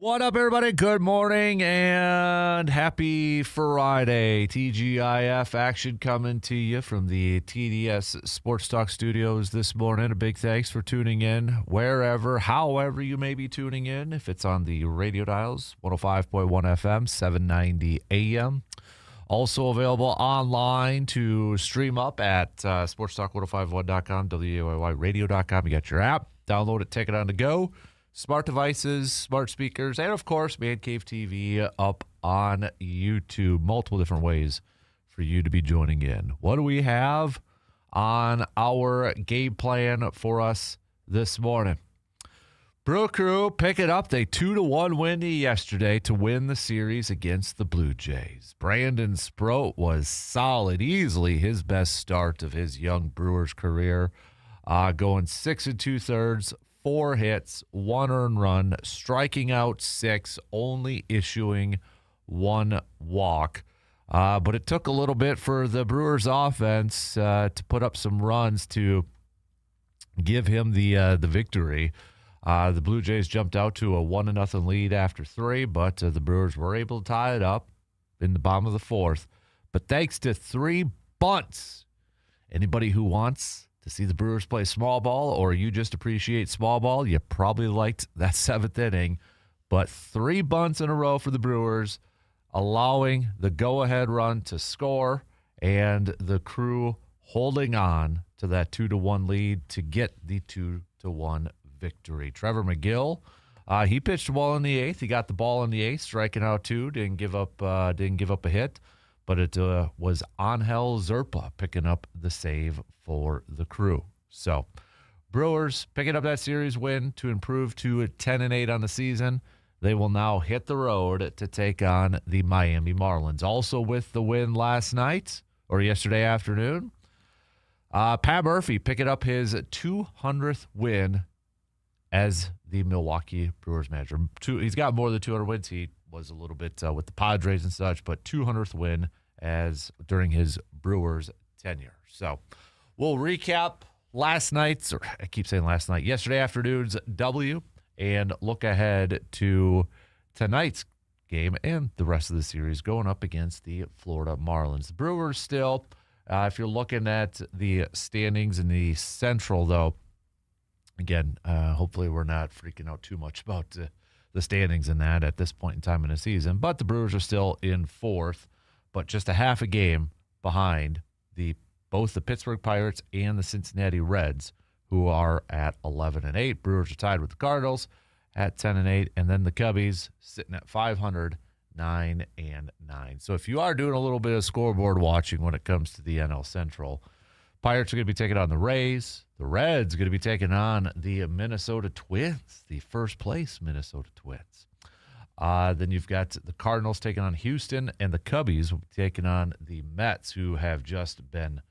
What up, everybody? Good morning and happy Friday. TGIF action coming to you from the TDS Sports Talk Studios this morning. A big thanks for tuning in wherever, however you may be tuning in. If it's on the radio dials, 105.1 FM, 790 AM. Also available online to stream up at sportstalk1051.com, WAYYradio.com. You got your app. Download it, take it on the go. Smart devices, smart speakers, and, of course, Man Cave TV up on YouTube. Multiple different ways for you to be joining in. What do we have on our game plan for us this morning? Brew Crew picking up a 2-1 win yesterday to win the series against the Blue Jays. Brandon Sproat was solid, easily his best start of his young Brewers career, going 6 2/3, 4 hits, 1 earned run, striking out 6, only issuing 1 walk. But it took a little bit for the Brewers offense to put up some runs to give him the victory. The Blue Jays jumped out to a 1-0 lead after 3, but the Brewers were able to tie it up in the bottom of the 4th. But thanks to 3 bunts, anybody who wants to see the Brewers play small ball, or you just appreciate small ball, you probably liked that 7th inning. But 3 bunts in a row for the Brewers, allowing the go-ahead run to score, and the Crew holding on to that 2-1 lead to get the 2-1 victory. Trevor McGill, he pitched well in the 8th. He got the ball in the 8th, striking out 2, didn't give up a hit. But it was Angel Zerpa picking up the save for the Crew. So, Brewers picking up that series win to improve to 10-8 on the season. They will now hit the road to take on the Miami Marlins. Also with the win last night, or yesterday afternoon, Pat Murphy picking up his 200th win as the Milwaukee Brewers manager. He's got more than 200 wins. He was a little bit with the Padres and such, but 200th win as during his Brewers tenure. So we'll recap last night's, or I keep saying last night, yesterday afternoon's W, and look ahead to tonight's game and the rest of the series going up against the Florida Marlins. The Brewers still, if you're looking at the standings in the Central, though, again, hopefully we're not freaking out too much about the standings in that at this point in time in the season. But the Brewers are still in 4th, but just a half a game behind both the Pittsburgh Pirates and the Cincinnati Reds, who are at 11-8. Brewers are tied with the Cardinals at 10-8, and then the Cubbies sitting at 500, 9-9. So if you are doing a little bit of scoreboard watching when it comes to the NL Central, Pirates are going to be taking on the Rays. The Reds are going to be taking on the Minnesota Twins, the first-place Minnesota Twins. Then you've got the Cardinals taking on Houston, and the Cubbies will be taking on the Mets, who have just been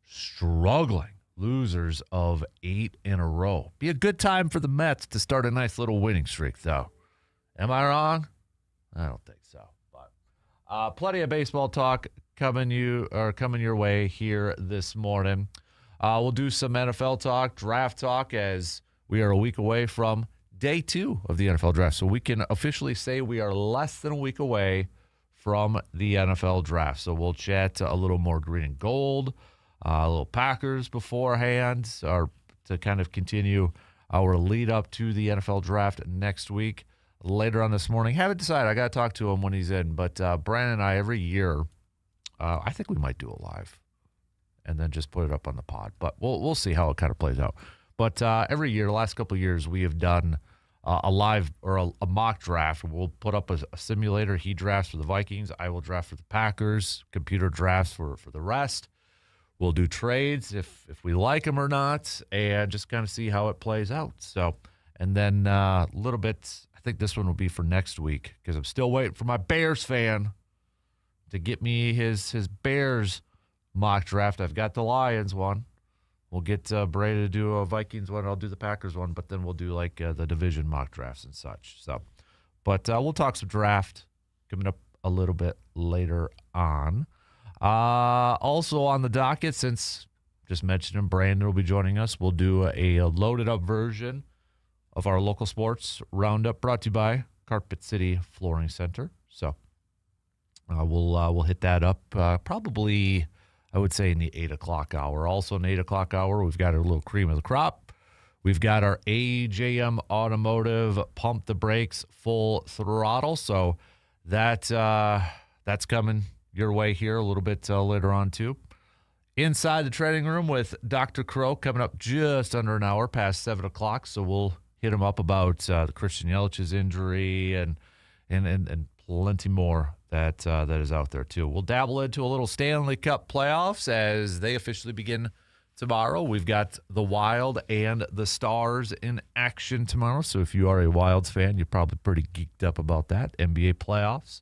struggling. Losers of 8 in a row. Be a good time for the Mets to start a nice little winning streak, though. Am I wrong? I don't think so. But plenty of baseball talk coming your way here this morning. We'll do some NFL talk, draft talk, as we are a week away from day 2 of the NFL draft. So we can officially say we are less than a week away from the NFL draft. So we'll chat a little more green and gold, a little Packers beforehand, or to kind of continue our lead up to the NFL draft next week. Later on this morning, haven't decided. I got to talk to him when he's in. But Brandon and I, every year, I think we might do it live and then just put it up on the pod. But we'll see how it kind of plays out. But every year, the last couple of years, we have done a live or a mock draft. We'll put up a simulator. He drafts for the Vikings. I will draft for the Packers. Computer drafts for the rest. We'll do trades if we like them or not, and just kind of see how it plays out. So, and then a little bit, I think this one will be for next week, because I'm still waiting for my Bears fan to get me his Bears mock draft. I've got the Lions one. We'll get Brady to do a Vikings one. I'll do the Packers one, but then we'll do like the division mock drafts and such. So, but we'll talk some draft coming up a little bit later on. Also on the docket, since just mentioned him, Brandon will be joining us. We'll do a loaded up version of our local sports roundup, brought to you by Carpet City Flooring Center. So we'll hit that up probably, I would say, in the 8 o'clock hour. Also in the 8 o'clock hour, we've got a little cream of the crop. We've got our AJM Automotive Pump the Brakes Full Throttle. So that's coming your way here a little bit later on, too. Inside the training room with Dr. Crow coming up just under an hour past 7 o'clock. So we'll hit him up about the Christian Yelich's injury and plenty more that is out there, too. We'll dabble into a little Stanley Cup playoffs as they officially begin tomorrow. We've got the Wild and the Stars in action tomorrow. So if you are a Wilds fan, you're probably pretty geeked up about that. NBA playoffs.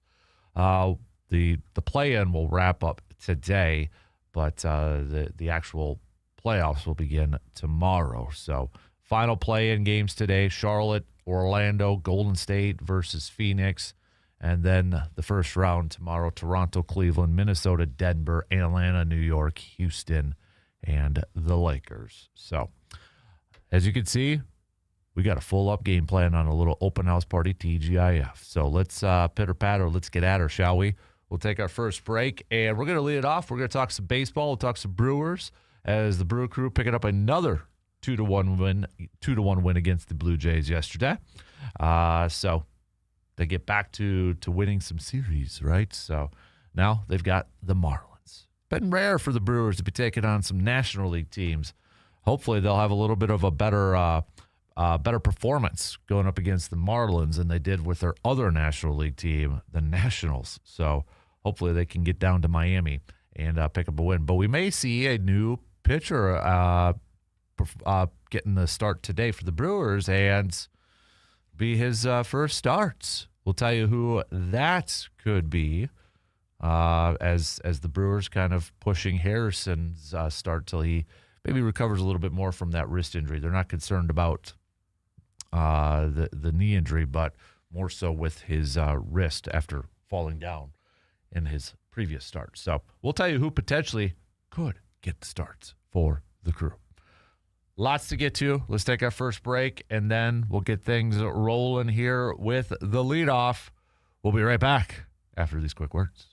The play-in will wrap up today, but the actual playoffs will begin tomorrow. So final play-in games today: Charlotte, Orlando, Golden State versus Phoenix. And then the first round tomorrow: Toronto, Cleveland, Minnesota, Denver, Atlanta, New York, Houston, and the Lakers. So as you can see, we got a full-up game plan on a little open house party, TGIF. So let's pitter-patter, let's get at her, shall we? We'll take our first break, and we're going to lead it off. We're going to talk some baseball. We'll talk some Brewers as the Brew Crew picking up another 2-1 win against the Blue Jays yesterday. So they get back to winning some series, right? So now they've got the Marlins. Been rare for the Brewers to be taking on some National League teams. Hopefully they'll have a little bit of a better performance going up against the Marlins than they did with their other National League team, the Nationals. So hopefully they can get down to Miami and pick up a win. But we may see a new pitcher getting the start today for the Brewers and be his first starts. We'll tell you who that could be as the Brewers kind of pushing Harrison's start till he maybe recovers a little bit more from that wrist injury. They're not concerned about the knee injury, but more so with his wrist after falling down in his previous start. So we'll tell you who potentially could get the starts for the Crew. Lots to get to. Let's take our first break, and then we'll get things rolling here with the leadoff. We'll be right back after these quick words.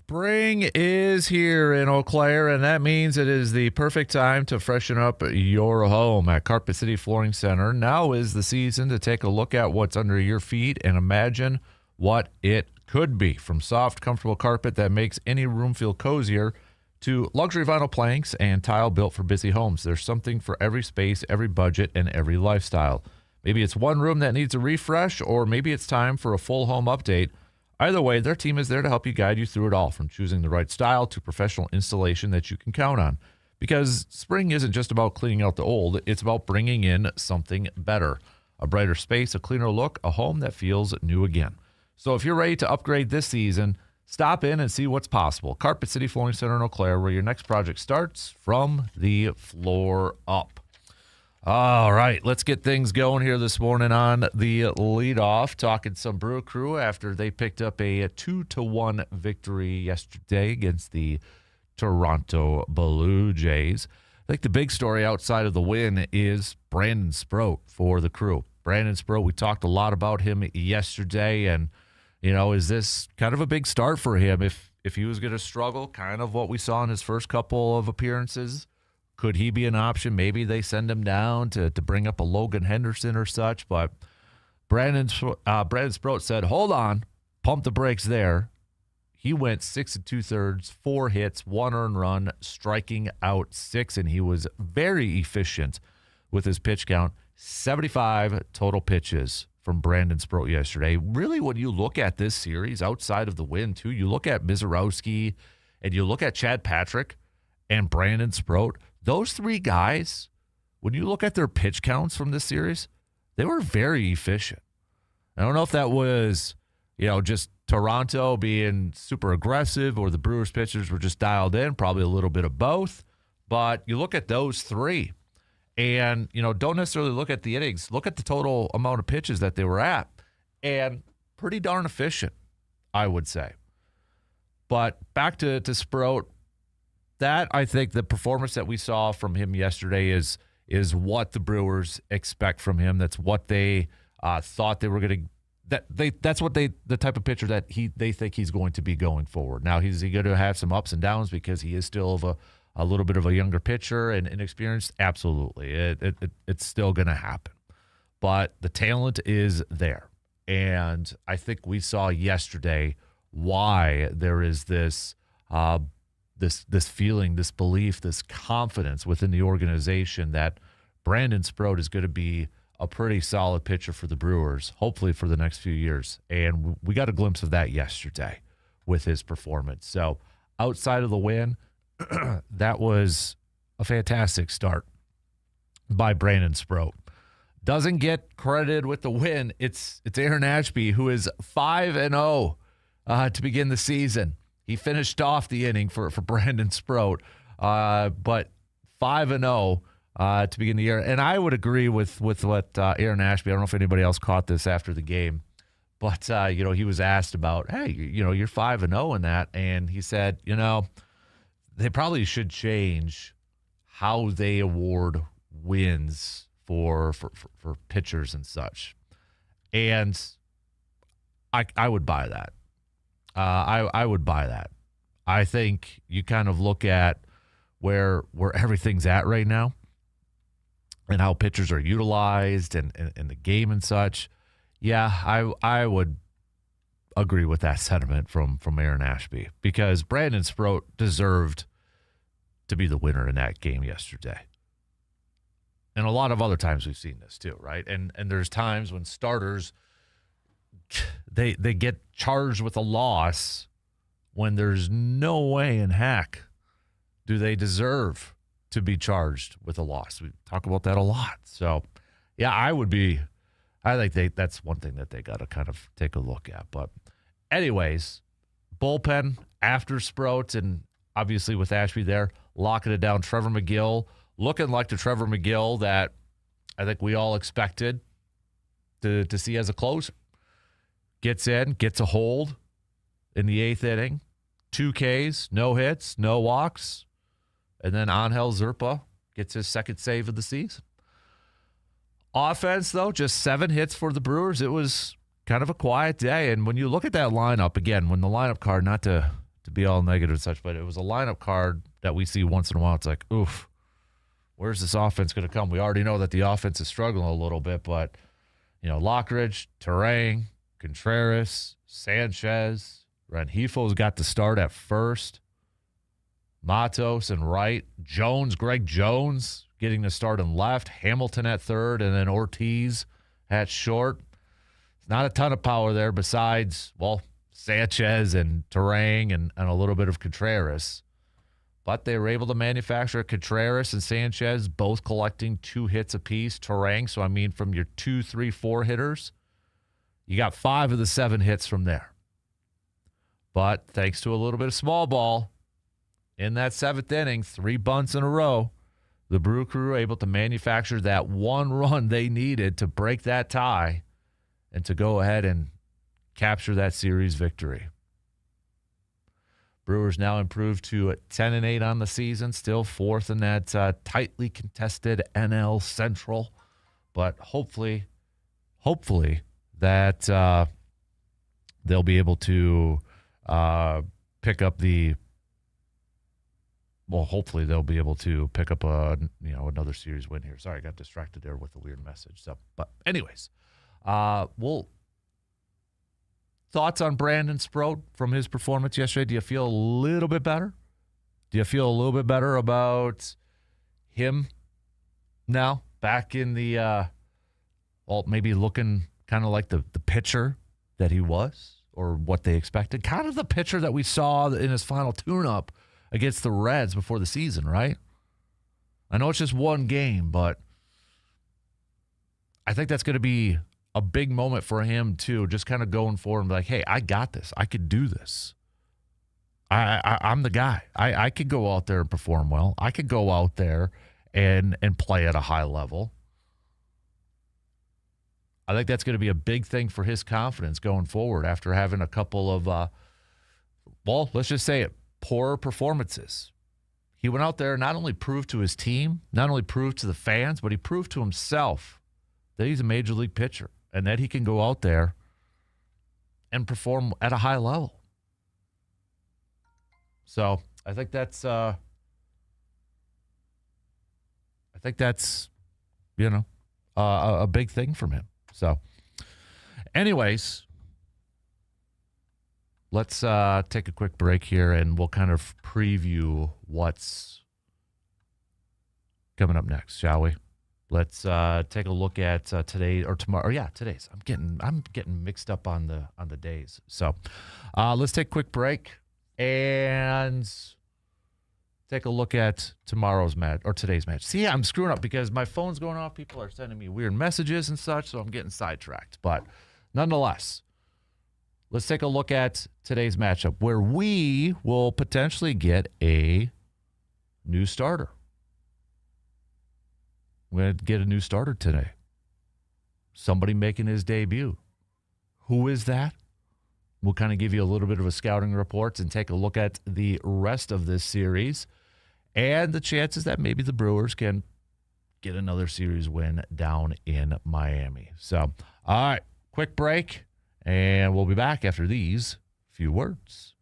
Spring is here in Eau Claire, and that means it is the perfect time to freshen up your home. At Carpet City Flooring Center, now is the season to take a look at what's under your feet and imagine what it could be. From soft, comfortable carpet that makes any room feel cozier to luxury vinyl planks and tile built for busy homes. There's something for every space, every budget, and every lifestyle. Maybe it's one room that needs a refresh, or maybe it's time for a full home update. Either way, their team is there to help you guide you through it all, from choosing the right style to professional installation that you can count on. Because spring isn't just about cleaning out the old, it's about bringing in something better. A brighter space, a cleaner look, a home that feels new again. So if you're ready to upgrade this season, stop in and see what's possible. Carpet City Flooring Center in Eau Claire, where your next project starts from the floor up. All right, let's get things going here this morning on the leadoff. Talking some Brew Crew after they picked up a 2-1 victory yesterday against the Toronto Blue Jays. I think the big story outside of the win is Brandon Sproat for the Crew. Brandon Sproat, we talked a lot about him yesterday, and, you know, is this kind of a big start for him if he was going to struggle, kind of what we saw in his first couple of appearances? Could he be an option? Maybe they send him down to bring up a Logan Henderson or such. But Brandon Sproat said, hold on, pump the brakes there. He went 6 2/3, 4 hits, 1 earned run, striking out 6, and he was very efficient with his pitch count. 75 total pitches from Brandon Sproat yesterday. Really, when you look at this series outside of the win, too, you look at Mizorowski and you look at Chad Patrick and Brandon Sproat. Those three guys, when you look at their pitch counts from this series, they were very efficient. I don't know if that was, just Toronto being super aggressive or the Brewers pitchers were just dialed in, probably a little bit of both. But you look at those three and, don't necessarily look at the innings. Look at the total amount of pitches that they were at, and pretty darn efficient, I would say. But back to Sproat. That, I think, the performance that we saw from him yesterday is what the Brewers expect from him. That's what they thought they were going to. That's what the type of pitcher that they think he's going to be going forward. Now, is he going to have some ups and downs because he is still of a little bit of a younger pitcher and inexperienced? Absolutely, it's still going to happen. But the talent is there, and I think we saw yesterday why there is this. This feeling, this belief, this confidence within the organization that Brandon Sproat is going to be a pretty solid pitcher for the Brewers, hopefully for the next few years. And we got a glimpse of that yesterday with his performance. So outside of the win, that was a fantastic start by Brandon Sproat. Doesn't get credited with the win. It's Aaron Ashby, who is 5-0 to begin the season. He finished off the inning for Brandon Sproat, but 5-0 to begin the year. And I would agree with what Aaron Ashby, I don't know if anybody else caught this after the game, but, he was asked about, hey, you're 5-0 in that. And he said, they probably should change how they award wins for pitchers and such. And I would buy that. I would buy that. I think you kind of look at where everything's at right now and how pitchers are utilized and the game and such. Yeah, I would agree with that sentiment from Aaron Ashby, because Brandon Sproat deserved to be the winner in that game yesterday. And a lot of other times we've seen this too, right? And there's times when starters they get charged with a loss when there's no way in heck do they deserve to be charged with a loss. We talk about that a lot. So, yeah, I think that's one thing that they got to kind of take a look at. But anyways, bullpen after Sprout and obviously with Ashby there, locking it down. Trevor McGill looking like the Trevor McGill that I think we all expected to see as a closer. Gets in, gets a hold in the 8th inning. 2 Ks, no hits, no walks. And then Angel Zerpa gets his second save of the season. Offense, though, just 7 hits for the Brewers. It was kind of a quiet day. And when you look at that lineup, again, when the lineup card, not to to be all negative and such, but it was a lineup card that we see once in a while. It's like, oof, where's this offense going to come? We already know that the offense is struggling a little bit, but, Lockridge, Terang, Contreras, Sanchez, Rengifo's got to start at first. Matos and right. Jones, Greg Jones getting to start in left. Hamilton at third, and then Ortiz at short. It's not a ton of power there besides, Sanchez and Terang and a little bit of Contreras. But they were able to manufacture Contreras and Sanchez both collecting 2 hits apiece. Terang, so from your 2, 3, 4 hitters, you got 5 of the 7 hits from there. But thanks to a little bit of small ball, in that 7th inning, 3 bunts in a row, the Brew Crew were able to manufacture that 1 run they needed to break that tie and to go ahead and capture that series victory. Brewers now improved to 10-8 on the season, still 4th in that tightly contested NL Central. But hopefully that they'll be able to pick up the. Well, hopefully they'll be able to pick up another series win here. Sorry, I got distracted there with a weird message. But anyways, thoughts on Brandon Sproat from his performance yesterday? Do you feel a little bit better? Do you feel a little bit better about him now back in the maybe looking kind of like the pitcher that he was, or what they expected? Kind of the pitcher that we saw in his final tune-up against the Reds before the season, right? I know it's just 1 game, but I think that's going to be a big moment for him too, just kind of going forward and be like, hey, I got this. I could do this. I'm the guy. I could go out there and perform well. I could go out there and play at a high level. I think that's going to be a big thing for his confidence going forward after having a couple of, let's just say it, poorer performances. He went out there and not only proved to his team, not only proved to the fans, but he proved to himself that he's a major league pitcher and that he can go out there and perform at a high level. So I think that's a big thing from him. So anyways, let's take a quick break here, and we'll kind of preview what's coming up next, shall we? Let's take a look at today or tomorrow. Or today's. I'm getting mixed up on the days. So let's take a quick break and take a look at tomorrow's match or today's match. See, I'm screwing up because my phone's going off. People are sending me weird messages and such, so I'm getting sidetracked. But nonetheless, let's take a look at today's matchup where we will potentially get a new starter. We're going to get a new starter today. Somebody making his debut. Who is that? We'll kind of give you a little bit of a scouting report and take a look at the rest of this series and the chances that maybe the Brewers can get another series win down in Miami. So, all right, quick break. And we'll be back after these few words.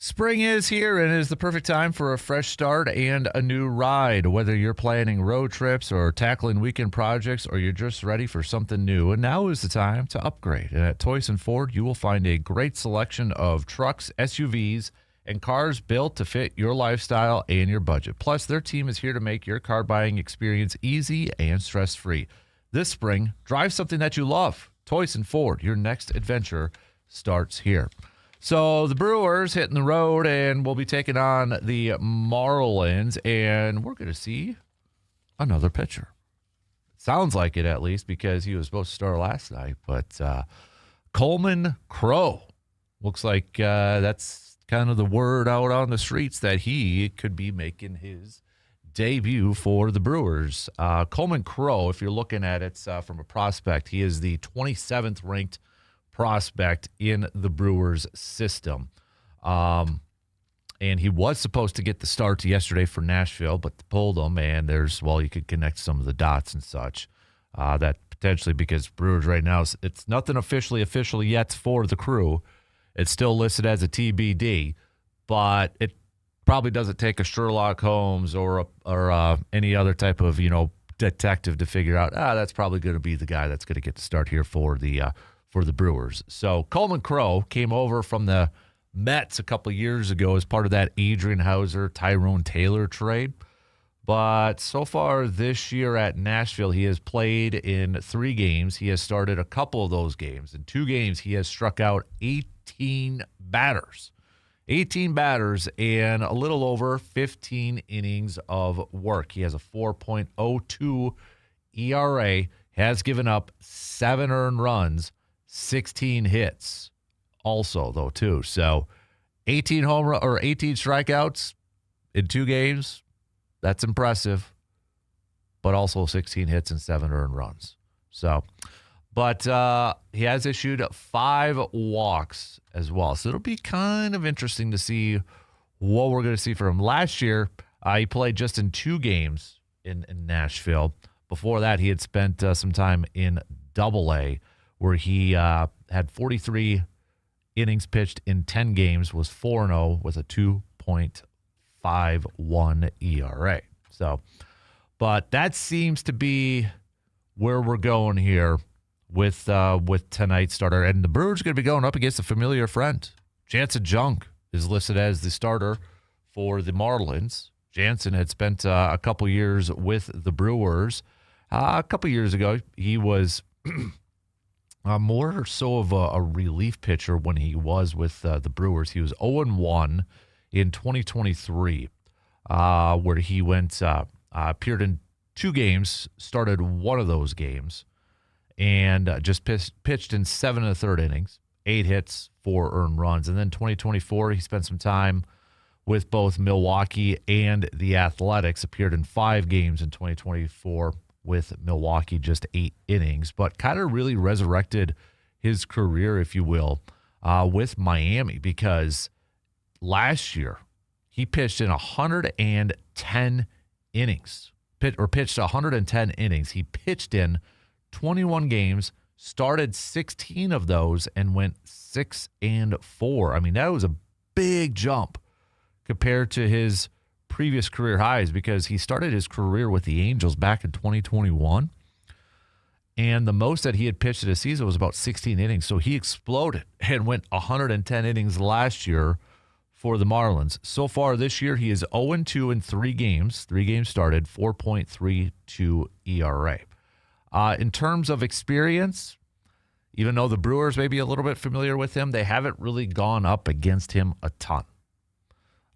Spring is here and it is the perfect time for a fresh start and a new ride. Whether you're planning road trips or tackling weekend projects or you're just ready for something new, and now is the time to upgrade. And at Toys and Ford, you will find a great selection of trucks, SUVs, and cars built to fit your lifestyle and your budget. Plus, their team is here to make your car buying experience easy and stress-free. This spring, drive something that you love. Toys and Ford, your next adventure starts here. So the Brewers hitting the road, and we'll be taking on the Marlins, and we're going to see another pitcher. Sounds like it, at least, because he was supposed to start last night. But Coleman Crow, looks like that's kind of the word out on the streets that he could be making his debut for the Brewers. Coleman Crow, if you're looking at it from a prospect, he is the 27th ranked prospect in the Brewers system. And he was supposed to get the start yesterday for Nashville, but they pulled him, and you could connect some of the dots and such. That potentially, because Brewers right now, it's nothing official yet for the Crew. It's still listed as a TBD, but it probably doesn't take a Sherlock Holmes or any other type of, detective to figure out, that's probably going to be the guy that's going to get the start here for the Brewers. So Coleman Crow came over from the Mets a couple of years ago as part of that Adrian Hauser, Tyrone Taylor trade. But so far this year at Nashville, he has played in 3 games. He has started a couple of those games. In 2 games, he has struck out 18 batters. 18 batters and a little over 15 innings of work. He has a 4.02 ERA, has given up 7 earned runs, 16 hits also, though, too. So 18 strikeouts in 2 games, that's impressive, but also 16 hits and 7 earned runs. So, but he has issued 5 walks as well. So it'll be kind of interesting to see what we're going to see from him. Last year, he played just in 2 games in Nashville. Before that, he had spent some time in Double-A, where he had 43 innings pitched in 10 games, was 4-0 with a 2.51 ERA. So, but that seems to be where we're going here with tonight's starter. And the Brewers are going to be going up against a familiar friend. Jansen Junk is listed as the starter for the Marlins. Jansen had spent a couple years with the Brewers. A couple years ago, he was more so of a relief pitcher when he was with the Brewers. He was 0-1 in 2023, where he appeared in 2 games, started one of those games, and just pitched in 7 1/3 innings, 8 hits, 4 earned runs. And then 2024, he spent some time with both Milwaukee and the Athletics, appeared in 5 games in 2024 with Milwaukee, just 8 innings, but kind of really resurrected his career, if you will, with Miami, because last year he pitched in 110 innings, pitched 110 innings. He pitched in 21 games, started 16 of those, and went 6-4. I mean, that was a big jump compared to his previous career highs, because he started his career with the Angels back in 2021, and the most that he had pitched in a season was about 16 innings. So he exploded and went 110 innings last year for the Marlins. So far this year, he is 0-2 in 3 games. 3 games started, 4.32 ERA. In terms of experience, even though the Brewers may be a little bit familiar with him, they haven't really gone up against him a ton.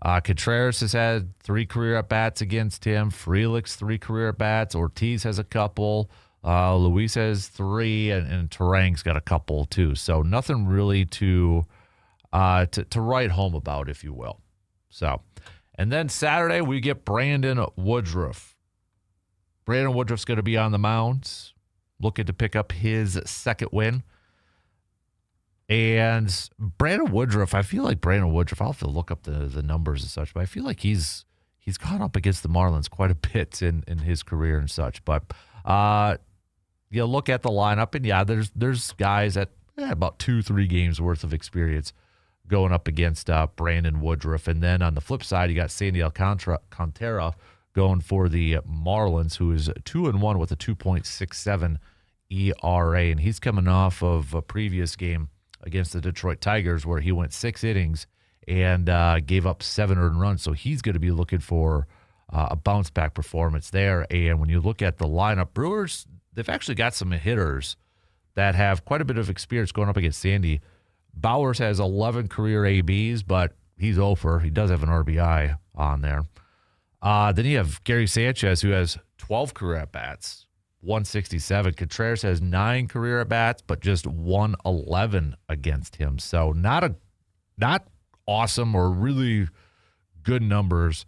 Contreras has had 3 career at-bats against him. Frelick's 3 career at-bats. Ortiz has a couple. Luis has 3, and Terang's got a couple too. So nothing really to write home about, if you will. So, and then Saturday we get Brandon Woodruff. Brandon Woodruff's going to be on the mound, looking to pick up his 2nd win. And Brandon Woodruff, I feel like Brandon Woodruff, I'll have to look up the numbers and such, but I feel like he's gone up against the Marlins quite a bit in his career and such. But you look at the lineup, and there's guys at about 2-3 games worth of experience going up against Brandon Woodruff. And then on the flip side, you got Sandy Alcantara going for the Marlins, who is 2-1 with a 2.67 ERA. And he's coming off of a previous game against the Detroit Tigers where he went 6 innings and gave up 7 earned runs. So he's going to be looking for a bounce-back performance there. And when you look at the lineup, Brewers, they've actually got some hitters that have quite a bit of experience going up against Sandy. Bowers has 11 career ABs, but he's over. He does have an RBI on there. Then you have Gary Sanchez, who has 12 career at-bats, 167. Contreras has 9 career at-bats, but just 111 against him. So not awesome or really good numbers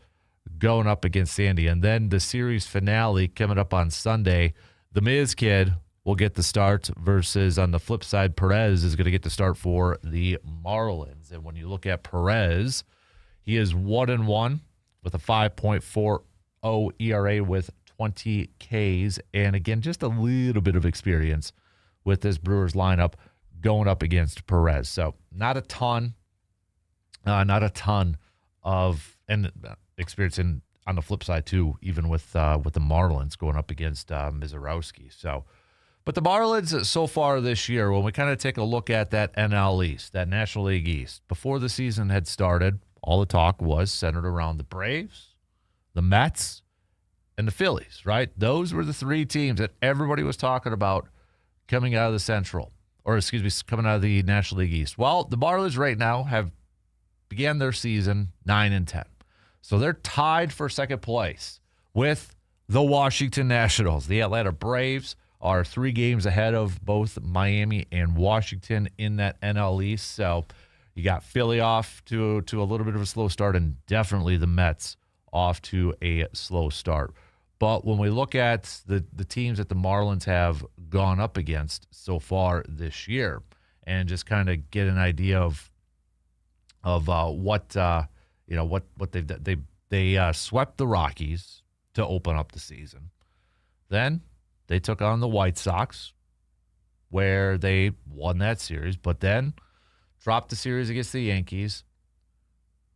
going up against Sandy. And then the series finale coming up on Sunday, the Miz kid will get the start versus, on the flip side, Perez is going to get the start for the Marlins. And when you look at Perez, he is 1-1 with a 5.40 ERA with 20 Ks. And again, just a little bit of experience with this Brewers lineup going up against Perez. So not a ton of experience on the flip side too, even with the Marlins going up against Mizorowski. So, but the Marlins so far this year, when we kind of take a look at that NL East, that National League East, before the season had started, all the talk was centered around the Braves, the Mets, and the Phillies, right? Those were the 3 teams that everybody was talking about coming out of the Central, coming out of the National League East. Well, the Marlins right now have began their season 9-10. So they're tied for second place with the Washington Nationals. The Atlanta Braves are 3 games ahead of both Miami and Washington in that NL East. So you got Philly off to a little bit of a slow start, and definitely the Mets off to a slow start. But when we look at the teams that the Marlins have gone up against so far this year, and just kind of get an idea of what they've done. They swept the Rockies to open up the season. Then they took on the White Sox, where they won that series, but then dropped the series against the Yankees,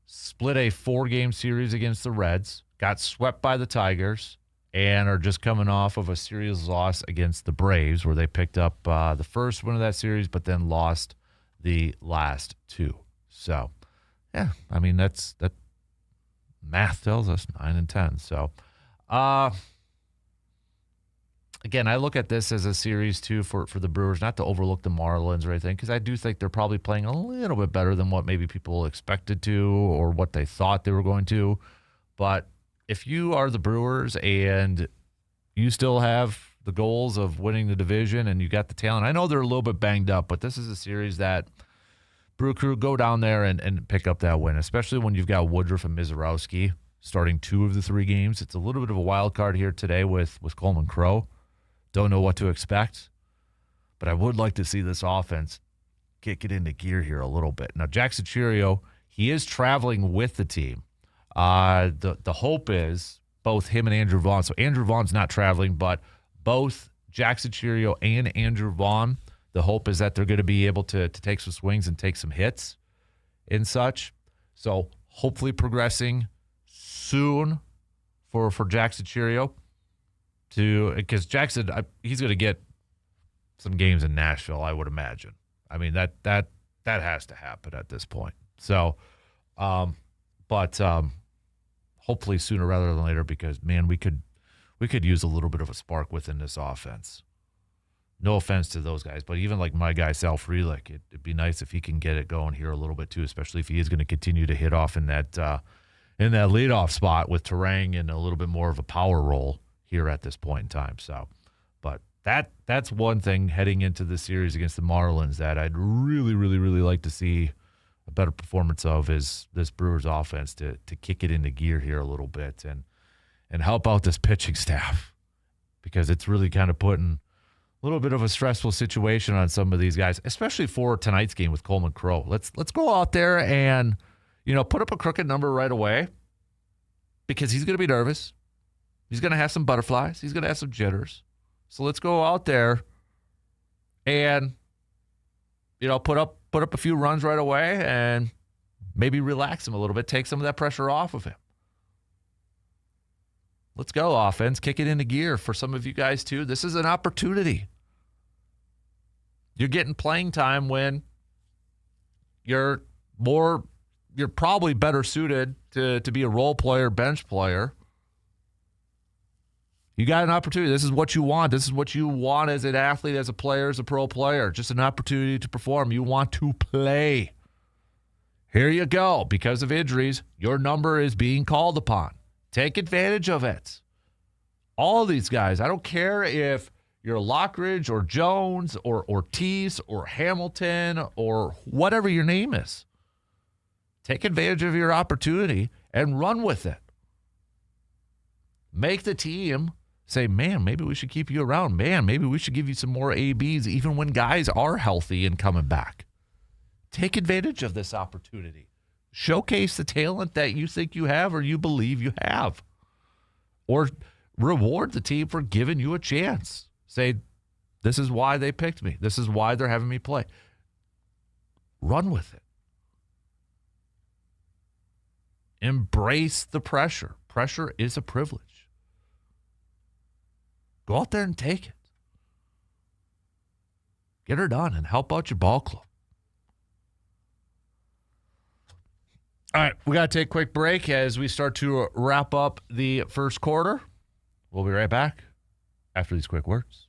split a 4-game series against the Reds, got swept by the Tigers, and are just coming off of a series loss against the Braves, where they picked up the first win of that series, but then lost the last 2. So, yeah, I mean, that math tells us 9-10. So, again, I look at this as a series, too, for the Brewers, not to overlook the Marlins or anything, because I do think they're probably playing a little bit better than what maybe people expected to or what they thought they were going to. But if you are the Brewers and you still have the goals of winning the division and you got the talent, I know they're a little bit banged up, but this is a series that Brew Crew, go down there and pick up that win, especially when you've got Woodruff and Mizorowski starting 2 of the 3 games. It's a little bit of a wild card here today with Coleman Crow. Don't know what to expect, but I would like to see this offense kick it into gear here a little bit. Now, Jackson Chourio, he is traveling with the team. The hope is both him and Andrew Vaughn. So Andrew Vaughn's not traveling, but both Jackson Chourio and Andrew Vaughn, the hope is that they're going to be able to take some swings and take some hits and such. So hopefully progressing soon for Jackson Chourio, because Jackson, he's going to get some games in Nashville, I would imagine. I mean, that has to happen at this point. So, but hopefully sooner rather than later, because, man, we could use a little bit of a spark within this offense. No offense to those guys, but even like my guy, Sal Frelick, it'd be nice if he can get it going here a little bit too, especially if he is going to continue to hit off in that leadoff spot with Terang and a little bit more of a power role here at this point in time. So, but that's one thing heading into the series against the Marlins that I'd really, really, really like to see a better performance of, is this Brewers offense to kick it into gear here a little bit and help out this pitching staff, because it's really kind of putting a little bit of a stressful situation on some of these guys, especially for tonight's game with Coleman Crow. Let's go out there and, put up a crooked number right away, because he's going to be nervous. He's going to have some butterflies. He's going to have some jitters. So let's go out there and put up a few runs right away and maybe relax him a little bit, take some of that pressure off of him. Let's go, offense. Kick it into gear for some of you guys, too. This is an opportunity. You're getting playing time when you're probably better suited to be a role player, bench player. You got an opportunity. This is what you want. This is what you want as an athlete, as a player, as a pro player. Just an opportunity to perform. You want to play. Here you go. Because of injuries, your number is being called upon. Take advantage of it. All of these guys, I don't care if you're Lockridge or Jones or Ortiz or Hamilton or whatever your name is. Take advantage of your opportunity and run with it. Make the team say, man, maybe we should keep you around. Man, maybe we should give you some more ABs even when guys are healthy and coming back. Take advantage of this opportunity. Showcase the talent that you think you have or you believe you have. Or reward the team for giving you a chance. Say, this is why they picked me. This is why they're having me play. Run with it. Embrace the pressure. Pressure is a privilege. Go out there and take it. Get her done and help out your ball club. All right, we got to take a quick break as we start to wrap up the first quarter. We'll be right back after these quick words.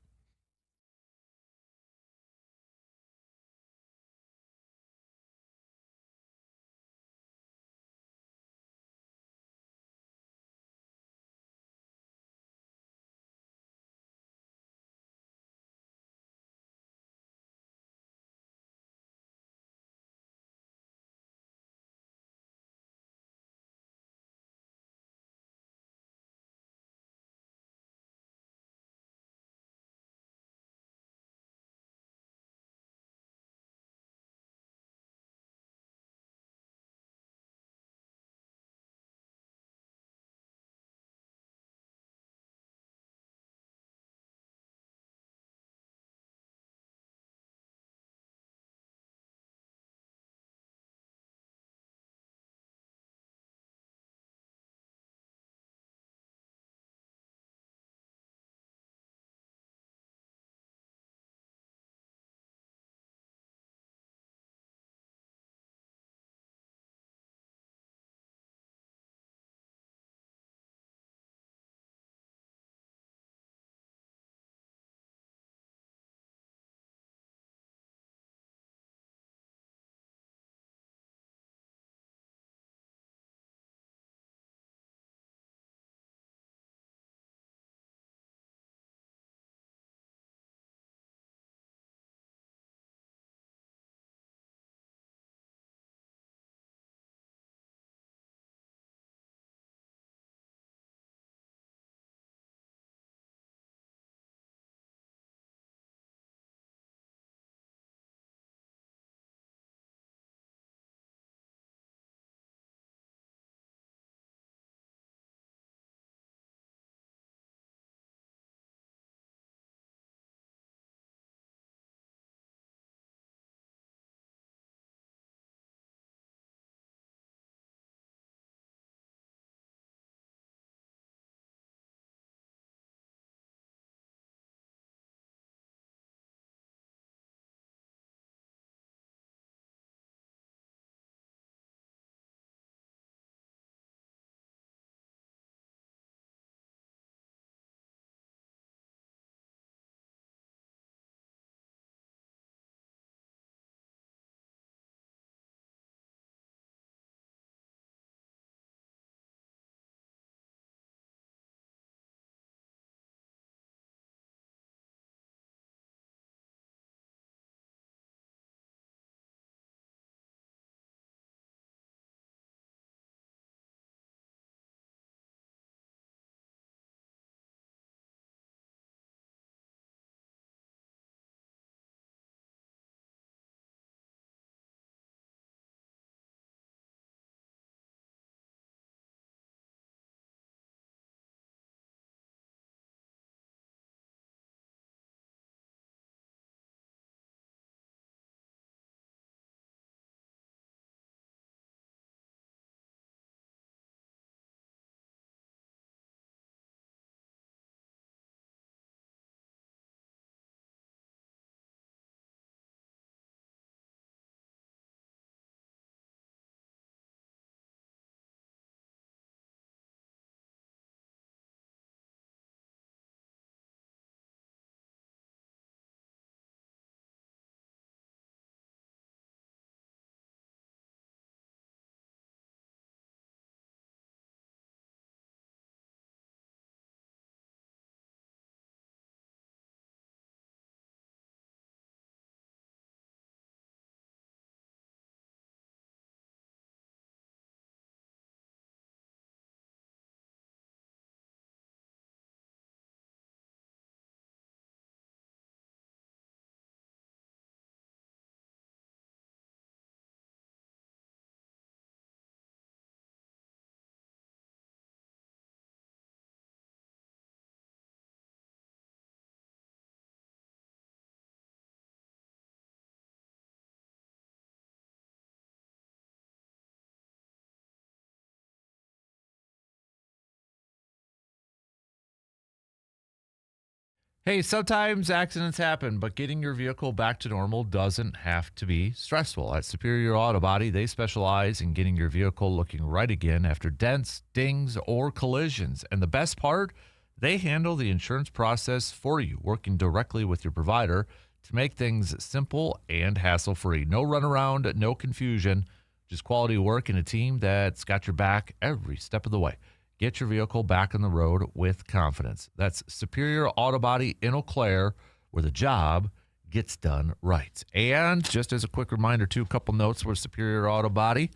Hey, sometimes accidents happen, but getting your vehicle back to normal doesn't have to be stressful. At Superior Auto Body, they specialize in getting your vehicle looking right again after dents, dings, or collisions. And the best part, they handle the insurance process for you, working directly with your provider to make things simple and hassle-free. No runaround, no confusion, just quality work and a team that's got your back every step of the way. Get your vehicle back on the road with confidence. That's Superior Auto Body in Eau Claire, where the job gets done right. And just as a quick reminder, too, a couple notes for Superior Auto Body.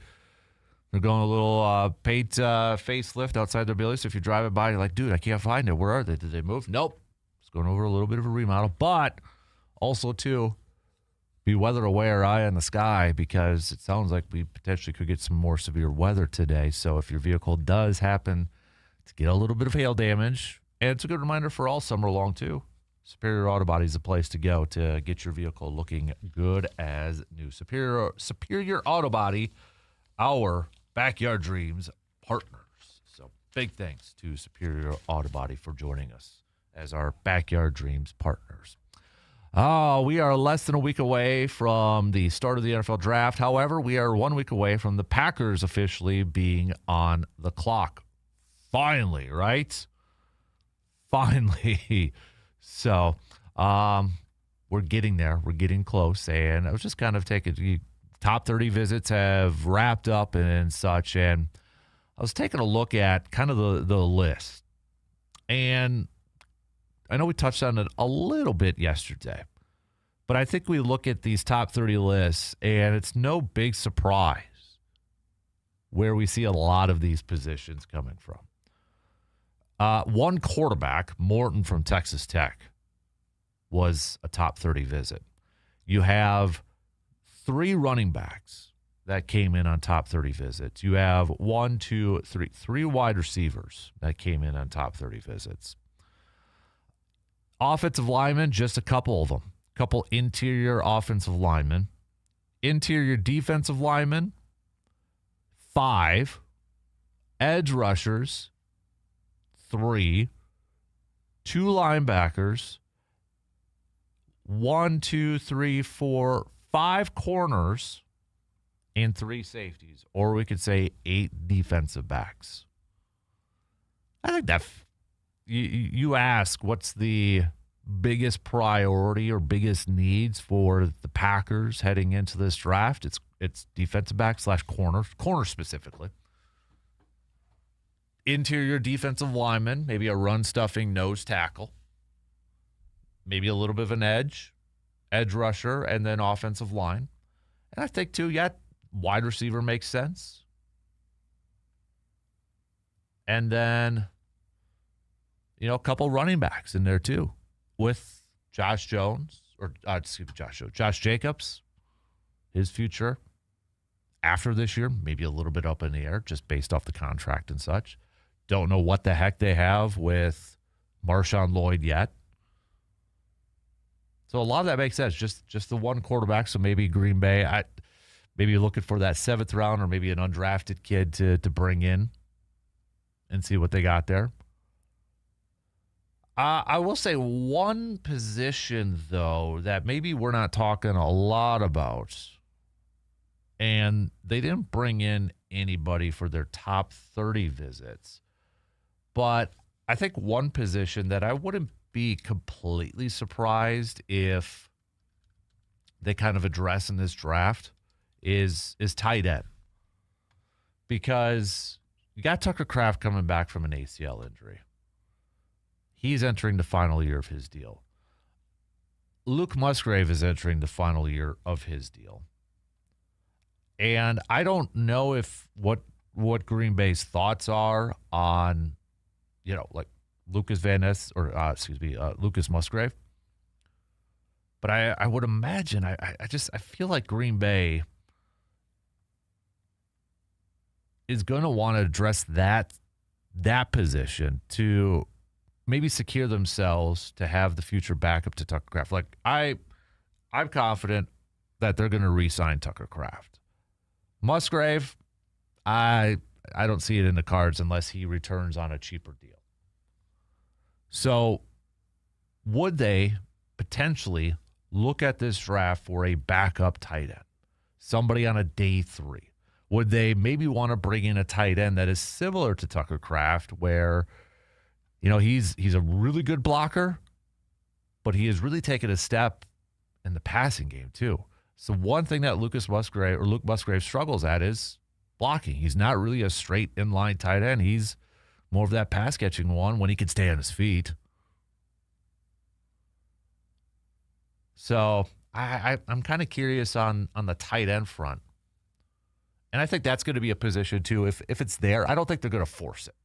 They're going a little paint facelift outside their building. So if you're driving by, you're like, dude, I can't find it. Where are they? Did they move? Nope. It's going over a little bit of a remodel. But also, too, be weather aware, eye on the sky, because it sounds like we potentially could get some more severe weather today. So if your vehicle does happen to get a little bit of hail damage, and it's a good reminder for all summer long too, Superior Auto Body is the place to go to get your vehicle looking good as new. Superior Auto Body, our backyard dreams partners. So big thanks to Superior Auto Body for joining us as our backyard dreams partners. Oh, we are less than a week away from the start of the NFL draft. However, we are 1 week away from the Packers officially being on the clock. Finally, right? Finally. So, we're getting there. We're getting close. And I was just kind of taking top 30 visits have wrapped up and such. And I was taking a look at kind of the list. And I know we touched on it a little bit yesterday, but I think we look at these top 30 lists, and it's no big surprise where we see a lot of these positions coming from. One quarterback, Morton from Texas Tech, was a top 30 visit. You have 3 running backs that came in on top 30 visits. You have 3 wide receivers that came in on top 30 visits. Offensive linemen, just a couple of them. A couple interior offensive linemen. Interior defensive linemen, 5. Edge rushers, 3. 2 linebackers, 5 corners, and 3 safeties. Or we could say 8 defensive backs. I think that you ask what's the biggest priority or biggest needs for the Packers heading into this draft. It's defensive back / corner specifically. Interior defensive lineman, maybe a run-stuffing nose tackle. Maybe a little bit of an edge rusher, and then offensive line. And I think, too, wide receiver makes sense. And then, a couple running backs in there, too, with Josh Jacobs, his future after this year, maybe a little bit up in the air just based off the contract and such. Don't know what the heck they have with Marshawn Lloyd yet. So a lot of that makes sense. Just the one quarterback. So maybe Green Bay, maybe you're looking for that 7th round or maybe an undrafted kid to bring in and see what they got there. I will say one position, though, that maybe we're not talking a lot about, and they didn't bring in anybody for their top 30 visits, but I think one position that I wouldn't be completely surprised if they kind of address in this draft is tight end. Because you got Tucker Kraft coming back from an ACL injury. He's entering the final year of his deal. Luke Musgrave is entering the final year of his deal. And I don't know if what Green Bay's thoughts are on, like Lucas Lucas Musgrave. But I would imagine, I feel like Green Bay is going to want to address that position to maybe secure themselves to have the future backup to Tucker Kraft. Like I'm confident that they're going to re-sign Tucker Kraft. Musgrave, I don't see it in the cards unless he returns on a cheaper deal. So would they potentially look at this draft for a backup tight end, somebody on a day 3? Would they maybe want to bring in a tight end that is similar to Tucker Kraft, where, he's a really good blocker, but he has really taken a step in the passing game too. So one thing that Luke Musgrave struggles at is blocking. He's not really a straight inline tight end. He's more of that pass catching one when he can stay on his feet. So I'm kind of curious on the tight end front. And I think that's going to be a position too. If it's there, I don't think they're going to force it.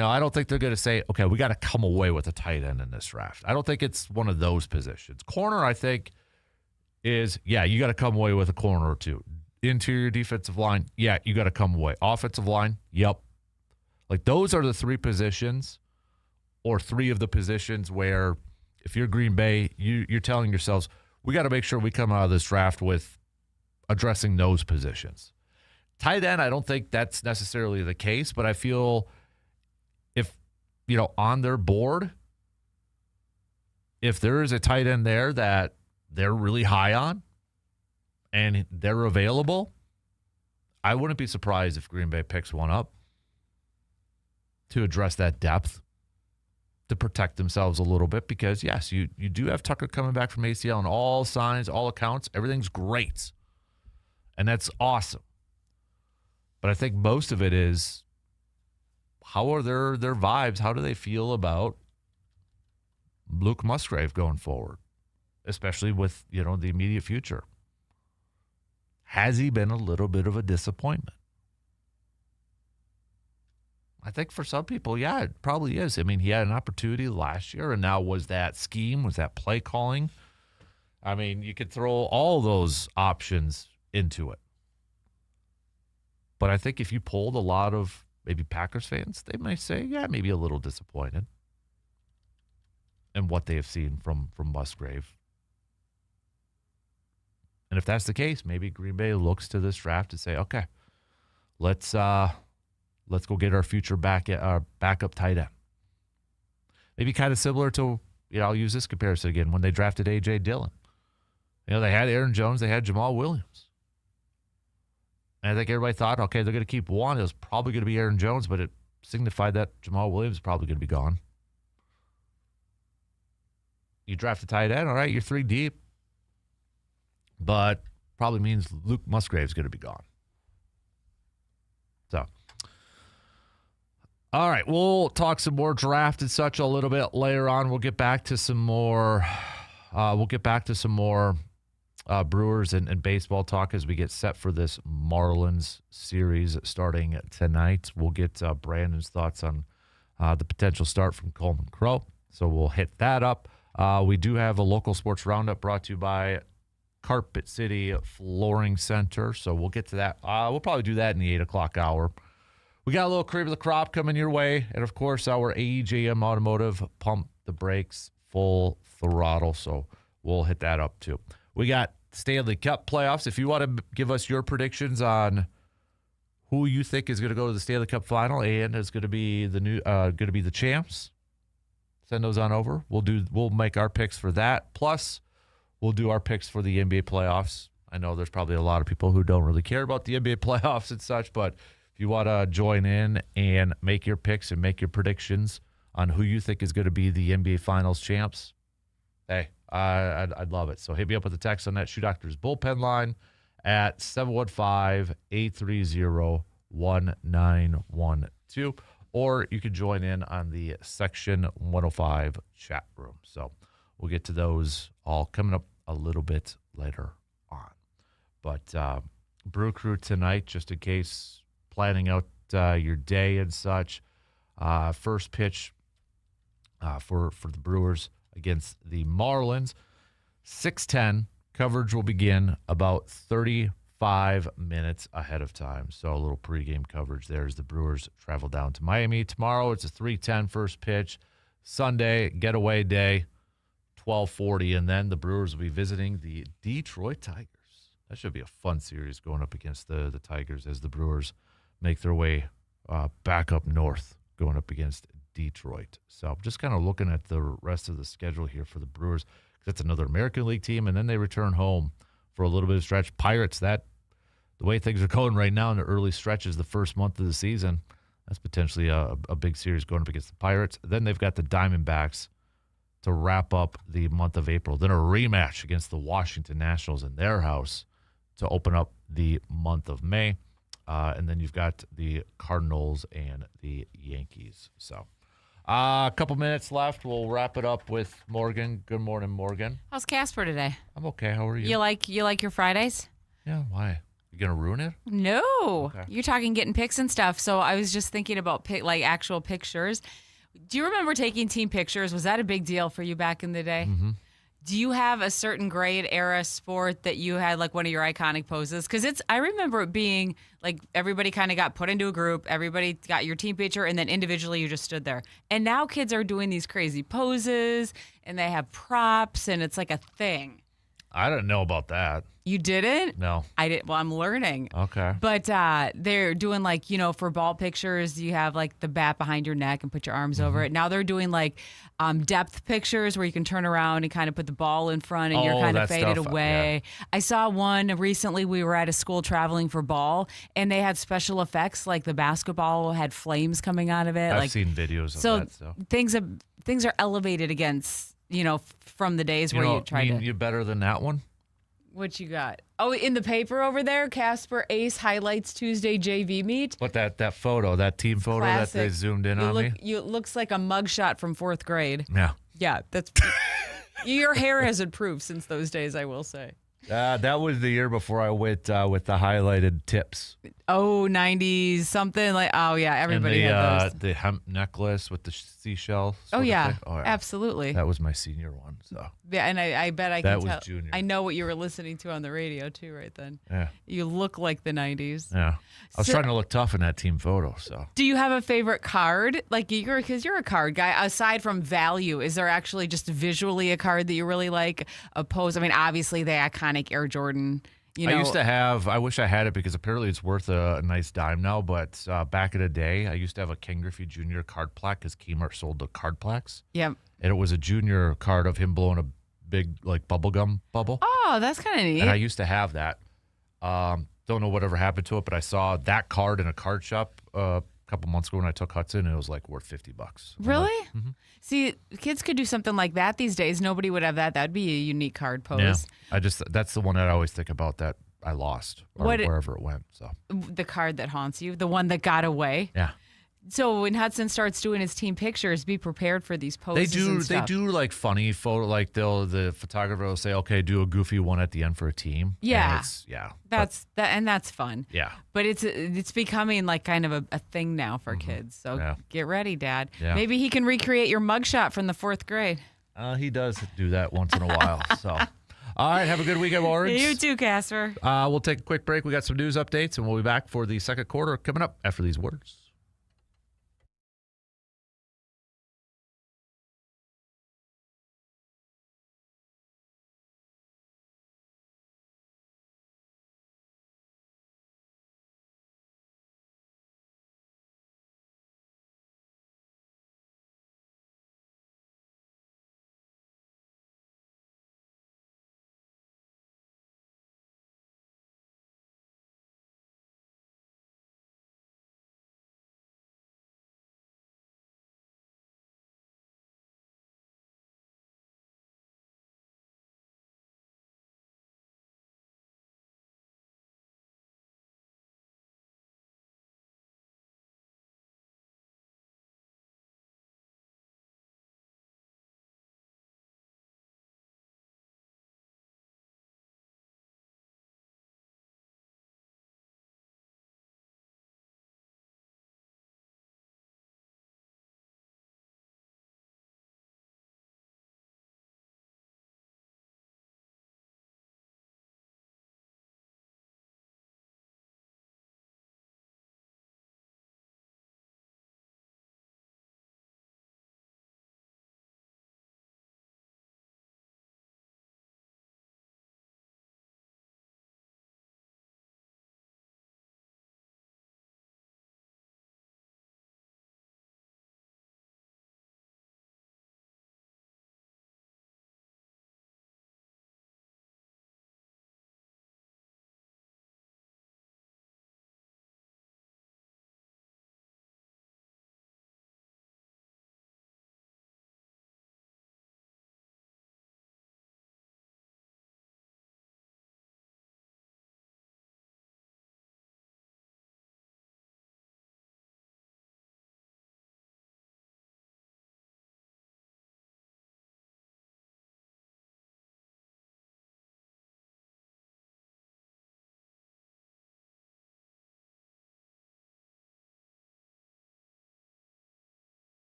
I don't think they're going to say, okay, we got to come away with a tight end in this draft. I don't think it's one of those positions. Corner, I think, is, you got to come away with a corner or two. Interior defensive line, you got to come away. Offensive line, yep. Like, those are the 3 positions, or 3 of the positions where, if you're Green Bay, you're telling yourselves, we got to make sure we come out of this draft with addressing those positions. Tight end, I don't think that's necessarily the case, but I feel if, on their board, if there is a tight end there that they're really high on and they're available, I wouldn't be surprised if Green Bay picks one up to address that depth, to protect themselves a little bit, because, yes, you do have Tucker coming back from ACL, and all signs, all accounts, everything's great. And that's awesome. But I think most of it is, how are their vibes? How do they feel about Luke Musgrave going forward, especially with, the immediate future? Has he been a little bit of a disappointment? I think for some people, it probably is. I mean, he had an opportunity last year, and now was that scheme, was that play calling? I mean, you could throw all those options into it. But I think if you polled a lot of maybe Packers fans, they might say, maybe a little disappointed in what they have seen from Musgrave. And if that's the case, maybe Green Bay looks to this draft to say, okay, let's go get our future backup tight end. Maybe kind of similar to, I'll use this comparison again, when they drafted A.J. Dillon. They had Aaron Jones, they had Jamal Williams. And I think everybody thought, okay, they're going to keep one. It was probably going to be Aaron Jones, but it signified that Jamal Williams is probably going to be gone. You draft a tight end, all right, you're 3 deep. But probably means Luke Musgrave is going to be gone. So, all right, we'll talk some more draft and such a little bit later on. We'll get back to some more. Brewers and baseball talk as we get set for this Marlins series starting tonight. We'll get Brandon's thoughts on the potential start from Coleman Crow. So we'll hit that up. We do have a local sports roundup brought to you by Carpet City Flooring Center. So we'll get to that. We'll probably do that in the 8 o'clock hour. We got a little cream of the crop coming your way. And, of course, our AEJM Automotive Pump the Brakes Full Throttle. So we'll hit that up, too. We got Stanley Cup playoffs. If you want to give us your predictions on who you think is going to go to the Stanley Cup final and is going to be the champs, send those on over. We'll make our picks for that. Plus, we'll do our picks for the NBA playoffs. I know there's probably a lot of people who don't really care about the NBA playoffs and such, but if you want to join in and make your picks and make your predictions on who you think is going to be the NBA Finals champs, hey, I'd love it. So hit me up with a text on that Shoe Doctors bullpen line at 715-830-1912, or you can join in on the Section 105 chat room. So we'll get to those all coming up a little bit later on. But Brew Crew tonight, just in case, planning out your day and such. First pitch for the Brewers against the Marlins. 6:10 coverage will begin about 35 minutes ahead of time. So a little pregame coverage there as the Brewers travel down to Miami. Tomorrow it's a 3:10 first pitch. Sunday, getaway day, 12:40. And then the Brewers will be visiting the Detroit Tigers. That should be a fun series going up against the Tigers as the Brewers make their way back up north, going up against Detroit. So just kind of looking at the rest of the schedule here for the Brewers. That's another American League team, and then they return home for a little bit of stretch. Pirates, the way things are going right now in the early stretches, the first month of the season, that's potentially a big series going up against the Pirates. Then they've got the Diamondbacks to wrap up the month of April. Then a rematch against the Washington Nationals in their house to open up the month of May. And then you've got the Cardinals and the Yankees. So a couple minutes left. We'll wrap it up with Morgan. Good morning, Morgan. How's Kasper today? I'm okay. How are you? You like your Fridays? Yeah, why? You going to ruin it? No. Okay. You're talking getting pics and stuff. So I was just thinking about actual pictures. Do you remember taking team pictures? Was that a big deal for you back in the day? Mm-hmm. Do you have a certain grade era sport that you had like one of your iconic poses? Because I remember it being like everybody kind of got put into a group, everybody got your team picture, and then individually you just stood there. And now kids are doing these crazy poses and they have props and it's like a thing. I didn't know about that. You didn't? No. I did. Well, I'm learning. Okay. But they're doing like, for ball pictures, you have like the bat behind your neck and put your arms over it. Now they're doing like depth pictures where you can turn around and kind of put the ball in front and you're kind of faded away. Yeah. I saw one recently. We were at a school traveling for ball and they had special effects like the basketball had flames coming out of it. I've seen videos of that. So things are elevated against, from the days where you tried to. You better than that one? What you got? Oh, in the paper over there, Kasper Ace highlights Tuesday JV meet. What that photo, that team photo Classic. that they zoomed in on me? It looks like a mugshot from 4th grade. Yeah. Yeah, that's your hair has improved since those days, I will say. That was the year before I went with the highlighted tips. Oh, 90s, something like, oh, yeah, everybody had those. The hemp necklace with the seashell. Oh, yeah, absolutely. That was my senior one. So yeah, and I bet I can tell. That was junior. I know what you were listening to on the radio, too, right then. Yeah. You look like the 90s. Yeah. I was trying to look tough in that team photo. So. Do you have a favorite card? Like, because you're a card guy. Aside from value, is there actually just visually a card that you really like? A pose? I mean, obviously, the iconic Air Jordan. I used to have, I wish I had it because apparently it's worth a nice dime now, but back in the day, I used to have a Ken Griffey Jr. card plaque because Kmart sold the card plaques. Yep. And it was a junior card of him blowing a big, like, bubblegum bubble. Oh, that's kind of neat. And I used to have that. Don't know whatever happened to it, but I saw that card in a card shop a couple months ago when I took Hudson, and it was like worth $50. Really? Like, mm-hmm. See, kids could do something like that these days. Nobody would have that. That'd be a unique card pose. Yeah. That's the one that I always think about that I lost or wherever it went. So the card that haunts you, the one that got away. Yeah. So when Hudson starts doing his team pictures, be prepared for these poses. They do like funny photo. Like the photographer will say, "Okay, do a goofy one at the end for a team." Yeah, and that's fun. Yeah, but it's becoming like kind of a thing now for kids. So get ready, Dad. Yeah. Maybe he can recreate your mugshot from the 4th grade. He does do that once in a while. So, all right, have a good weekend, Lawrence. You too, Kasper. We'll take a quick break. We got some news updates, and we'll be back for the second quarter coming up after these words.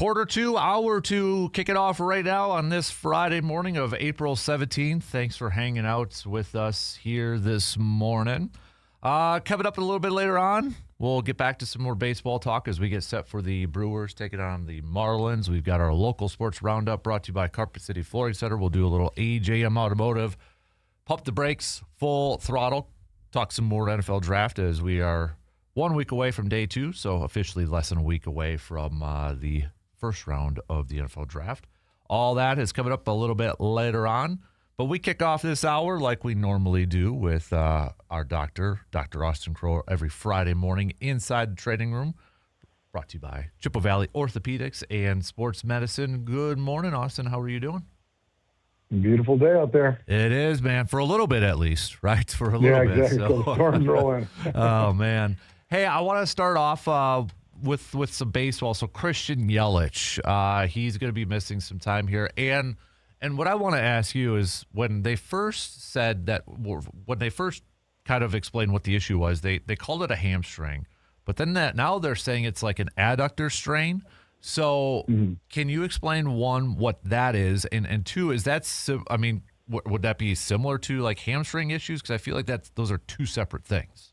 quarter to, hour to kick it off right now on this Friday morning of April 17th. Thanks for hanging out with us here this morning. Coming up a little bit later on, we'll get back to some more baseball talk as we get set for the Brewers taking on the Marlins. We've got our local sports roundup brought to you by Carpet City Flooring Center. We'll do a little AJM Automotive. Pump the brakes, full throttle. Talk some more NFL draft as we are 1 week away from day 2, so officially less than a week away from the first round of the NFL draft. All that is coming up a little bit later on. But we kick off this hour like we normally do with our doctor, Dr. Austin Crow, every Friday morning inside the training room. Brought to you by Chippewa Valley Orthopedics and Sports Medicine. Good morning, Austin. How are you doing? Beautiful day out there. It is, man. For a little bit, at least, right? For a little bit. Exactly. So the storm's rolling. Oh, man. Hey, I want to start off with some baseball. So Christian Yelich, he's going to be missing some time here. And what I want to ask you is when they first said that, when they first kind of explained what the issue was, they called it a hamstring. But then now they're saying it's like an adductor strain. So can you explain, one, what that is? And two, is that, would that be similar to like hamstring issues? Because I feel like those are two separate things.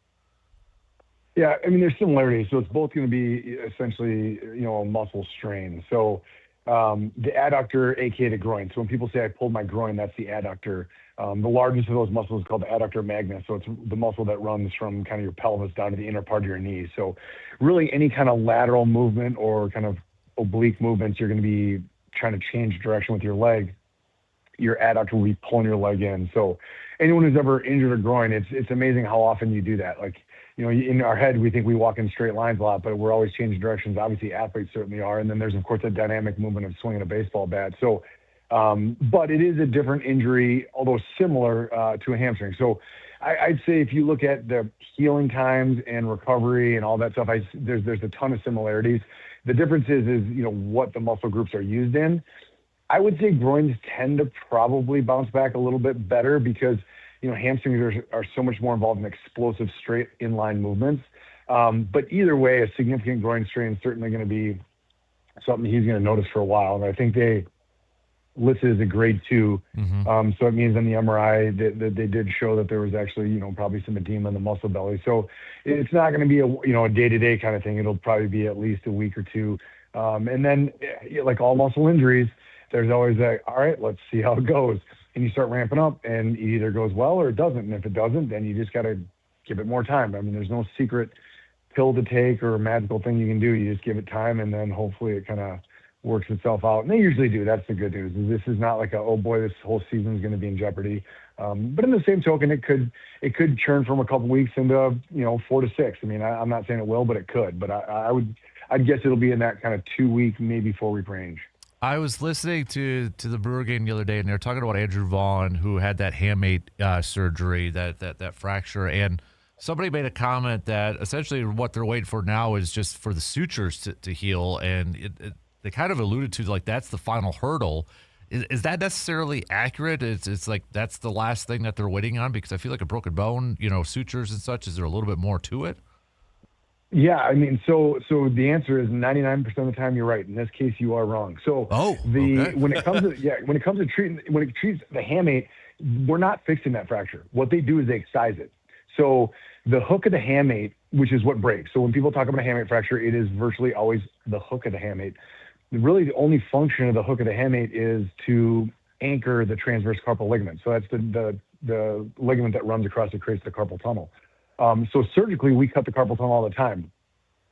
Yeah, I mean, there's similarities. So it's both going to be essentially, a muscle strain. So the adductor, aka the groin. So when people say I pulled my groin, that's the adductor. The largest of those muscles is called the adductor magnus. So it's the muscle that runs from kind of your pelvis down to the inner part of your knee. So really any kind of lateral movement or kind of oblique movements, you're going to be trying to change direction with your leg. Your adductor will be pulling your leg in. So anyone who's ever injured a groin, it's amazing how often you do that. Like, in our head, we think we walk in straight lines a lot, but we're always changing directions. Obviously, athletes certainly are. And then there's, of course, a dynamic movement of swinging a baseball bat. So, but it is a different injury, although similar to a hamstring. So I'd say if you look at the healing times and recovery and all that stuff, there's a ton of similarities. The difference is what the muscle groups are used in. I would say groins tend to probably bounce back a little bit better because hamstrings are so much more involved in explosive straight inline movements. But either way, a significant groin strain is certainly going to be something he's going to notice for a while. And I think they listed as a grade 2. So it means on the MRI that they did show that there was actually, probably some edema in the muscle belly. So it's not going to be a day-to-day kind of thing. It'll probably be at least a week or two. And then like all muscle injuries, there's always all right, let's see how it goes. And you start ramping up and it either goes well or it doesn't. And if it doesn't, then you just got to give it more time. I mean, there's no secret pill to take or magical thing you can do. You just give it time and then hopefully it kind of works itself out. And they usually do. That's the good news. This is not like oh boy, this whole season is going to be in jeopardy. But in the same token, it could churn from a couple weeks into 4 to 6. I mean, I'm not saying it will, but it could. But I'd guess it'll be in that kind of 2 week, maybe 4 week range. I was listening to the Brewer game the other day, and they were talking about Andrew Vaughn, who had that hamate surgery, that fracture, and somebody made a comment that essentially what they're waiting for now is just for the sutures to heal, and they kind of alluded to like that's the final hurdle. Is that necessarily accurate? It's like that's the last thing that they're waiting on, because I feel like a broken bone, sutures and such. Is there a little bit more to it? Yeah, I mean, so the answer is 99% of the time you're right. In this case, you are wrong. So when it comes to treating the hamate, we're not fixing that fracture. What they do is they excise it. So the hook of the hamate, which is what breaks. So when people talk about a hamate fracture, it is virtually always the hook of the hamate. Really, the only function of the hook of the hamate is to anchor the transverse carpal ligament. So that's the ligament that runs across and creates the carpal tunnel. So surgically, we cut the carpal tunnel all the time,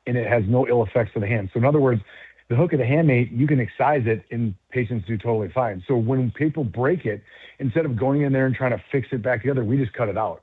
and it has no ill effects to the hand. So in other words, the hook of the hamate, you can excise it, and patients do totally fine. So when people break it, instead of going in there and trying to fix it back together, we just cut it out.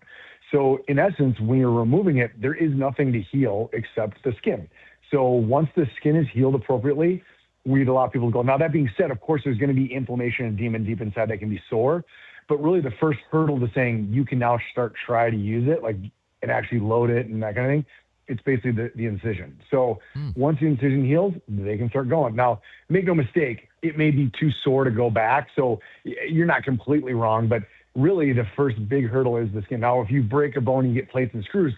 So in essence, when you're removing it, there is nothing to heal except the skin. So once the skin is healed appropriately, we'd allow people to go. Now, that being said, of course, there's going to be inflammation and edema deep inside that can be sore. But really the first hurdle to saying you can now try to use it, like, and actually load it and that kind of thing, it's basically the incision. So once the incision heals, they can start going. Now, make no mistake, it may be too sore to go back. So you're not completely wrong, but really the first big hurdle is the skin. Now, if you break a bone, you get plates and screws,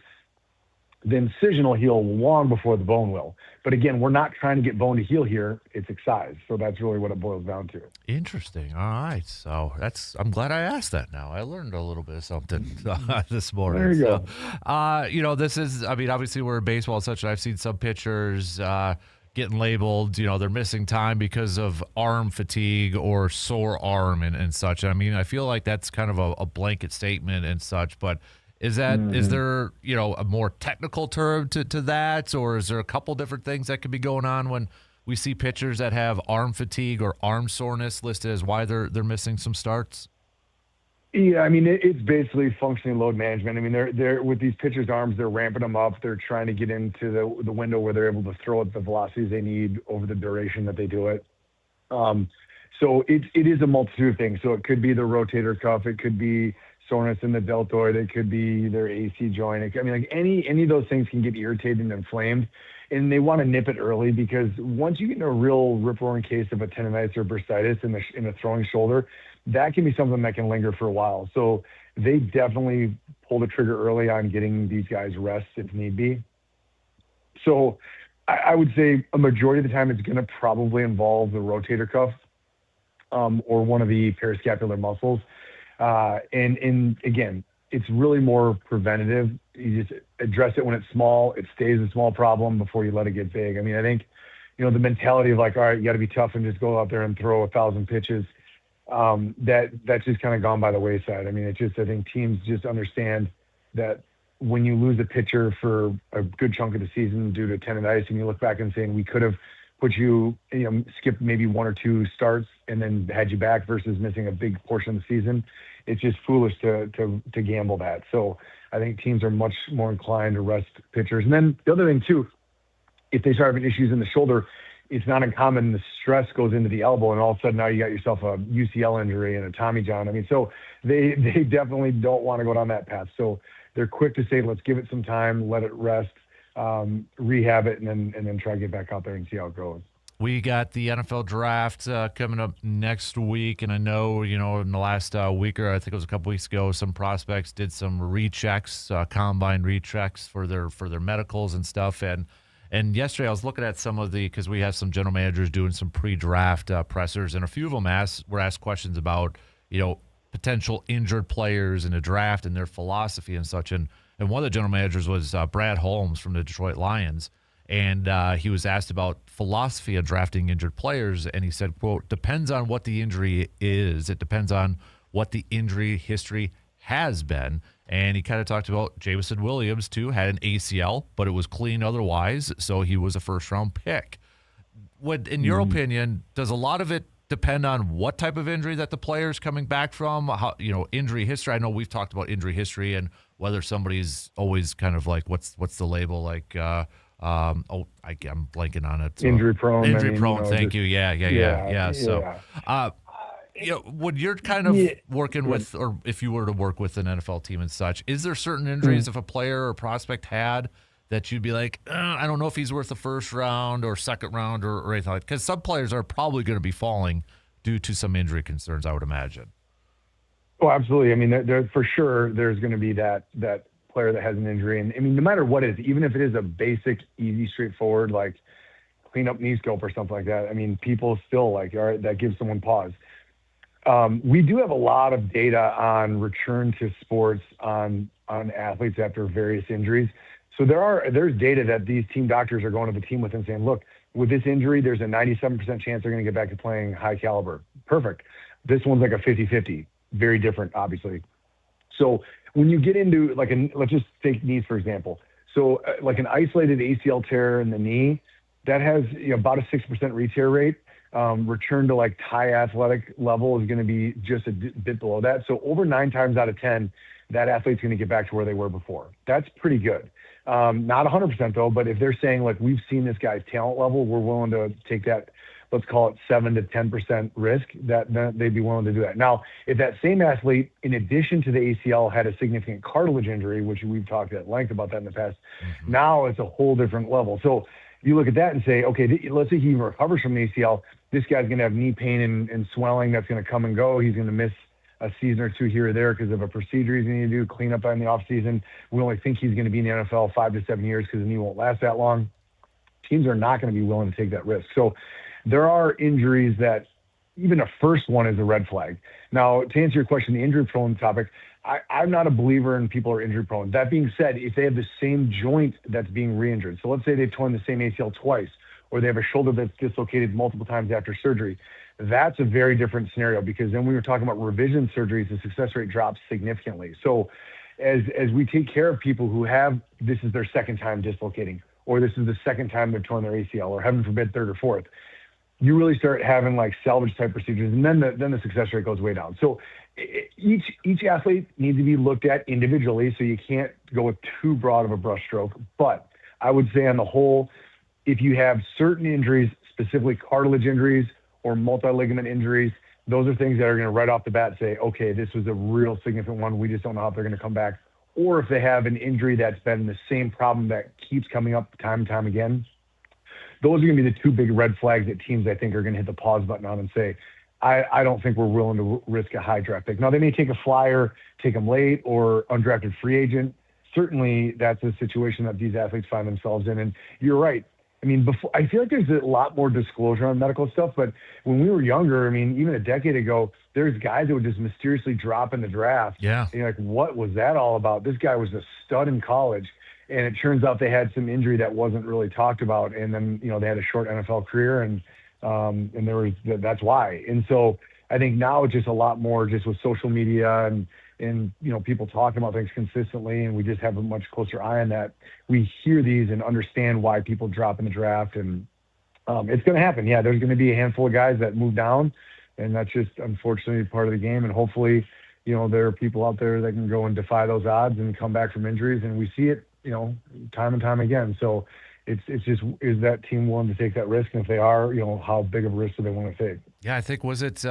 the incision will heal long before the bone will. But again, we're not trying to get bone to heal here. It's excised. So that's really what it boils down to. Interesting. All right. So I'm glad I asked that now. I learned a little bit of something this morning. There you go. This is, obviously we're in baseball and such, and I've seen some pitchers getting labeled, they're missing time because of arm fatigue or sore arm and such. I feel like that's kind of a blanket statement and such, but is there, a more technical term to that, or is there a couple different things that could be going on when we see pitchers that have arm fatigue or arm soreness listed as why they're missing some starts? Yeah, it's basically functioning load management. They're with these pitchers' arms, they're ramping them up. They're trying to get into the window where they're able to throw at the velocities they need over the duration that they do it. So it is a multitude of things. So it could be the rotator cuff. It could be soreness in the deltoid. It could be their AC joint. Any of those things can get irritated and inflamed, and they want to nip it early, because once you get in a real rip-roaring case of a tendonitis or bursitis in the throwing shoulder, that can be something that can linger for a while. So they definitely pull the trigger early on getting these guys rest if need be. So I would say a majority of the time it's going to probably involve the rotator cuff or one of the periscapular muscles. And again, it's really more preventative. You just address it when it's small. It stays a small problem before you let it get big. I think, the mentality of all right, you got to be tough and just go out there and throw 1,000 pitches. That's just kind of gone by the wayside. I think teams just understand that when you lose a pitcher for a good chunk of the season due to tendonitis, and you look back and saying we could have put you, skipped maybe 1 or 2 starts and then had you back versus missing a big portion of the season, it's just foolish to gamble that. So I think teams are much more inclined to rest pitchers. And then the other thing too, if they start having issues in the shoulder, it's not uncommon the stress goes into the elbow, and all of a sudden now you got yourself a UCL injury and a Tommy John. So they definitely don't want to go down that path. So they're quick to say, let's give it some time, let it rest, rehab it, and then try to get back out there and see how it goes. We got the NFL draft coming up next week, and I know, in the last week, or I think it was a couple weeks ago, some prospects did some rechecks, combine rechecks for their medicals and stuff. And yesterday I was looking at some of because we have some general managers doing some pre-draft pressers, and a few of them were asked questions about, potential injured players in the draft and their philosophy and such. And one of the general managers was Brad Holmes from the Detroit Lions. And he was asked about philosophy of drafting injured players, and he said, quote, depends on what the injury is. It depends on what the injury history has been. And he kind of talked about Jameson Williams, too, had an ACL, but it was clean otherwise, so he was a first-round pick. In your opinion, does a lot of it depend on what type of injury that the player's coming back from? How, injury history. I know we've talked about injury history and whether somebody's always kind of like, what's the label, like I'm blanking on it. Injury prone. Injury prone. Thank you. Yeah. So, when you're kind of working with, or if you were to work with an NFL team and such, is there certain injuries if a player or prospect had that you'd be like, I don't know if he's worth the first round or second round or anything like that? Because some players are probably going to be falling due to some injury concerns, I would imagine. Oh, absolutely. There for sure, there's going to be that player that has an injury. And no matter what it is, even if it is a basic, easy, straightforward, like clean up knee scope or something like that, people still all right, that gives someone pause. We do have a lot of data on return to sports on athletes after various injuries. So there's data that these team doctors are going to the team with and saying, look, with this injury, there's a 97% chance they're going to get back to playing high caliber. Perfect. This one's like a 50-50. Very different, obviously. So when you get into let's just take knees, for example. So like an isolated ACL tear in the knee, that has about a 6% re-tear rate. Return to like high athletic level is going to be just a bit below that. So over 9 times out of 10, that athlete's going to get back to where they were before. That's pretty good. Not 100% though, but if they're saying like, we've seen this guy's talent level, we're willing to take that, let's call it 7 to 10% risk, that they'd be willing to do that. Now, if that same athlete, in addition to the ACL, had a significant cartilage injury, which we've talked at length about that in the past, now it's a whole different level. So you look at that and say, okay, let's say he recovers from the ACL. This guy's going to have knee pain and swelling that's going to come and go. He's going to miss a season or two here or there because of a procedure he's going to do, clean up in the offseason. We only think he's going to be in the NFL 5 to 7 years because the knee won't last that long. Teams are not going to be willing to take that risk. So there are injuries that even a first one is a red flag. Now, to answer your question, the injury-prone topic, I'm not a believer in people are injury-prone. That being said, if they have the same joint that's being re-injured, so let's say they've torn the same ACL twice, or they have a shoulder that's dislocated multiple times after surgery, that's a very different scenario because then when we're talking about revision surgeries, the success rate drops significantly. So as we take care of people who have, this is their second time dislocating, or this is the second time they've torn their ACL, or heaven forbid, third or fourth, you really start having like salvage type procedures, and then the success rate goes way down. So each athlete needs to be looked at individually, so you can't go with too broad of a brushstroke. But I would say on the whole, if you have certain injuries, specifically cartilage injuries or multi-ligament injuries, those are things that are going to right off the bat say, okay, this was a real significant one. We just don't know how they're going to come back. Or if they have an injury that's been the same problem that keeps coming up time and time again, those are going to be the two big red flags that teams, I think, are going to hit the pause button on and say, I don't think we're willing to risk a high draft pick. Now, they may take a flyer, take them late, or undrafted free agent. Certainly, that's a situation that these athletes find themselves in. And you're right. I mean, I feel like there's a lot more disclosure on medical stuff, but when we were younger, I mean, even a decade ago, there's guys that would just mysteriously drop in the draft. Yeah. And you're like, what was that all about? This guy was a stud in college. And it turns out they had some injury that wasn't really talked about. And then, they had a short NFL career and that's why. And so I think now it's just a lot more just with social media and people talking about things consistently, and we just have a much closer eye on that. We hear these and understand why people drop in the draft, and it's going to happen. Yeah, there's going to be a handful of guys that move down, and that's just unfortunately part of the game. And hopefully, there are people out there that can go and defy those odds and come back from injuries, and we see it, time and time again. So it's just, is that team willing to take that risk? And if they are, how big of a risk do they want to take? Yeah, I think, was it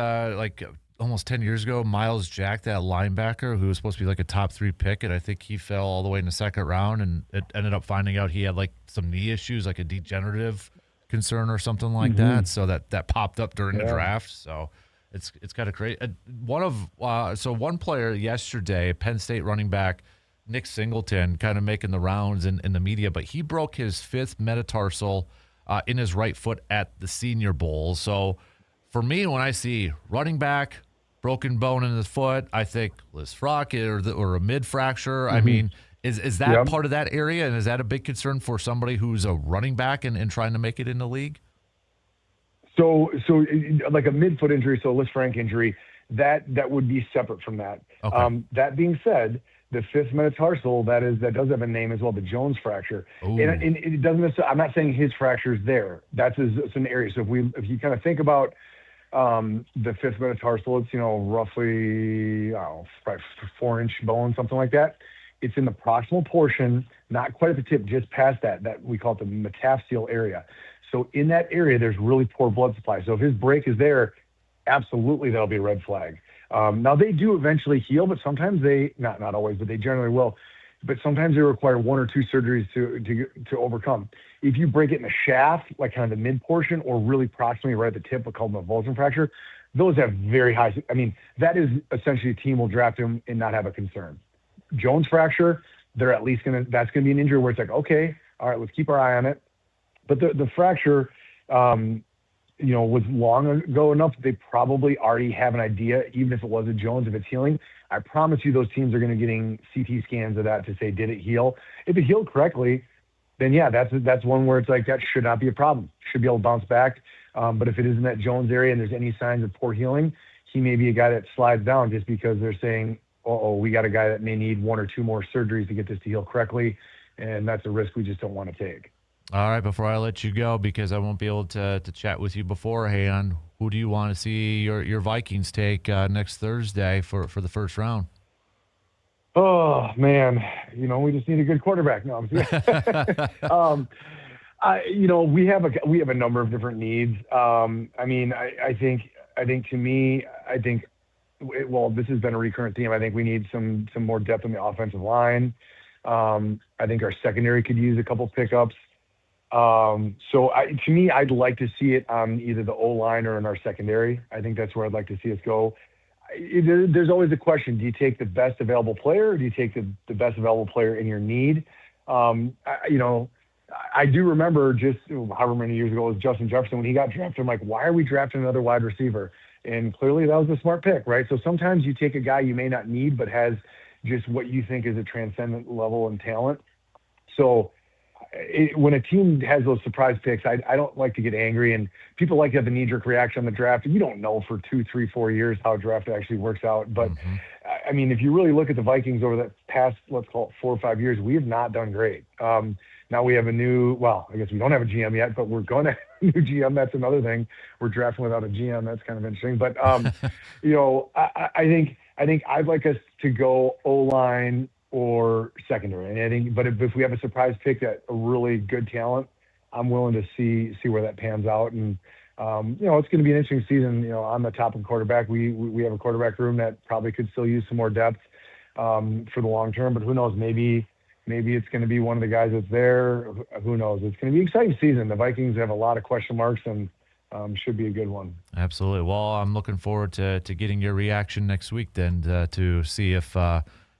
almost 10 years ago, Miles Jack, that linebacker who was supposed to be like a top 3 pick, and I think he fell all the way in the second round, and it ended up finding out he had like some knee issues, like a degenerative concern or something like that. So that popped up during the draft. So it's kind of crazy. One player yesterday, Penn State running back Nick Singleton, kind of making the rounds in the media, but he broke his 5th metatarsal in his right foot at the Senior Bowl. So for me, when I see running back, broken bone in the foot, I think Liz Frock or a mid fracture. I mean, is that part of that area, and is that a big concern for somebody who's a running back and trying to make it in the league? So like a mid-foot injury, so a Liz Frank injury, that would be separate from that. Okay. That being said, the 5th metatarsal, that does have a name as well, the Jones fracture. And it doesn't necessarily, I'm not saying his fracture is there. It's an area. So if you kind of think about the 5th metatarsal, it's, roughly, probably 4-inch bone, something like that. It's in the proximal portion, not quite at the tip, just past that we call it the metaphyseal area. So in that area, there's really poor blood supply. So if his break is there, absolutely that'll be a red flag. Now they do eventually heal, but sometimes not always, but they generally will. But sometimes they require 1 or 2 surgeries to overcome. If you break it in the shaft, like kind of the mid portion, or really proximally right at the tip, we call them a Voltron fracture, those have very high. I mean, that is essentially a team will draft him and not have a concern. Jones fracture, they're at least that's gonna be an injury where it's like, okay, all right, let's keep our eye on it. But the fracture, was long ago enough that they probably already have an idea, even if it was a Jones, if it's healing. I promise you those teams are going to be getting CT scans of that to say, did it heal? If it healed correctly, then yeah, that's one where it's like, that should not be a problem. Should be able to bounce back. But if it is in that Jones area and there's any signs of poor healing, he may be a guy that slides down just because they're saying, we got a guy that may need 1 or 2 more surgeries to get this to heal correctly. And that's a risk we just don't want to take. All right, before I let you go, because I won't be able to chat with you beforehand, who do you want to see your Vikings take next Thursday for the first round? Oh, man. We just need a good quarterback. No, we have a number of different needs. I think to me, this has been a recurrent theme. I think we need some more depth on the offensive line. I think our secondary could use a couple pickups. To me, I'd like to see it on either the O-line or in our secondary. I think that's where I'd like to see us go. there's always a question. Do you take the best available player, or do you take the best available player in your need? I do remember just however many years ago it was Justin Jefferson when he got drafted. I'm like, why are we drafting another wide receiver? And clearly that was a smart pick, right? So sometimes you take a guy you may not need, but has just what you think is a transcendent level and talent. So when a team has those surprise picks, I don't like to get angry, and people like to have the knee-jerk reaction on the draft. You don't know for 2, 3, 4 years how a draft actually works out. But I mean, if you really look at the Vikings over the past, let's call it 4 or 5 years, we have not done great. Now we have I guess we don't have a GM yet, but we're going to have a new GM. That's another thing. We're drafting without a GM. That's kind of interesting. But I think I'd like us to go O-line or secondary. And but if we have a surprise pick that a really good talent, I'm willing to see where that pans out. And it's going to be an interesting season. On the top of quarterback, we have a quarterback room that probably could still use some more depth for the long term. But who knows? Maybe it's going to be one of the guys that's there. Who knows? It's going to be an exciting season. The Vikings have a lot of question marks, and should be a good one. Absolutely. Well, I'm looking forward to getting your reaction next week then to see if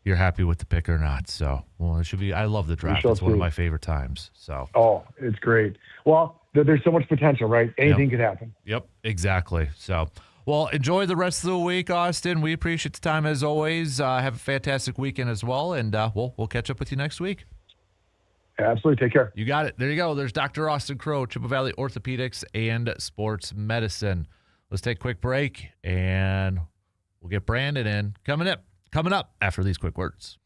you're happy with the pick or not. So, it should be. I love the draft. It's one of my favorite times. So. Oh, it's great. Well, there's so much potential, right? Anything could happen. Yep, exactly. So, well, enjoy the rest of the week, Austin. We appreciate the time as always. Have a fantastic weekend as well, and we'll catch up with you next week. Absolutely. Take care. You got it. There you go. There's Dr. Austin Crowe, Chippewa Valley Orthopedics and Sports Medicine. Let's take a quick break, and we'll get Brandon in. Coming up after these quick words.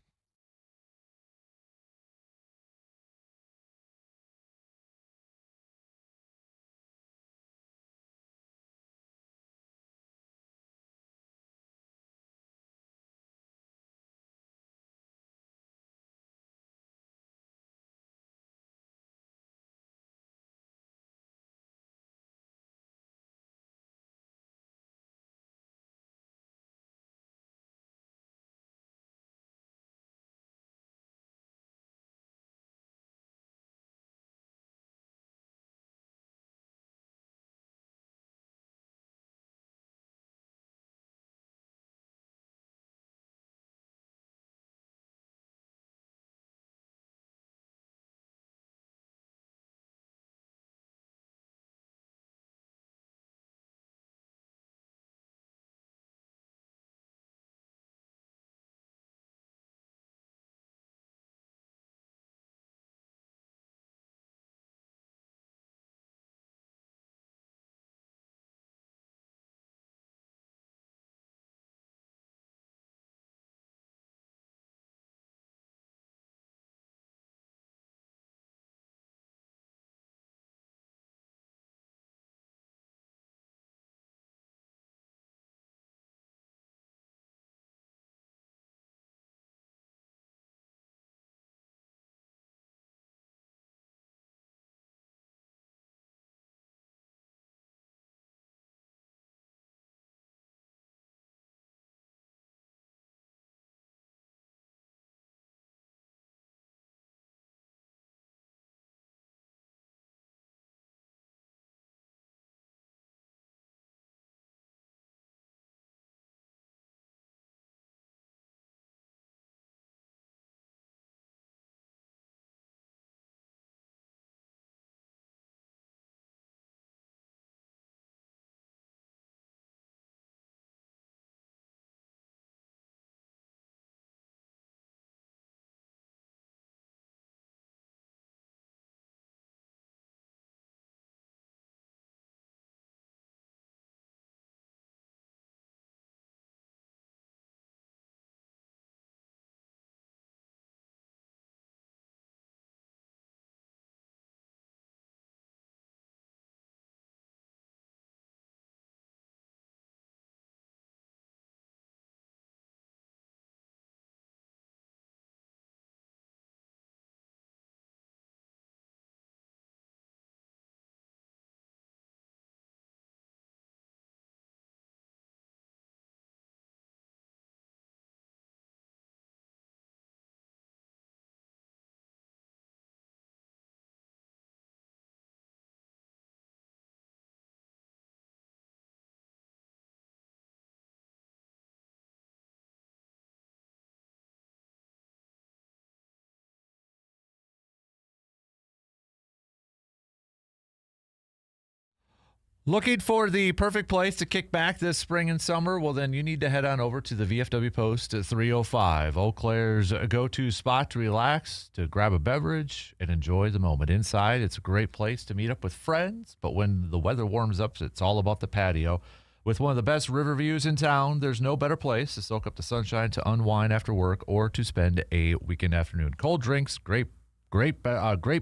Looking for the perfect place to kick back this spring and summer? Well, then you need to head on over to the VFW Post at 305, Eau Claire's go-to spot to relax, to grab a beverage, and enjoy the moment. Inside, it's a great place to meet up with friends, but when the weather warms up, it's all about the patio. With one of the best river views in town, there's no better place to soak up the sunshine, to unwind after work, or to spend a weekend afternoon. Cold drinks, great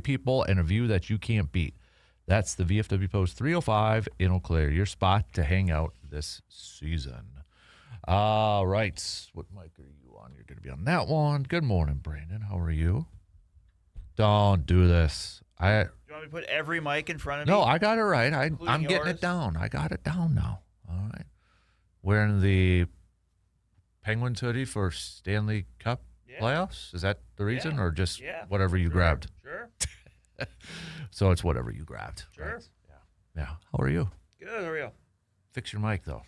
people, and a view that you can't beat. That's the VFW Post 305 in Eau Claire, your spot to hang out this season. All right. What mic are you on? You're going to be on that one. Good morning, Brandon. How are you? Don't do this. You want me to put every mic in front of me? No, I got it right. I'm getting yours? it down. I got it down now. All right. Wearing the Penguins hoodie for Stanley Cup playoffs? Is that the reason, or just whatever you grabbed? Sure. So it's whatever you grabbed. Sure. Right? Yeah. How are you? Good. How are you? Fix your mic, though.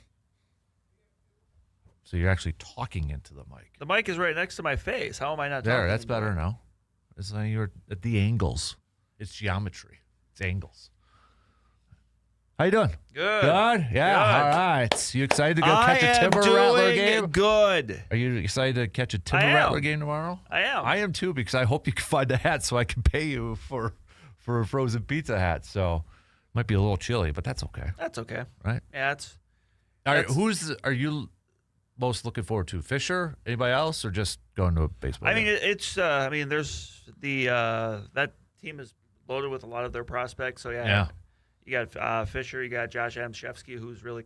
So you're actually talking into the mic. The mic is right next to my face. How am I not talking? There, that's better now. It's like you're at the angles. It's geometry. It's angles. How you doing? Good. Good? Yeah. Good. All right. You excited to go catch a Timber Rattler game? Good. Are you excited to catch a Timber Rattler game tomorrow? I am. I am too, because I hope you can find a hat so I can pay you for a frozen pizza hat. So might be a little chilly, but that's okay. That's okay. Right? Yeah, All right. Are you most looking forward to? Fisher? Anybody else, or just going to a baseball game? There's that team is loaded with a lot of their prospects. So Yeah. You got Fisher, you got Josh Adamszewski, who's really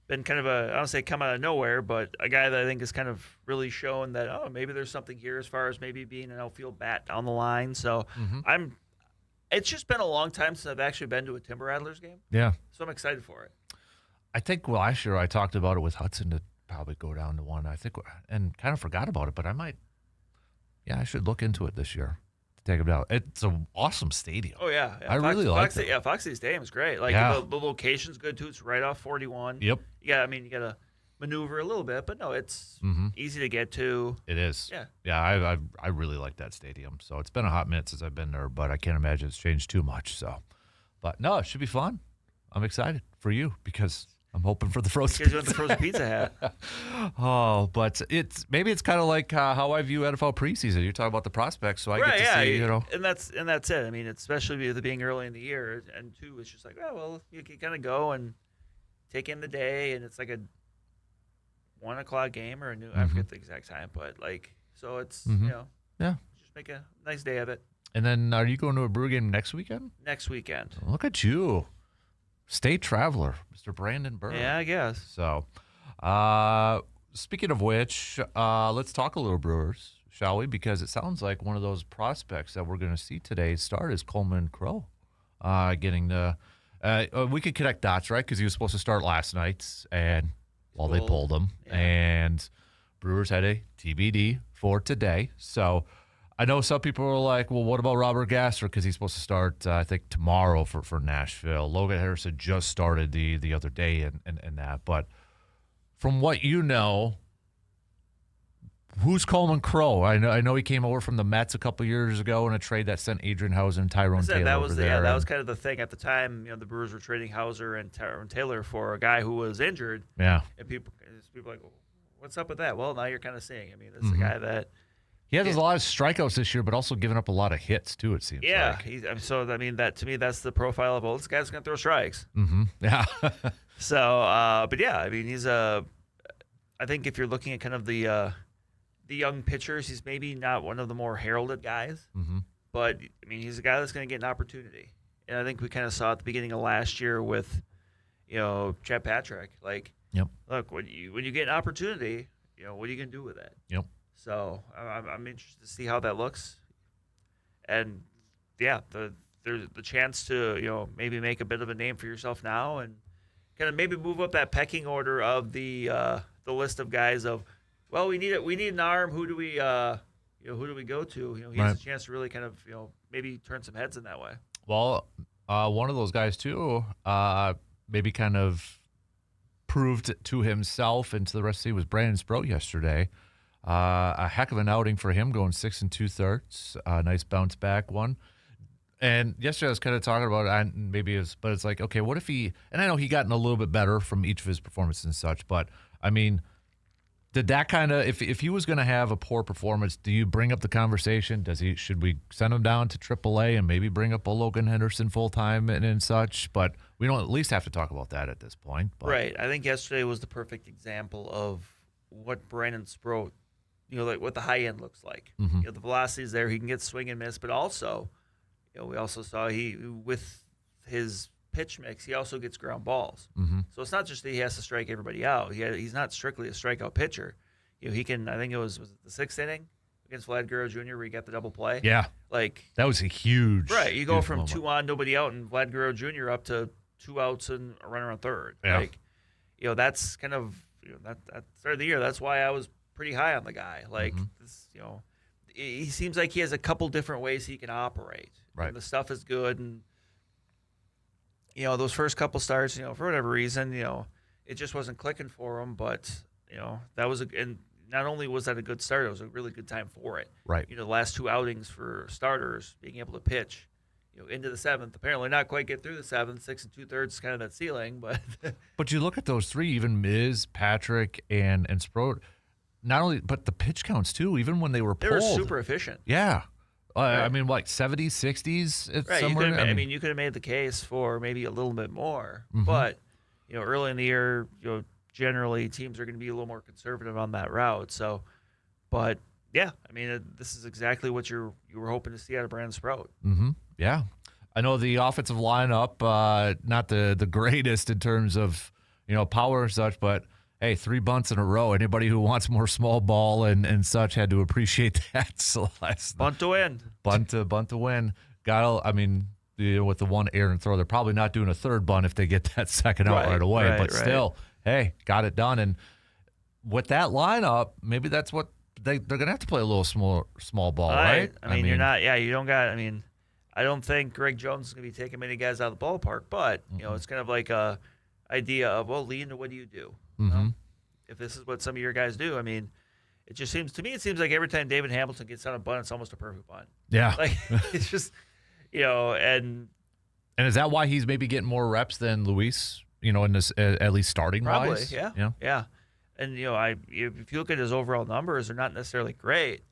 been kind of I don't say come out of nowhere, but a guy that I think has kind of really shown that, maybe there's something here as far as maybe being an outfield bat down the line. So it's just been a long time since I've actually been to a Timber Rattlers game. Yeah. So I'm excited for it. I think last year I talked about it with Hudson to probably go down to one. I think, and kind of forgot about it, but I should look into it this year. Take them down. It's an awesome stadium. Oh, yeah. I really like it. Yeah, Fox City Stadium is great. Like, the location's good, too. It's right off 41. Yep. Yeah, you got to maneuver a little bit, but no, it's easy to get to. It is. Yeah. Yeah, I really like that stadium. So it's been a hot minute since I've been there, but I can't imagine it's changed too much. So, but no, it should be fun. I'm excited for you because I'm hoping for the frozen pizza. You want the frozen pizza hat. Oh, but maybe it's kind of like how I view NFL preseason. You're talking about the prospects, so I get to see, And that's it. I mean, especially with it being early in the year, and two, it's just like, you can kind of go and take in the day, and it's like a 1 o'clock game or I forget the exact time, but so it's just make a nice day of it. And then, are you going to a Brew game next weekend? Next weekend. Look at you. State traveler, Mr. Brandon Burr. Yeah, I guess. So, speaking of which, let's talk a little Brewers, shall we? Because it sounds like one of those prospects that we're going to see today start is Coleman Crow. Getting the we could connect dots, right? Because he was supposed to start last night, and they pulled him. Yeah. And Brewers had a TBD for today. So I know some people are like, well, what about Robert Gasser? Because he's supposed to start, I think, tomorrow for Nashville. Logan Harrison just started the other day and that. But from what you know, who's Coleman Crow? I know he came over from the Mets a couple years ago in a trade that sent Adrian Hauser and Tyrone Taylor over there. Yeah, that was kind of the thing at the time. The Brewers were trading Hauser and Tyrone Taylor for a guy who was injured. Yeah. And people are like, well, what's up with that? Well, now you're kind of seeing. This is a guy that – he has a lot of strikeouts this year, but also giving up a lot of hits too. It seems. Yeah, like. That to me, that's the profile of this guy's going to throw strikes. Mm-hmm. Yeah. So, but yeah, he's I think if you're looking at kind of the young pitchers, he's maybe not one of the more heralded guys, but he's a guy that's going to get an opportunity, and I think we kind of saw at the beginning of last year with, Chad Patrick. Look, when you get an opportunity, what are you going to do with it? Yep. So I'm interested to see how that looks, and there's the chance to maybe make a bit of a name for yourself now, and kind of maybe move up that pecking order of the list of guys of, well, we need an arm. Who do we go to? He has a chance to really kind of maybe turn some heads in that way. Well, one of those guys too, maybe kind of proved to himself and to the rest of the team was Brandon Sproat yesterday. A heck of an outing for him, going 6 2/3. Nice bounce back one. And yesterday I was kind of talking about it, and maybe but it's like, okay, what if he, and I know he gotten a little bit better from each of his performances and such, but I mean, did that kind of, if he was going to have a poor performance, do you bring up the conversation? Should we send him down to AAA and maybe bring up a Logan Henderson full time and such? But we don't at least have to talk about that at this point. But. Right. I think yesterday was the perfect example of what Brandon Sproat, like what the high end looks like. Mm-hmm. The velocity is there. He can get swing and miss, but also, we also saw with his pitch mix, he also gets ground balls. Mm-hmm. So it's not just that he has to strike everybody out. He's not strictly a strikeout pitcher. He can. I think it was the 6th inning against Vlad Guerrero Jr. where he got the double play. Yeah, that was a huge. Right, you go from moment. 2 on, nobody out, and Vlad Guerrero Jr. up to 2 outs and a runner on third. Yeah. That's kind of that at the start of the year. That's why I was pretty high on the guy. This, he seems like he has a couple different ways he can operate. Right, and the stuff is good and. Those first couple starts, for whatever reason, it just wasn't clicking for him. But, that was and not only was that a good start, it was a really good time for it. Right. The last 2 outings for starters, being able to pitch, into the 7th. Apparently not quite get through the 7th. 6 2/3 is kind of that ceiling. But you look at those 3, even Miz, Patrick, and Sproat, not only, but the pitch counts too, even when they were pulled. They were super efficient. Yeah. Right. I mean, 70s, 60s? Right. Somewhere, you could have made the case for maybe a little bit more. Mm-hmm. But, early in the year, generally teams are going to be a little more conservative on that route. So, but, yeah, I mean, this is exactly what you were hoping to see out of Brandon Sproat. Mm-hmm. Yeah. I know the offensive lineup, not the greatest in terms of, power and such, but, hey, 3 bunts in a row. Anybody who wants more small ball and such had to appreciate that. Celeste. Bunt to win. Bunt to win. With the 1 error and throw, they're probably not doing a 3rd bunt if they get that 2nd out right away. But still, hey, got it done. And with that lineup, maybe that's what they're going to have to play a little small ball, right? I mean, you're not. Yeah, you don't got. I mean, I don't think Greg Jones is going to be taking many guys out of the ballpark. But it's kind of like a idea of, well, Lee, what do you do? Mm-hmm. If this is what some of your guys do, I mean, it just seems like every time David Hamilton gets on a bunt, it's almost a perfect bunt. Yeah, it's just, and is that why he's maybe getting more reps than Luis? In this at least starting probably, wise. Yeah. And if you look at his overall numbers, they're not necessarily great,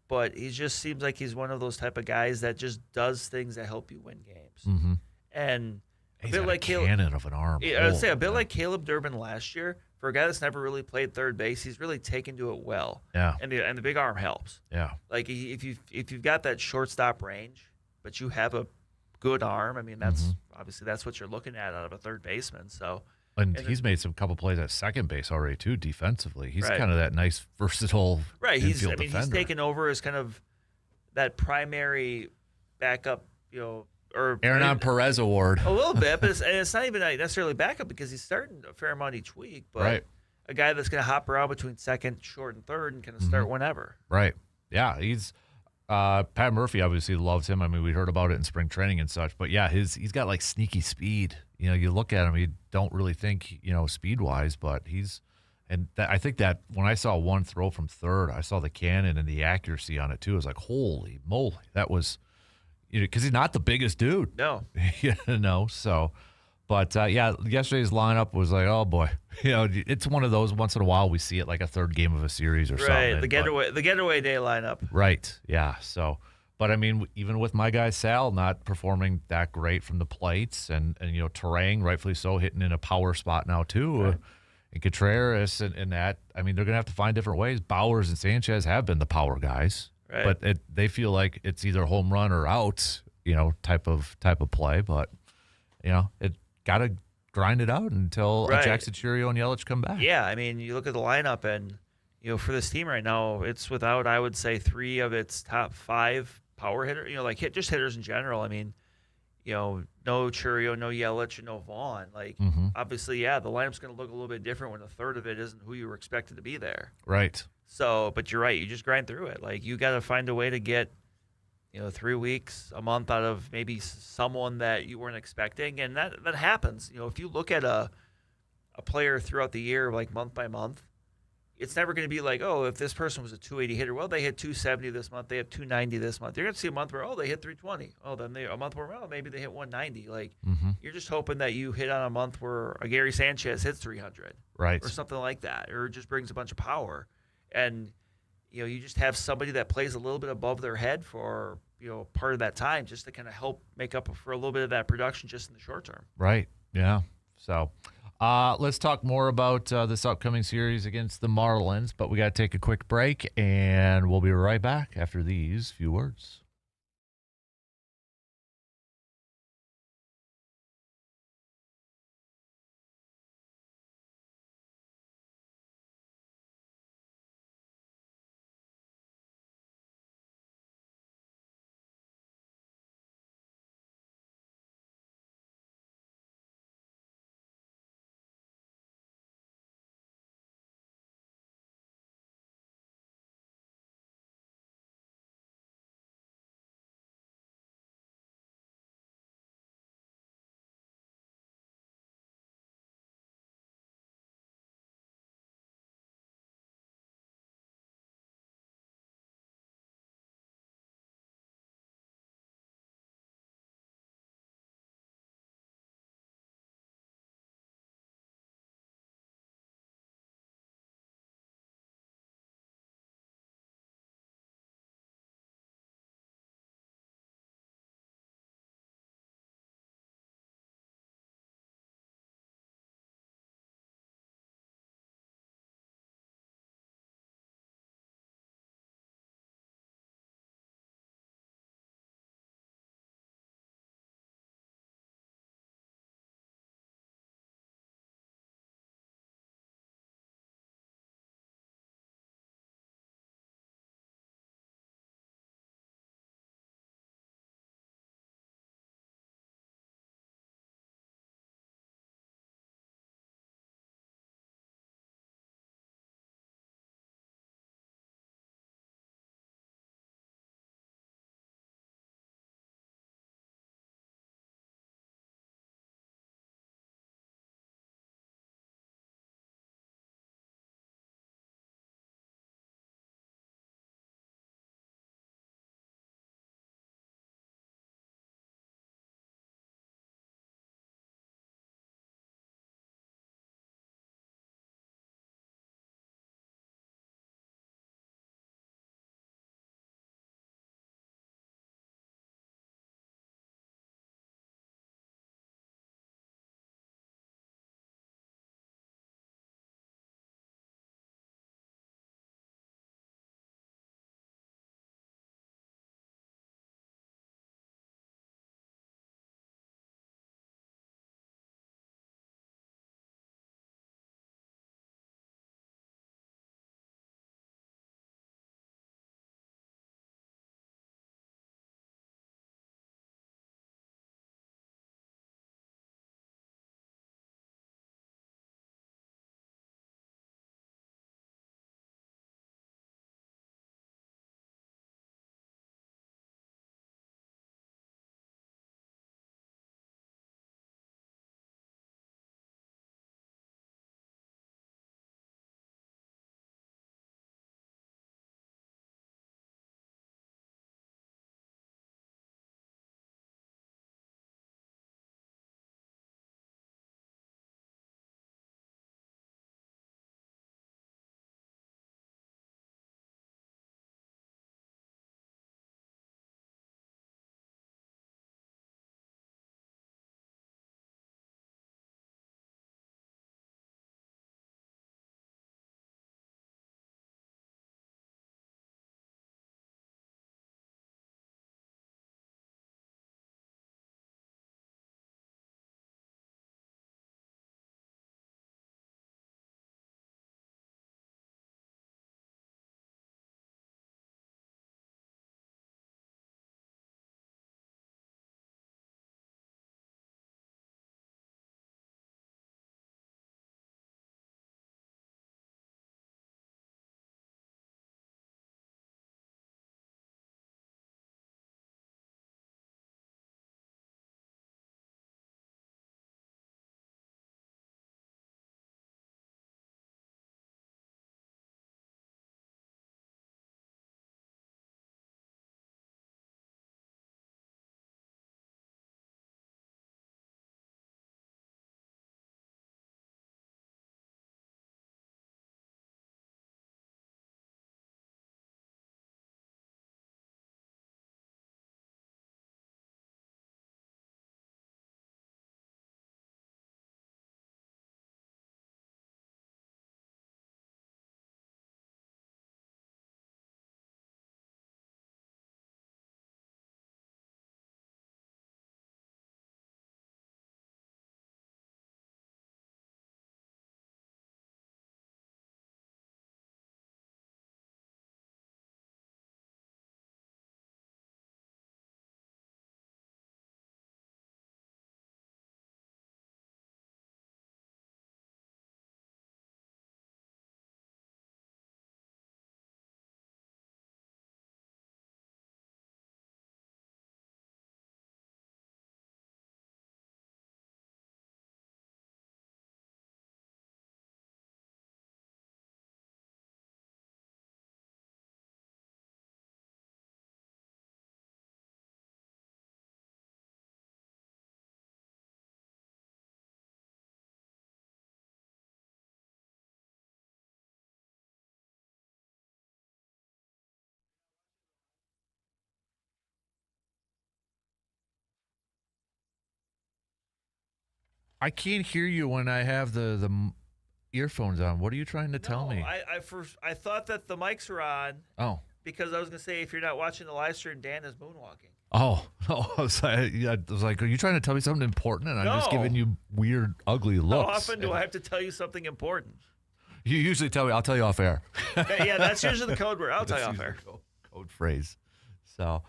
but he just seems like he's one of those type of guys that just does things that help you win games. Mm-hmm. And he's got a cannon of an arm. I would say a bit like Caleb Durbin last year. For a guy that's never really played third base, he's really taken to it well. Yeah. And the big arm helps. Yeah. Like if you've got that shortstop range, but you have a good arm, I mean that's obviously that's what you're looking at out of a third baseman. So and he's made some couple plays at second base already too defensively. He's right. kind of that nice versatile He's defender. taken over as kind of that primary backup, or Hernan Perez award. A little bit, but it's not even necessarily backup because he's starting a fair amount each week. But right. a guy that's going to hop around between second, short, and third and kind of start whenever. Right. Yeah. He's Pat Murphy obviously loves him. I mean, we heard about it in spring training and such. But yeah, he's got like sneaky speed. You look at him, you don't really think speed wise, but I think that when I saw one throw from third, I saw the cannon and the accuracy on it too. I was like, holy moly, that was. Because he's not the biggest dude. No. So. But, yesterday's lineup was like, oh, boy. It's one of those, once in a while, we see it like a third game of a series or something. Right, the getaway day lineup. Right, yeah. So, but, I mean, even with my guy Sal not performing that great from the plates and Terang, rightfully so, hitting in a power spot now, too. Right. And Contreras and that, I mean, they're going to have to find different ways. Bowers and Sanchez have been the power guys. Right. But they feel like it's either home run or out, type of play. But, it got to grind it out until Jackson Churio and Yelich come back. Yeah, I mean, you look at the lineup and, for this team right now, it's without, I would say, 3 of its top 5 power hitters, just hitters in general. I mean, no Churio, no Yelich, and no Vaughn. Obviously, the lineup's going to look a little bit different when a third of it isn't who you were expected to be there. Right. So, but you're right. You just grind through it. You got to find a way to get, 3 weeks, a month out of maybe someone that you weren't expecting, and that happens. If you look at a player throughout the year, like month by month, it's never going to be like, oh, if this person was a 280 hitter, well, they hit 270 this month, they have 290 this month. You're going to see a month where, oh, they hit 320. Oh, then a month where, oh, maybe they hit 190. Like, you're just hoping that you hit on a month where a Gary Sanchez hits 300. Right. Or something like that, or just brings a bunch of power. And, you just have somebody that plays a little bit above their head for, part of that time just to kind of help make up for a little bit of that production just in the short term. Right. Yeah. So let's talk more about this upcoming series against the Marlins, but we got to take a quick break, and we'll be right back after these few words. I can't hear you when I have the earphones on. What are you trying to tell me? I thought that the mics were on. Oh. Because I was going to say, if you're not watching the live stream, Dan is moonwalking. Oh, I was like, are you trying to tell me something important? And I'm just giving you weird, ugly looks. How often do I have to tell you something important? You usually tell me. I'll tell you off air. Yeah, that's usually the code word. I'll tell you off air. Code phrase. So,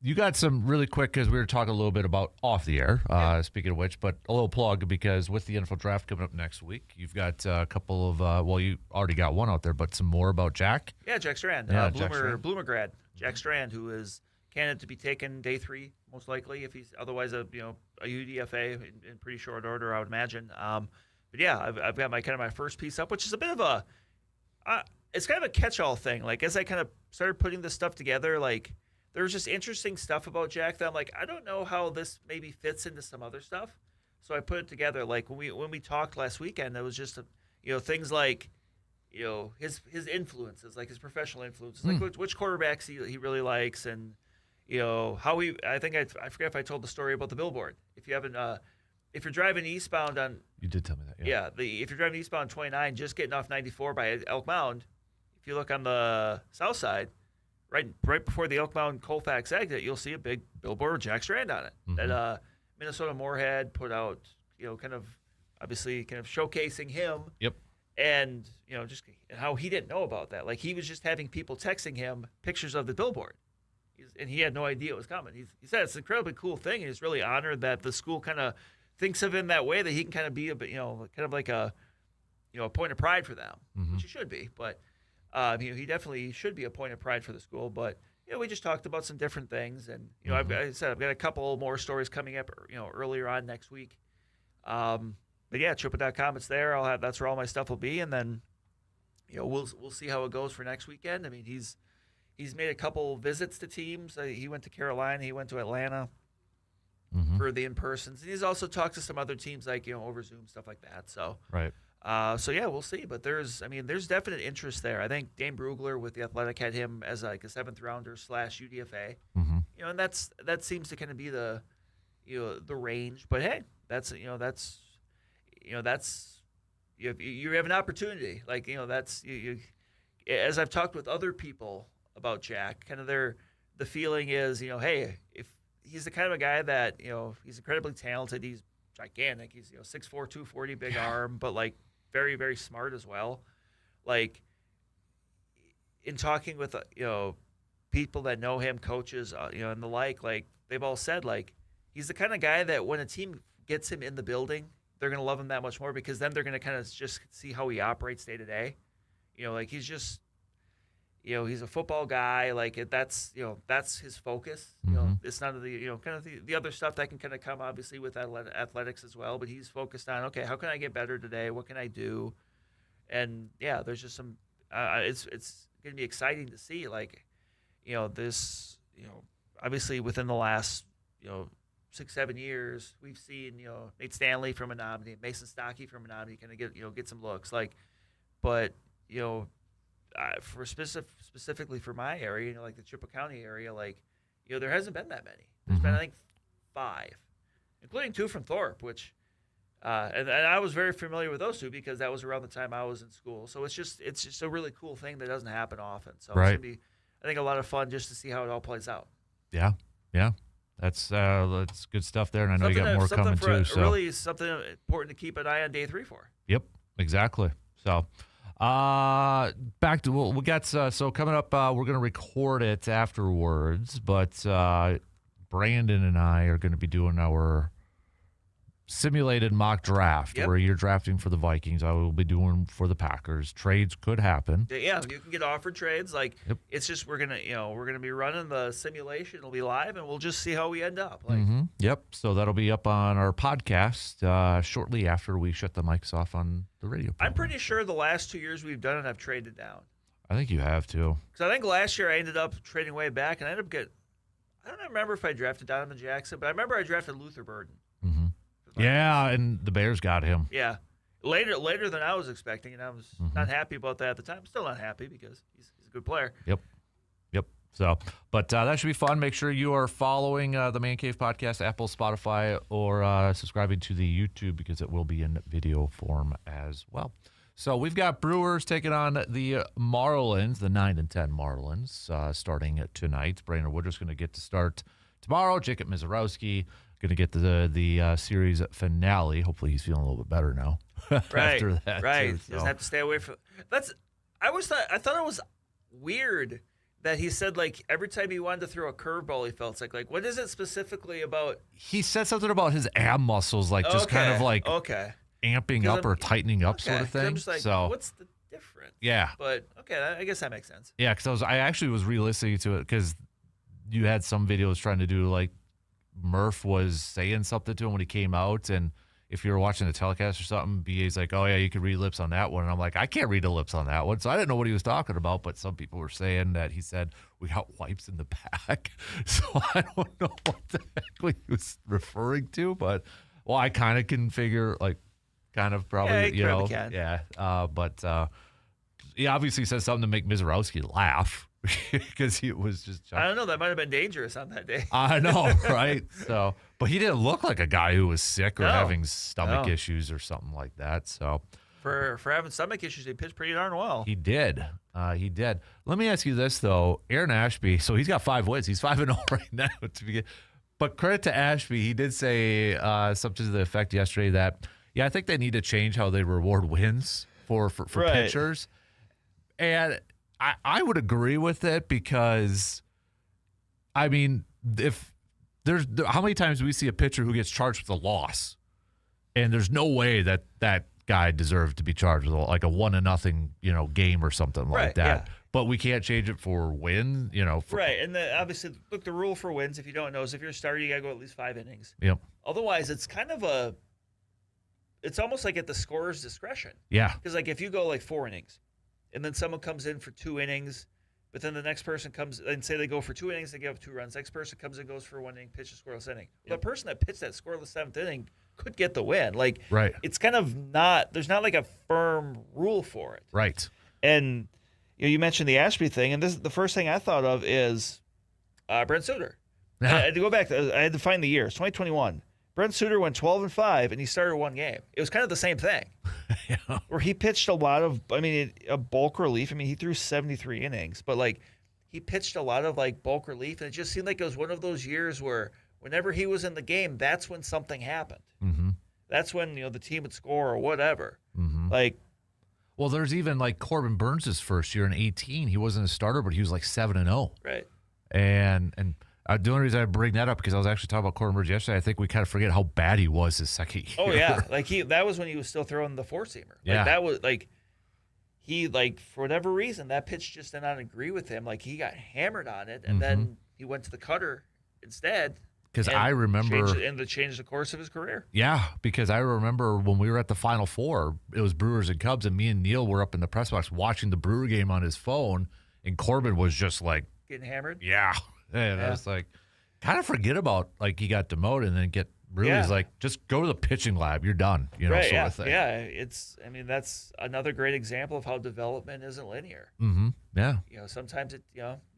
you got some really quick, because we were talking a little bit about off the air, speaking of which, but a little plug, because with the NFL draft coming up next week, you've got a couple of, well, you already got one out there, but some more about Jack. Yeah, Jack Strand, Bloomer grad. Jack Strand, who is candidate to be taken day 3, most likely, if he's otherwise a UDFA in pretty short order, I would imagine. But yeah, I've got my first piece up, which is a bit of a, it's kind of a catch-all thing. Like, as I kind of started putting this stuff together, like, there's just interesting stuff about Jack that I'm like, I don't know how this maybe fits into some other stuff. So I put it together. Like when we talked last weekend, it was just things like his influences, like his professional influences, like which quarterbacks he really likes, and how I forget if I told the story about the billboard. If you haven't, if you're driving eastbound on, you did tell me that. Yeah. If you're driving eastbound 29, just getting off 94 by Elk Mound, if you look on the south side. Right before the Elk Mound Colfax exit, you'll see a big billboard with Jack Strand on it. Mm-hmm. That Minnesota Moorhead put out, kind of showcasing him. Yep. And just how he didn't know about that. Like, he was just having people texting him pictures of the billboard, and he had no idea it was coming. He said it's an incredibly cool thing, and he's really honored that the school kind of thinks of him that way, that he can kind of be kind of like a point of pride for them, which he should be, but. He definitely should be a point of pride for the school, but we just talked about some different things, and I've got a couple more stories coming up, earlier on next week. But yeah, Chippa.com, it's there. That's where all my stuff will be, and then we'll see how it goes for next weekend. I mean, he's made a couple visits to teams. He went to Carolina, he went to Atlanta for the in-persons, and he's also talked to some other teams, like over Zoom, stuff like that. So right. So yeah, we'll see. But there's definite interest there. I think Dane Brugler with the Athletic had him as like a 7th rounder / UDFA. And that seems to kind of be the range. But hey, that's you have an opportunity. Like that's you. As I've talked with other people about Jack, kind of the feeling is hey, if he's the kind of a guy that he's incredibly talented, he's gigantic, he's 6'4", 240, big arm, but like very, very smart as well. Like, in talking with people that know him, coaches, and the like they've all said, like, he's the kind of guy that when a team gets him in the building, they're going to love him that much more, because then they're going to kind of just see how he operates day to day. Like, he's just he's a football guy. Like, that's his focus. It's none of the kind of the other stuff that can kind of come obviously with athletics as well. But he's focused on, okay, how can I get better today? What can I do? And yeah, there's just some. It's going to be exciting to see. Like, this. Obviously within the last 6-7 years, we've seen Nate Stanley from Menominee, Mason Stockey from Menominee, kind of get some looks. Like, but for specifically for my area, like the Chippewa County area, like there hasn't been that many. There's been, I think, 5, including 2 from Thorpe, which and I was very familiar with those 2 because that was around the time I was in school. So it's just a really cool thing that doesn't happen often. So It's gonna be, I think, a lot of fun just to see how it all plays out. Yeah. That's good stuff there, and I know you got more coming too. So really something important to keep an eye on day 3 for. Yep, exactly. So. Back to we got so coming up, we're gonna record it afterwards, but Brandon and I are gonna be doing our simulated mock draft where you're drafting for the Vikings. I will be doing for the Packers. Trades could happen. Yeah, you can get offered trades. Like, it's just we're gonna be running the simulation. It'll be live, and we'll just see how we end up. Like, Yep. So that'll be up on our podcast shortly after we shut the mics off on the radio program. I'm pretty sure the last 2 years we've done it, I've traded down. I think you have too. Because I think last year I ended up trading way back, and I ended up I don't remember if I drafted Donovan Jackson, but I remember I drafted Luther Burden. Yeah, and the Bears got him. Yeah, later than I was expecting, and I was not happy about that at the time. I'm still not happy because he's a good player. Yep. So, but that should be fun. Make sure you are following the Man Cave Podcast, Apple, Spotify, or subscribing to the YouTube because it will be in video form as well. So we've got Brewers taking on the Marlins, the 9-10 Marlins, starting tonight. Brandon Woodruff's going to get to start tomorrow. Jacob Mizorowski going to get the series finale. Hopefully he's feeling a little bit better now. Right, after that, right. too, He doesn't have to stay away from. I thought it was weird that he said, like, every time he wanted to throw a curveball, he felt sick. Like, what is it specifically about? He said something about his ab muscles, like just kind of like amping up or tightening up sort of thing. I'm just like, so, what's the difference? Yeah. But, okay, I guess that makes sense. Yeah, because I actually was re-listening to it because you had some videos trying to do, like, Murph was saying something to him when he came out, and if you were watching the telecast or something, BA's like, oh, yeah, you could read lips on that one. And I'm like, I can't read the lips on that one. So I didn't know what he was talking about, but some people were saying that he said, we got wipes in the back. So I don't know what the heck he was referring to, but, well, I kind of can figure, like, kind of probably, you probably can. Yeah. But he obviously said something to make Mizorowski laugh. Because he was just I don't know. That might have been dangerous on that day. I know, right? So, but he didn't look like a guy who was sick or having stomach issues or something like that. So, for having stomach issues, he pitched pretty darn well. He did. He did. Let me ask you this though, Aaron Ashby. So he's got 5 wins. He's 5-0 right now. To begin. But credit to Ashby, he did say something to the effect yesterday that I think they need to change how they reward wins for pitchers, and I would agree with it because, I mean, if there's how many times do we see a pitcher who gets charged with a loss, and there's no way that guy deserved to be charged with like a 1-0, game or something like that. Yeah. But we can't change it for win, Right, and obviously, look, the rule for wins, if you don't know, is if you're a starter, you got to go at least 5 innings. Yep. Otherwise, it's kind of it's almost like at the scorer's discretion. Yeah. Because, like, if you go, like, 4 innings, and then someone comes in for 2 innings, but then the next person comes and say they go for 2 innings, they give up 2 runs. Next person comes and goes for 1 inning, pitch a scoreless inning. Well, the person that pitched that scoreless 7th inning could get the win. Like, right. It's kind of there's not like a firm rule for it. Right. And you mentioned the Ashby thing, and this the first thing I thought of is Brent Suter. I had to go back. I had to find the year. It's 2021. Brent Suter went 12-5, and he started 1 game. It was kind of the same thing. Yeah. Where he pitched a lot of, a bulk relief. He threw 73 innings, but, like, he pitched a lot of, like, bulk relief, and it just seemed like it was one of those years where whenever he was in the game, that's when something happened. Mm-hmm. That's when, the team would score or whatever. Mm-hmm. Like, well, there's even, like, Corbin Burns' first year in 2018. He wasn't a starter, but he was, like, 7-0. Right. And the only reason I bring that up because I was actually talking about Corbin Burns yesterday. I think we kind of forget how bad he was his second year. Oh yeah, like that was when he was still throwing the 4-seamer. Like, that was like he for whatever reason that pitch just did not agree with him. Like, he got hammered on it, and then he went to the cutter instead. Because I remember changed the course of his career. Yeah, because I remember when we were at the Final Four, it was Brewers and Cubs, and me and Neil were up in the press box watching the Brewer game on his phone, and Corbin was just like getting hammered. Yeah. And I was like, kind of forget about, like, he got demoted and then get really like, just go to the pitching lab. You're done, right, sort of thing. Yeah, that's another great example of how development isn't linear. Mm-hmm. Yeah. Sometimes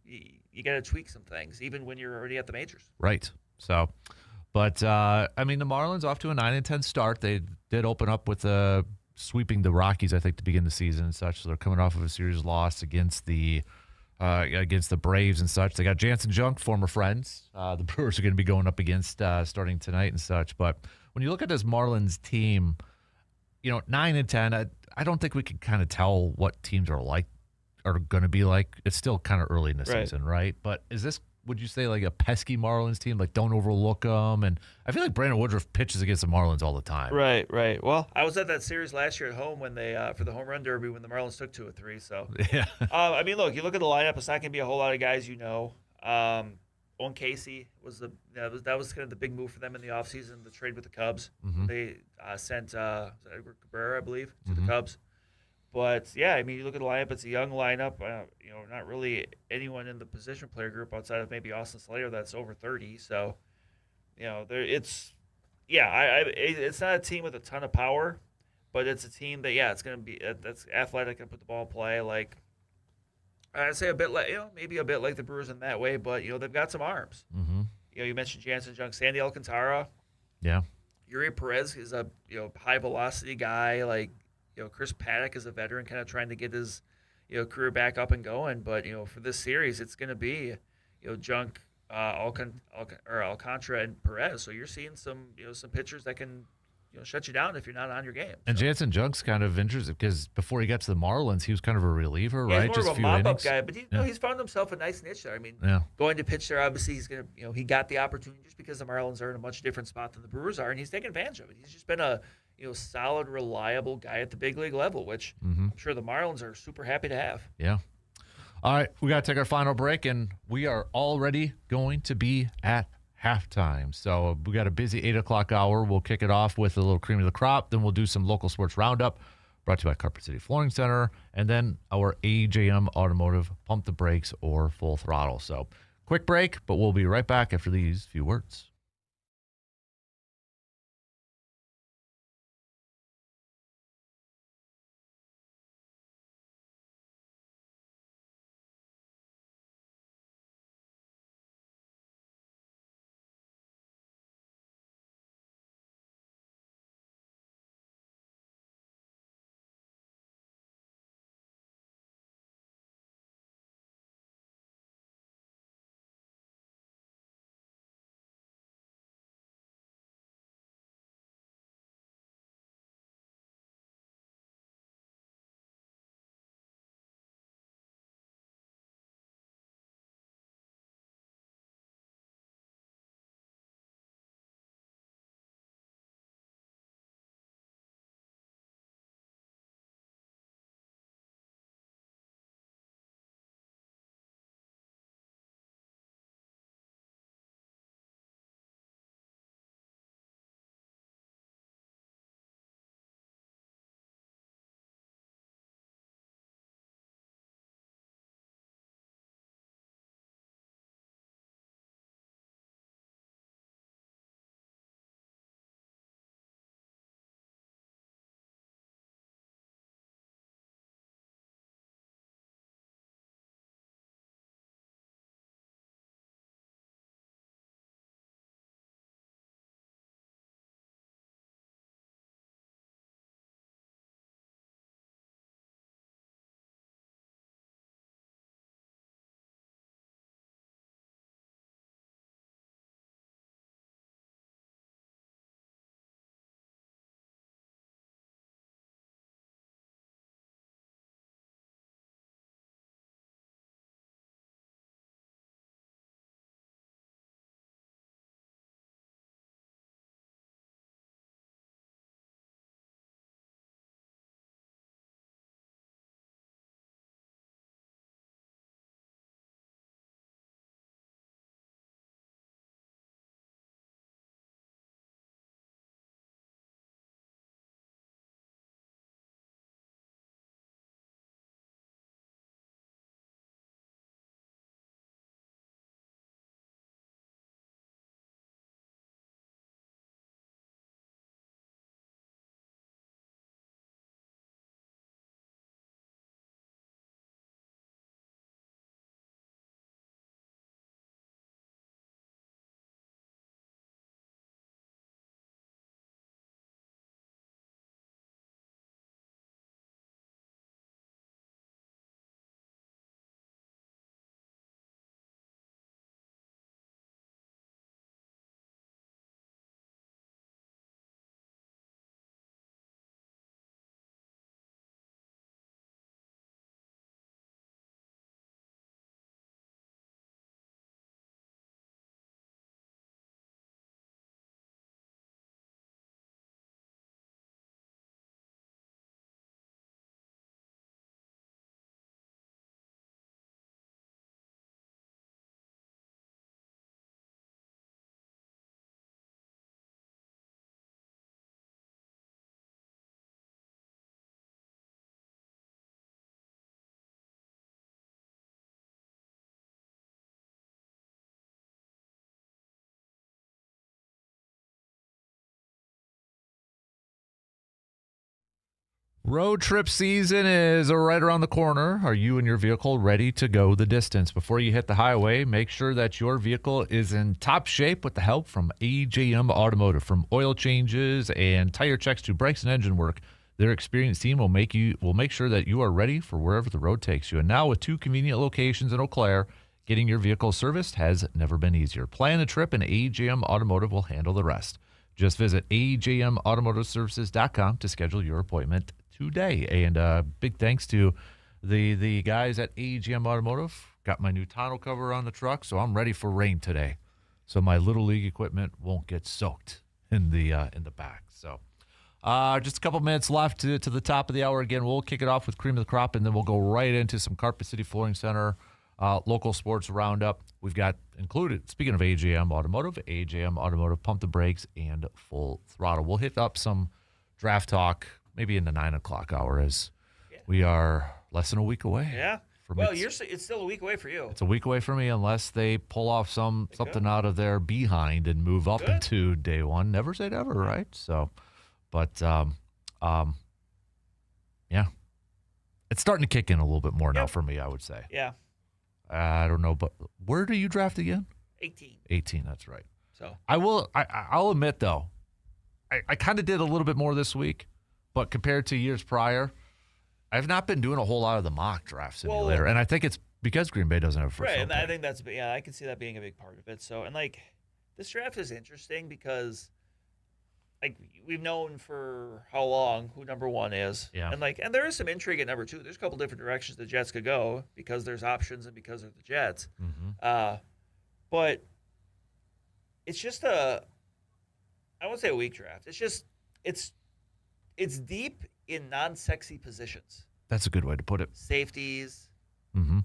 you got to tweak some things, even when you're already at the majors. Right. So, but, the Marlins off to a 9-10 start. They did open up with sweeping the Rockies, I think, to begin the season and such. So they're coming off of a series loss against the Braves and such. They got Jansen Junk, former friends. The Brewers are going to be going up against starting tonight and such. But when you look at this Marlins team, 9-10, I don't think we can kind of tell what teams are going to be like. It's still kind of early in the season, right? But is this, would you say, like a pesky Marlins team? Like, don't overlook them. And I feel like Brandon Woodruff pitches against the Marlins all the time. Right. Well, I was at that series last year at home when they for the home run derby when the Marlins took 2 of 3. So yeah. Look, you look at the lineup. It's not going to be a whole lot of guys. Owen Casey was that was kind of the big move for them in the offseason, the trade with the Cubs. Mm-hmm. They sent Edward Cabrera, I believe, to the Cubs. But, yeah, you look at the lineup, it's a young lineup. Not really anyone in the position player group outside of maybe Austin Slater that's over 30. So, it's not a team with a ton of power, but it's a team that, it's going to be that's athletic and put the ball in play. Like, I'd say a bit like maybe a bit like the Brewers in that way, but they've got some arms. Mm-hmm. You mentioned Jansen Junk, Sandy Alcantara. Yeah. Yuri Perez is a high velocity guy. Like Chris Paddock is a veteran, kind of trying to get his career back up and going. But for this series, it's going to be Junk, Alcantara, and Perez. So you're seeing some some pitchers that can shut you down if you're not on your game. And Jansen Junk's kind of interesting because before he got to the Marlins, he was kind of a reliever, yeah, right? He's more Just of a few mop-up innings. guy, but he's found himself a nice niche there. I mean, Yeah. going to pitch there, obviously he's gonna he got the opportunity just because the Marlins are in a much different spot than the Brewers are, and he's taken advantage of it. He's just been a solid, reliable guy at the big league level, which I'm sure the Marlins are super happy to have. Yeah. All right, we got to take our final break, and we are already going to be at halftime. So we got a busy 8 o'clock hour. We'll kick it off with a little cream of the crop. Then we'll do some local sports roundup brought to you by Carpet City Flooring Center. And then our AJM Automotive Pump the Brakes or Full Throttle. So quick break, but we'll be right back after these few words. Road trip season is right around the corner. Are you and your vehicle ready to go the distance? Before you hit the highway, make sure that your vehicle is in top shape with the help from AJM Automotive. From oil changes and tire checks to brakes and engine work, their experienced team will make sure that you are ready for wherever the road takes you. And now with 2 convenient locations in Eau Claire, getting your vehicle serviced has never been easier. Plan the trip and AJM Automotive will handle the rest. Just visit ajmautomotiveservices.com to schedule your appointment today. And big thanks to the guys at AGM Automotive. Got my new tonneau cover on the truck, so I'm ready for rain today. So my Little League equipment won't get soaked in the back. So just a couple minutes left to the top of the hour. Again, we'll kick it off with Cream of the Crop, and then we'll go right into some Carpet City Flooring Center local sports roundup. We've got included, speaking of AJM Automotive, Pump the Brakes, and Full Throttle. We'll hit up some draft talk maybe in the 9 o'clock hour as we are less than a week away. Yeah. Well, it's still a week away for you. It's a week away for me unless they pull off something out of their behind and move up into day one. Never say never, right? So, but yeah, it's starting to kick in a little bit more now for me, I would say. Yeah. I don't know, but where do you draft again? 18, that's right. So I'll admit though, I kind of did a little bit more this week, but compared to years prior, I've not been doing a whole lot of the mock draft simulator, and I think it's because Green Bay doesn't have a first round pick. I think I can see that being a big part of it. So, and like this draft is interesting because like we've known for how long who number 1 is, and there is some intrigue at number 2. There's a couple different directions the Jets could go because there's options and because of the Jets. Mm-hmm. But it's just I won't say a weak draft. It's just it's deep in non-sexy positions. That's a good way to put it. Safeties. Mm-hmm.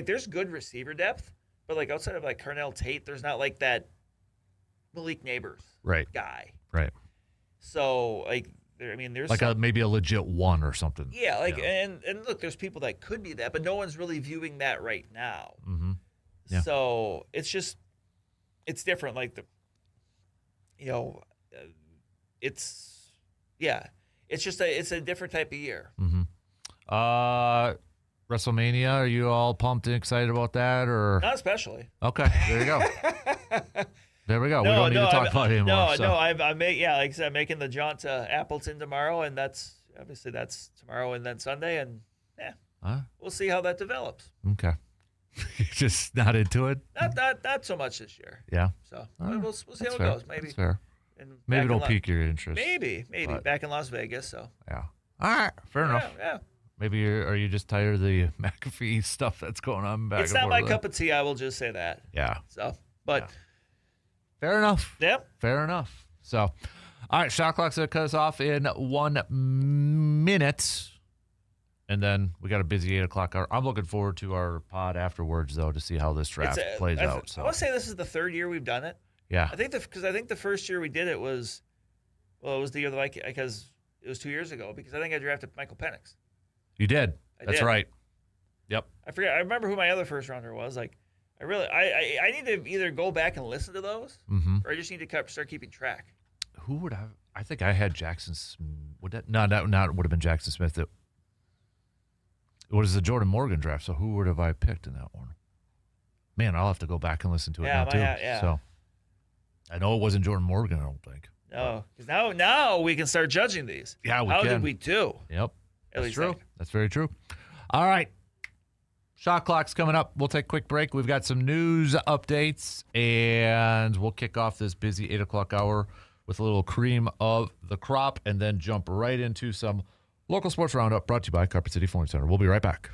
There's good receiver depth, but like outside of like Carnell Tate, there's not like that Malik Neighbors guy. Right. So there's like maybe a legit 1 or something. Yeah, and look, there's people that could be that, but no one's really viewing that right now. Mm-hmm. Yeah. So it's different. Like it's a different type of year. Mm-hmm. WrestleMania, are you all pumped and excited about that, or not especially? Okay, there you go. There we go. We don't need to talk about it anymore. I'm like I said, I'm making the jaunt to Appleton tomorrow, and that's tomorrow and then Sunday, and we'll see how that develops. Okay. You're just not into it? Not so much this year. Yeah. So we'll see how it goes. Maybe. That's fair. And maybe it'll pique your interest. Maybe. But back in Las Vegas. So. Yeah. All right. Fair enough. Yeah. Maybe are you just tired of the McAfee stuff that's going on back and forth? It's not my cup of tea. I will just say that. Yeah. So, but. Yeah. Fair enough. Yep. Fair enough. So, all right. Shot clock's going to cut us off in 1 minute. And then we got a busy 8 o'clock hour. I'm looking forward to our pod afterwards, though, to see how this draft plays out. So. I want to say this is the 3rd year we've done it. Yeah. I think the first year we did it was the year that because it was 2 years ago, because I think I drafted Michael Penix. You did. That's right. Yep. I forget. I remember who my other first rounder was. Like, I need to either go back and listen to those, or I just need to start keeping track. Who would have? I think I had Jackson. Would that? No, not would have been Jackson Smith. It was the Jordan Morgan draft. So who would have I picked in that one? Man, I'll have to go back and listen to it now too. Yeah. So I know it wasn't Jordan Morgan. I don't think. No, because now we can start judging these. Yeah, we can. How did we do? Yep. That's true. That's very true. All right. Shot clock's coming up. We'll take a quick break. We've got some news updates, and we'll kick off this busy 8 o'clock hour with a little cream of the crop, and then jump right into some local sports roundup brought to you by Carpet City Flooring Center. We'll be right back.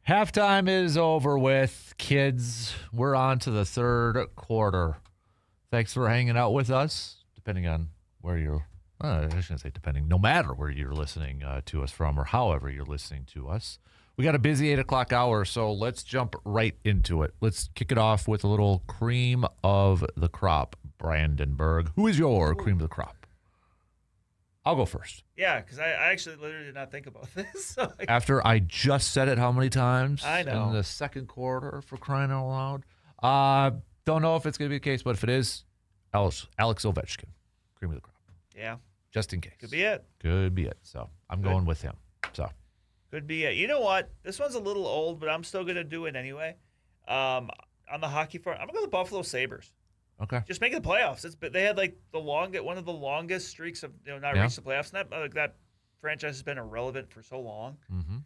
Halftime is over with, kids. We're on to the third quarter. Thanks for hanging out with us, depending on where you're, I shouldn't say depending, no matter where you're listening to us from or however you're listening to us. We got a busy 8 o'clock hour, so let's jump right into it. Let's kick it off with a little cream of the crop, Brandenburg. Who is your cream of the crop? I'll go first. Yeah, because I actually literally did not think about this. So After I just said it how many times? I know. In the second quarter, for crying out loud. Don't know if it's going to be the case, but if it is, Alex Ovechkin, cream of the crop. Yeah. Just in case. Could be it. Could be it. So I'm going with him. So Could be it. You know what? This one's a little old, but I'm still going to do it anyway. On the hockey front, I'm going to go the Buffalo Sabres. okay. Just making the playoffs. They had like one of the longest streaks of not reached the playoffs. And that franchise has been irrelevant for so long. Mm-hmm.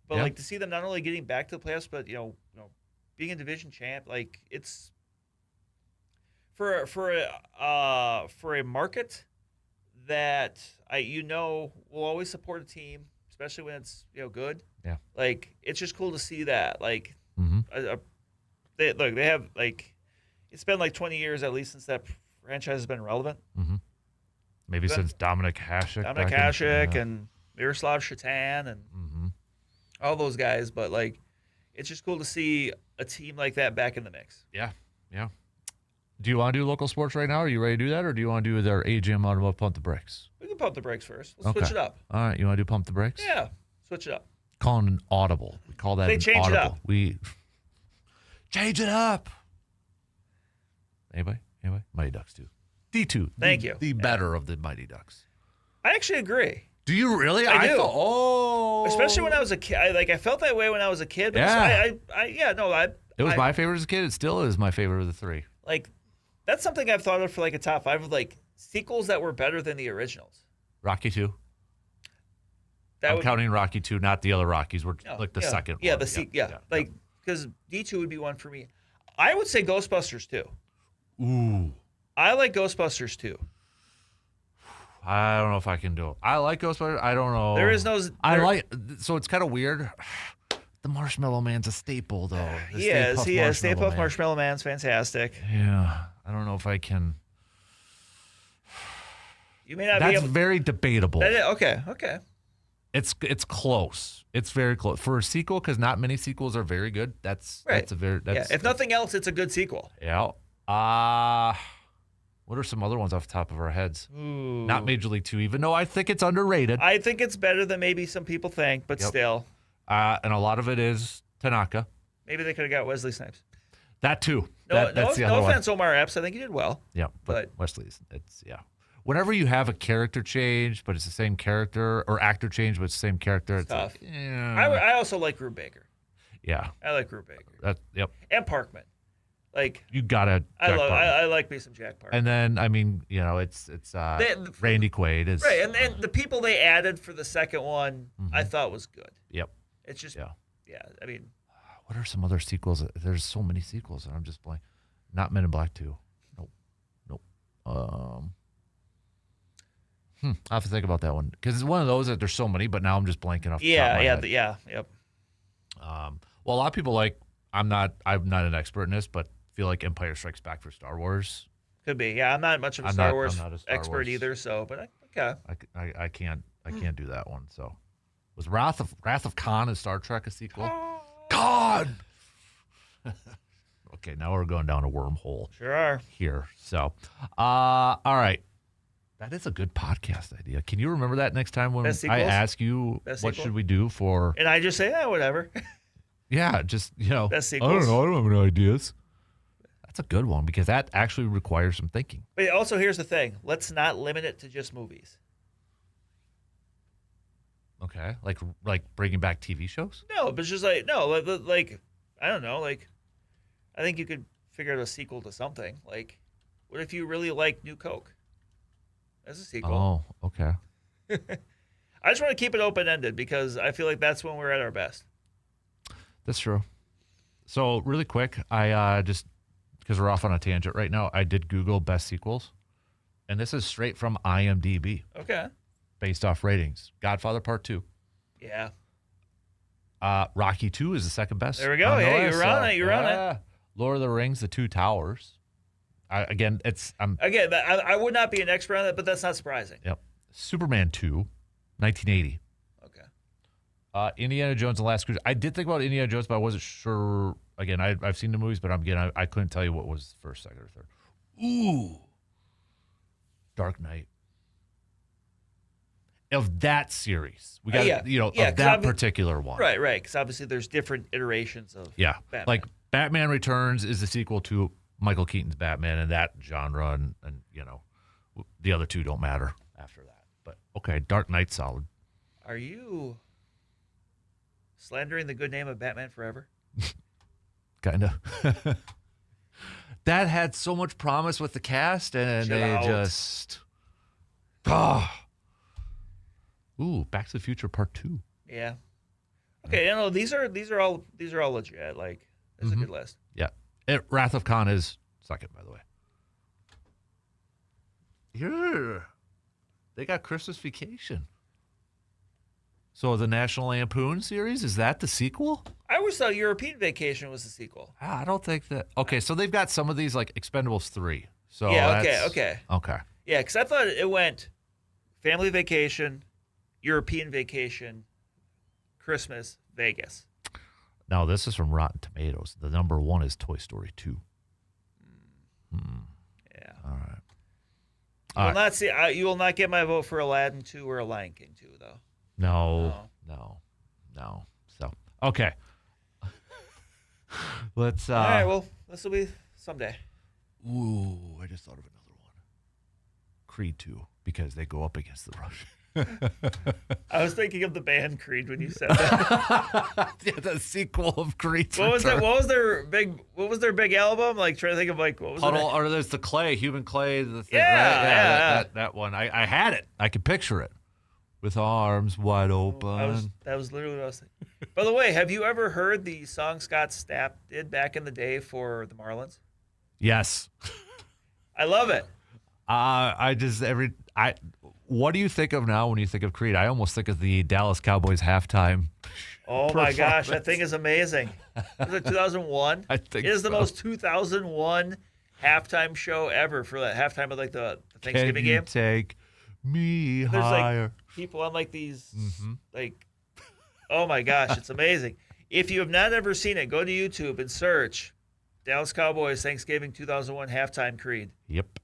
But Yeah. like to see them not only getting back to the playoffs, but being a division champ, like it's for a market that will always support a team, especially when it's good. Yeah. Like it's just cool to see that. Like Mm-hmm. they have like. It's been like 20 years at least since that franchise has been relevant. Mm-hmm. Maybe since Dominic Hasek. And Miroslav Shatan and Mm-hmm. all those guys. But, like, it's just cool to see a team like that back in the mix. Yeah. Yeah. Do you want to do local sports right now? Are you ready to do that? Or do you want to do their AGM Automotive Pump the Brakes? We can pump the brakes first. Let's Okay. switch it up. All right. You want to do Pump the Brakes? Yeah, switch it up. Calling an audible. We call that They an change it audible. up. We change it up. Anybody? Mighty Ducks 2. D2. Thank you. The better of the Mighty Ducks. I actually agree. Do you really? I do. Thought, Especially when I was a kid. I felt that way when I was a kid. But Yeah. It was I- my favorite as a kid. It still is my favorite of the three. Like, that's something I've thought of for like a top 5 of like sequels that were better than the originals. Rocky 2. That I'm would, counting Rocky 2, not the other Rockies. We're no, like the yeah, second Yeah, one. Like, because D2 would be one for me. I would say Ghostbusters too. Ooh. I like Ghostbusters too. I don't know if I can do it. I like Ghostbusters. I don't know. There is no. So it's kind of weird. The Marshmallow Man's a staple, though. He is. Stay Puft Marshmallow Man's fantastic. Yeah. I don't know if I can. You may not That's be able. very debatable. Okay. It's close. It's very close for a sequel because not many sequels are very good. That's Right. That's a very. That's, If nothing else, it's a good sequel. Yeah. What are some other ones off the top of our heads? Ooh. Not Major League 2, even though I think it's underrated. I think it's better than maybe some people think, but Yep. still, And a lot of it is Tanaka. maybe they could have got Wesley Snipes. That too. No, That's the other no one. offense, Omar Epps. I think he did well. Yeah, but Wesley's. Whenever you have a character change, but it's the same character, or actor change, but it's the same character, it's Tough. like, yeah. I also like Rube Baker. Yeah. I like Rube Baker Yep. and Parkman. Like You gotta. I like me some Jack Parkman. And then it's Randy Quaid is Right, and the people they added for the second one, I thought was good. Yep. It's just, Yeah. I mean, What are some other sequels? There's so many sequels, and I'm just blank. Not Men in Black 2. Nope. I'll have to think about that one because it's one of those that there's so many, but now I'm just blanking off. The top of my head. yep. Well, a lot of people like. I'm not an expert in this, but feel like Empire Strikes Back for Star Wars. Could be. Yeah, I'm not much of a I'm Star not- Wars I'm not a Star expert Wars. either. So, but okay. I can't do that one. So, was Wrath of Khan in Star Trek a sequel? God. Okay, now we're going down a wormhole Sure are. here. So, all right. That is a good podcast idea. Can you remember that next time when Best I sequels? ask you Best what sequel? should we do for? And I just say, whatever. Yeah, just Best I don't sequels? know. I don't have any ideas. That's a good one because that actually requires some thinking. But also, here's the thing: let's not limit it to just movies. Okay, like bringing back TV shows. No, but it's just like I don't know. Like, I think you could figure out a sequel to something. Like, what if you really like New Coke? That's a sequel. Oh, okay. I just want to keep it open ended because I feel like that's when we're at our best. That's true. So really quick, I just because we're off on a tangent right now, I did Google best sequels, and this is straight from IMDb Okay. based off ratings. Godfather Part 2, Yeah. Rocky 2 is the second best. There we go. Hey, you're on it. You're on it. Lord of the Rings, The Two Towers. I would not be an expert on that, but that's not surprising. Yep. Superman 2, 1980. Okay. Indiana Jones and the Last Crusade. I did think about Indiana Jones, but I wasn't sure. Again, I've seen the movies, but I couldn't tell you what was first, second, or third. Ooh. Dark Knight. Of that series. We got, of that particular one. Right. Because obviously there's different iterations of Batman. Like Batman Returns is the sequel to Michael Keaton's Batman in that genre, and the other two don't matter after that. But, okay, Dark Knight's solid. Are you slandering the good name of Batman Forever? Kind of. That had so much promise with the cast, and they just... Ooh, Back to the Future Part 2. Yeah. Okay, these are all legit. Like, it's a good list. Yeah. Wrath of Khan is second, by the way. Yeah. They got Christmas Vacation. So the National Lampoon series, is that the sequel? I always thought European Vacation was the sequel. I don't think that. Okay, so they've got some of these like Expendables 3. So yeah, okay. Yeah, because I thought it went Family Vacation, European Vacation, Christmas, Vegas. Now, this is from Rotten Tomatoes. The number one is Toy Story 2. Yeah. All right. You will not get my vote for Aladdin 2 or A Lion King 2, though. No. So, okay. Let's. All right, well, this will be someday. Ooh, I just thought of another one. Creed 2, because they go up against the Russians. I was thinking of the band Creed when you said that. Yeah, the sequel of Creed. What was their big album? Like, trying to think of what was Puddle, or there's the clay, Human Clay, the thing, yeah, right? That one. I had it. I could picture it. With arms wide open. That was literally what I was thinking. By the way, have you ever heard the song Scott Stapp did back in the day for the Marlins? Yes. I love it. What do you think of now when you think of Creed? I almost think of the Dallas Cowboys halftime. Oh my gosh, that thing is amazing. Was it 2001? I think it is the most 2001 halftime show ever for that halftime of like the Thanksgiving game. Take me There's higher. like people on like these like, oh my gosh, it's amazing. If you have not ever seen it, go to YouTube and search Dallas Cowboys Thanksgiving 2001 halftime Creed. Yep.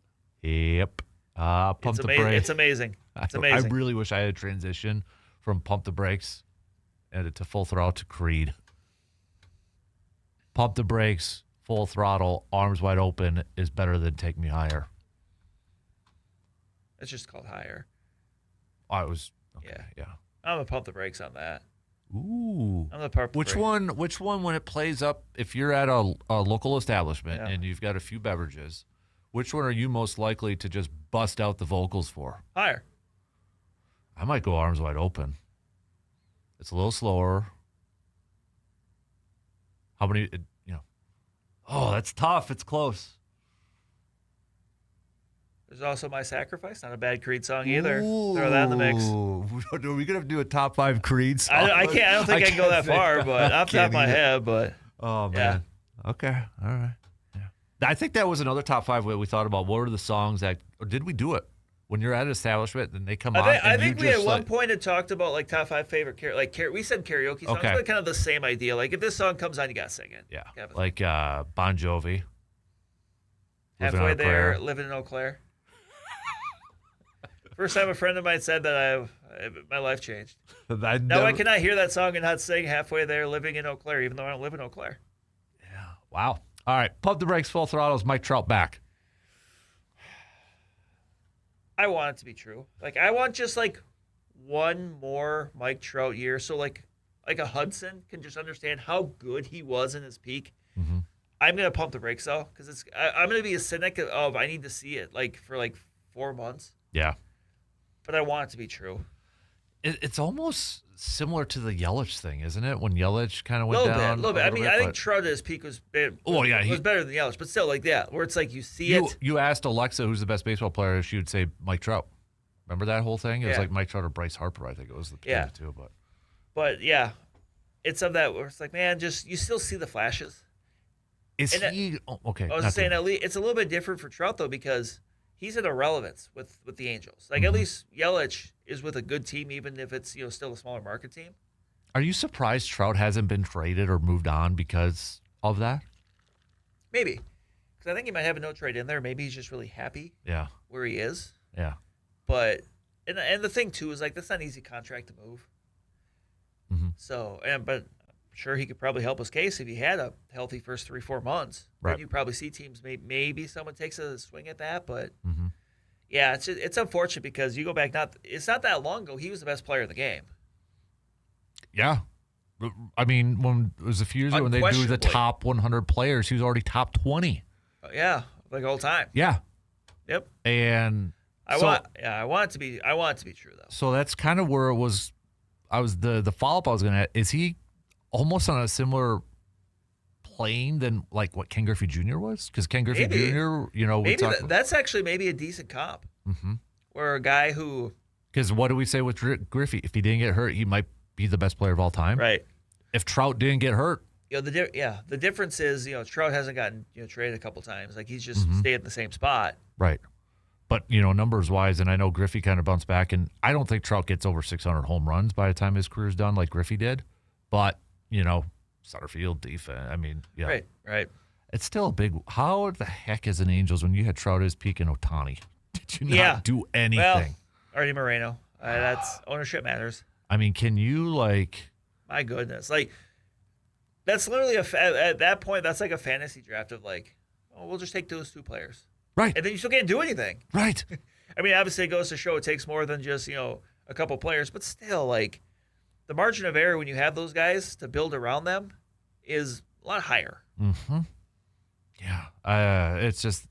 Pump the brakes. It's amazing. It's amazing. I really wish I had transitioned from Pump the Brakes and to Full Throttle to Creed. Pump the Brakes, Full Throttle, Arms Wide Open is better than Take Me Higher. It's just called Higher. Oh, it was okay. Yeah. I'm gonna pump the brakes on that. Ooh. I'm gonna pump the Which one when it plays up, if you're at a local establishment and you've got a few beverages, which one are you most likely to just bust out the vocals for? Higher. I might go Arms Wide Open. It's a little slower. How many, oh, that's tough. It's close. There's also My Sacrifice, not a bad Creed song either. Throw that in the mix. Are we gonna do a top 5 Creed song? I can't. I don't think I can go that far, but off the top of my head. But oh man. Yeah. Okay. All right. Yeah. I think that was another top 5 we thought about. What were the songs that, or did we do it when you're at an establishment and they come on? I think we at one point had talked about like top 5 favorite we said karaoke songs, but kind of the same idea. Like if this song comes on, you gotta sing it. Yeah. Like Bon Jovi. Halfway There, Living in Eau Claire. First time a friend of mine said that my life changed. Now I cannot hear that song and not sing Halfway There, Living in Eau Claire, even though I don't live in Eau Claire. Yeah. Wow. All right. Pump the Brakes, Full Throttle is Mike Trout back. I want it to be true. Like I want just like one more Mike Trout year, so like a Hudson can just understand how good he was in his peak. Mm-hmm. I'm gonna pump the brakes though, because I'm gonna be a cynic of I need to see it like for like 4 months. Yeah. But I want it to be true. It's almost similar to the Yelich thing, isn't it? When Yelich kind of went down. A little bit. I mean, I think Trout at his peak was better than Yelich, but still, like, where it's like you see it. You asked Alexa who's the best baseball player, she would say Mike Trout. Remember that whole thing? It was like Mike Trout or Bryce Harper, I think it was the two. But yeah, it's of that where it's like, man, just you still see the flashes. Is he okay? I was saying at least it's a little bit different for Trout though because he's at irrelevance with the Angels. Like at least Yelich is with a good team, even if it's still a smaller market team. Are you surprised Trout hasn't been traded or moved on because of that? Maybe, because I think he might have a no trade in there. Maybe he's just really happy. Yeah. Where he is. Yeah. But and the thing too is like that's not an easy contract to move. Mm-hmm. So but. Sure, he could probably help his case if he had a healthy first 3-4 months. Right. Then you probably see teams maybe someone takes a swing at that, but Mm-hmm. yeah, it's unfortunate because you go back it's not that long ago he was the best player in the game. Yeah. I mean, when it was a few years ago when they do the top 100 players, he was already top 20. Yeah, like all time. Yeah. Yep. And I want it to be true though. So that's kind of where it was. The follow up I was going to. Is he almost on a similar plane than like what Ken Griffey Jr. was? Because Ken Griffey Jr. Maybe that's actually maybe a decent comp. Mm-hmm. Or a guy who. Because what do we say with Griffey? If he didn't get hurt, he might be the best player of all time. Right. If Trout didn't get hurt. The difference is, Trout hasn't gotten traded a couple times. Like he's just stayed in the same spot. Right. But, numbers wise, and I know Griffey kind of bounced back, and I don't think Trout gets over 600 home runs by the time his career's done like Griffey did. But, center field defense. I mean, yeah. Right. It's still a big. How the heck is an Angels when you had Trout as peak in Ohtani? Did you not do anything? Well, Artie Moreno. That's ownership matters. I mean, can you My goodness, that's literally at that point that's like a fantasy draft of we'll just take those two players, right? And then you still can't do anything, right? I mean, obviously it goes to show it takes more than just a couple players, but still, the margin of error when you have those guys to build around them is a lot higher. Mm-hmm. Yeah, it's just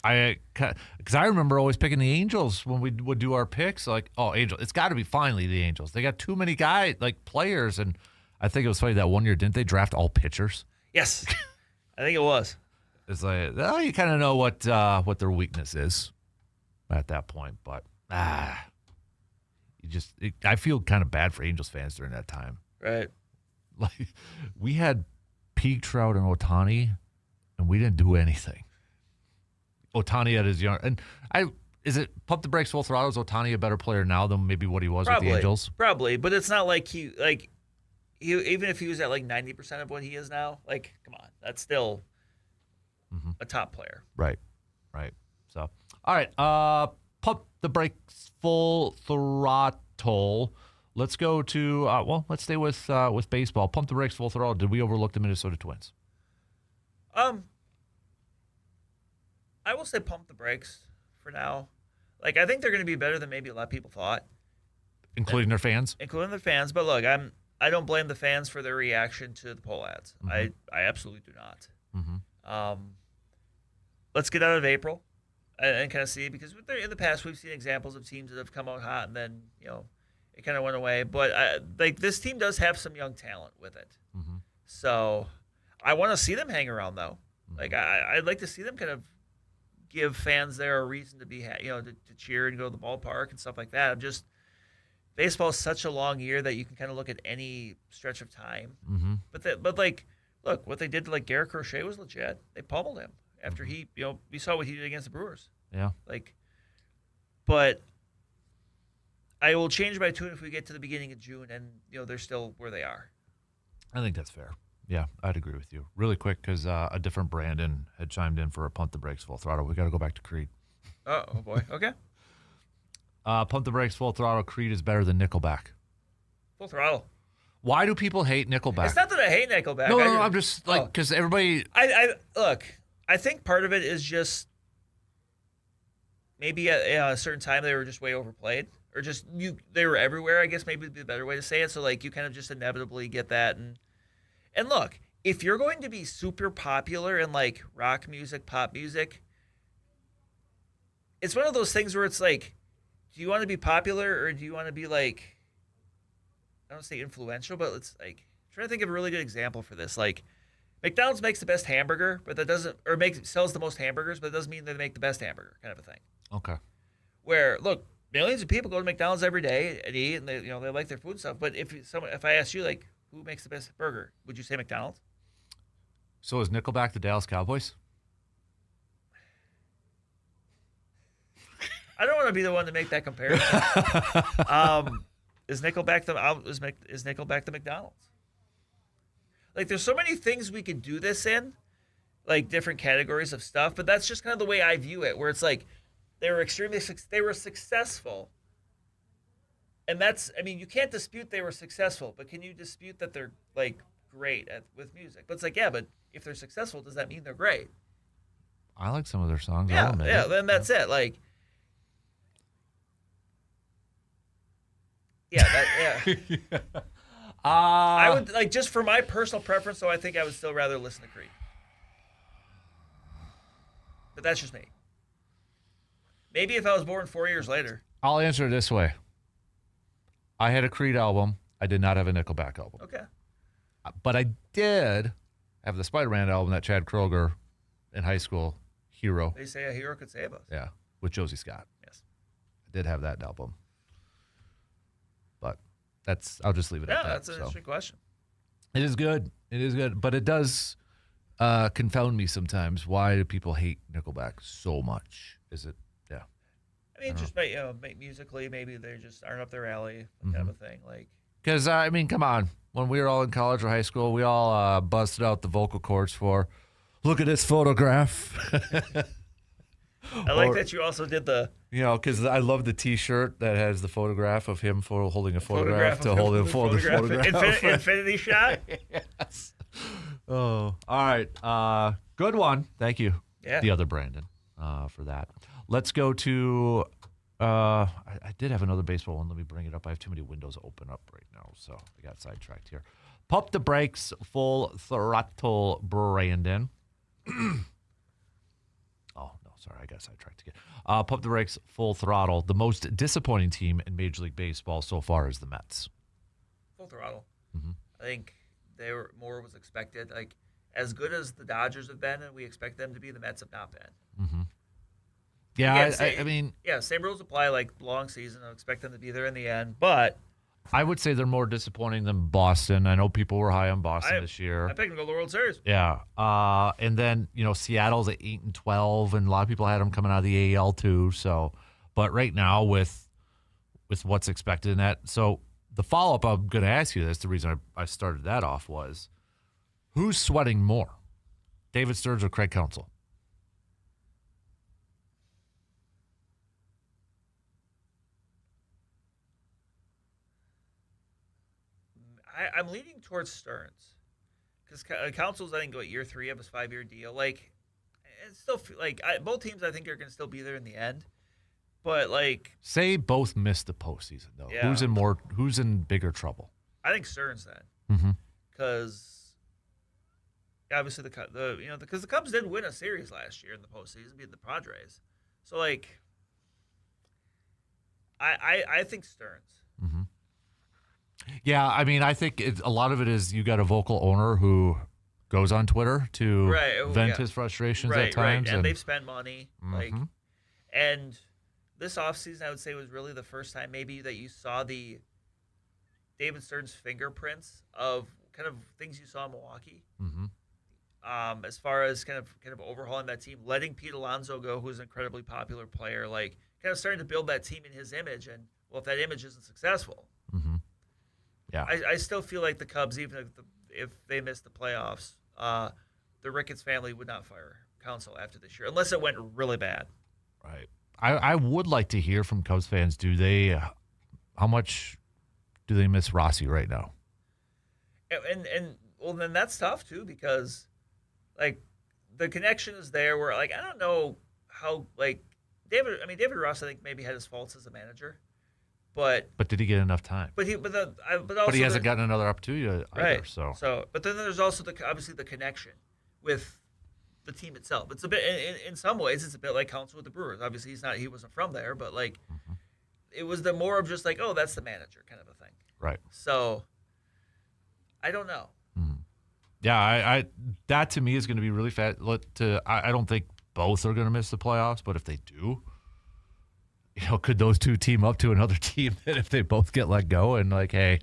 because I remember always picking the Angels when we would do our picks. Angels, it's got to be finally the Angels. They got too many guys, players, and I think it was funny that one year didn't they draft all pitchers? Yes, I think it was. It's you kind of know what their weakness is at that point, but I feel kind of bad for Angels fans during that time. Right. We had peak Trout and Ohtani, and we didn't do anything. Ohtani at his young, and is it pump the brakes full throttle? Is Ohtani a better player now than maybe what he was with the Angels? Probably, but it's not like he even if he was at 90% of what he is now, come on, that's still a top player. Right. So, all right, pump the brakes full throttle. Let's go to let's stay with baseball. Pump the brakes full throttle. Did we overlook the Minnesota Twins? I will say pump the brakes for now. I think they're going to be better than maybe a lot of people thought. Including their fans? Including their fans. But look, I don't blame the fans for their reaction to the poll ads. Mm-hmm. I absolutely do not. Mm-hmm. Let's get out of April and kind of see, because in the past we've seen examples of teams that have come out hot and then, it kind of went away. But this team does have some young talent with it. Mm-hmm. So I want to see them hang around, though. Mm-hmm. I'd like to see them kind of give fans there a reason to be, to cheer and go to the ballpark and stuff like that. Baseball is such a long year that you can kind of look at any stretch of time. Mm-hmm. Look, what they did to Garrett Crochet was legit. They pummeled him after he, we saw what he did against the Brewers. Yeah. But I will change my tune if we get to the beginning of June and they're still where they are. I think that's fair. Yeah, I'd agree with you. Really quick, because a different Brandon had chimed in for a pump the brakes full throttle. We got to go back to Creed. Oh boy. Okay. Pump the brakes full throttle. Creed is better than Nickelback. Full throttle. Why do people hate Nickelback? It's not that I hate Nickelback. No, I'm just because everybody. I look. I think part of it is just maybe at a certain time they were just way overplayed, or just they were everywhere. I guess maybe would be the better way to say it. So you kind of just inevitably get that and look, if you're going to be super popular in rock music, pop music, it's one of those things where it's do you want to be popular or do you want to be I don't say influential, but it's I'm trying to think of a really good example for this. McDonald's makes the best hamburger, but that doesn't, or sells the most hamburgers, but it doesn't mean they make the best hamburger, kind of a thing. Okay. Where millions of people go to McDonald's every day and eat, and they they like their food and stuff. But if I ask you who makes the best burger? Would you say McDonald's? So is Nickelback the Dallas Cowboys? I don't want to be the one to make that comparison. Is Nickelback the McDonald's? Like, there's so many things we could do this in, like different categories of stuff, but that's just kind of the way I view it, where it's like they were successful. And you can't dispute they were successful, but can you dispute that they're like great with music? But it's like, yeah, but if they're successful, does that mean they're great? I like some of their songs. Yeah, then that's it. Like, yeah. I would, like, just for my personal preference, though, I think I would still rather listen to Creed. But that's just me. Maybe if I was born 4 years later. I'll answer it this way. I had a Creed album. I did not have a Nickelback album. Okay. But I did have the Spider-Man album that Chad Kroeger in high school, Hero. They say a hero could save us. Yeah, with Josie Scott. Yes. I did have that album. But I'll just leave it at that. Yeah, that's an interesting question. It is good. It is good. But it does confound me sometimes. Why do people hate Nickelback so much? Is it, yeah. I mean, just musically, maybe they just aren't up their alley, kind of a thing. Like, because, come on. When we were all in college or high school, we all busted out the vocal cords for, look at this photograph. I like that you also did the... because I love the T-shirt that has the photograph of him holding a photograph to holding a photograph. Infinity shot? Yes. Oh, all right. Good one. Thank you. Yeah. The other Brandon for that. Let's go to... I did have another baseball one. Let me bring it up. I have too many windows open up right now, so I got sidetracked here. Pump the brakes, full throttle, Brandon. Oh, no, sorry. I got sidetracked again. Pump the brakes, full throttle. The most disappointing team in Major League Baseball so far is the Mets. Full throttle. Mm-hmm. I think more was expected. Like, as good as the Dodgers have been, and we expect them to be, the Mets have not been. Mm-hmm. Yeah, Again, same rules apply. Like, long season, I expect them to be there in the end. But I would say they're more disappointing than Boston. I know people were high on Boston this year. I picked them to go to the World Series. Yeah, and then Seattle's at 8-12, and a lot of people had them coming out of the AL too. So, but right now with what's expected in that, so the follow up I'm going to ask you this. The reason I started that off was, who's sweating more, David Stearns or Craig Counsell? I'm leaning towards Stearns because Counsell's, I think, year 3 of his 5-year deal. Like, it's still like both teams, I think, are going to still be there in the end. But like, say both missed the postseason though. Yeah. Who's in bigger trouble? I think Stearns then, because obviously because the Cubs did win a series last year in the postseason, beating the Padres. So like, I think Stearns. Mm-hmm. Yeah, I think a lot of it is you got a vocal owner who goes on Twitter to vent his frustrations at times. Right. And they've spent money. And this offseason, I would say, was really the first time maybe that you saw the David Stearns fingerprints of kind of things you saw in Milwaukee. Mm-hmm. As far as kind of overhauling that team, letting Pete Alonso go, who's an incredibly popular player, like kind of starting to build that team in his image. And, well, if that image isn't successful, yeah, I still feel like the Cubs, even if they missed the playoffs, the Ricketts family would not fire Counsell after this year, unless it went really bad. Right. I would like to hear from Cubs fans. How much do they miss Rossi right now? And well, then that's tough too, because like the connection is there. Where like I don't know how like David Ross, I think, maybe had his faults as a manager. But did he get enough time? But he hasn't gotten another opportunity either. Right. So but then there's also obviously the connection with the team itself. It's a bit in some ways it's a bit like Counsell with the Brewers. Obviously he wasn't from there, but like it was the more of just like, oh, that's the manager kind of a thing. Right. So I don't know. Yeah, I that to me is going to be really fast. I don't think both are going to miss the playoffs, but if they do, could those two team up to another team that if they both get let go and like, hey,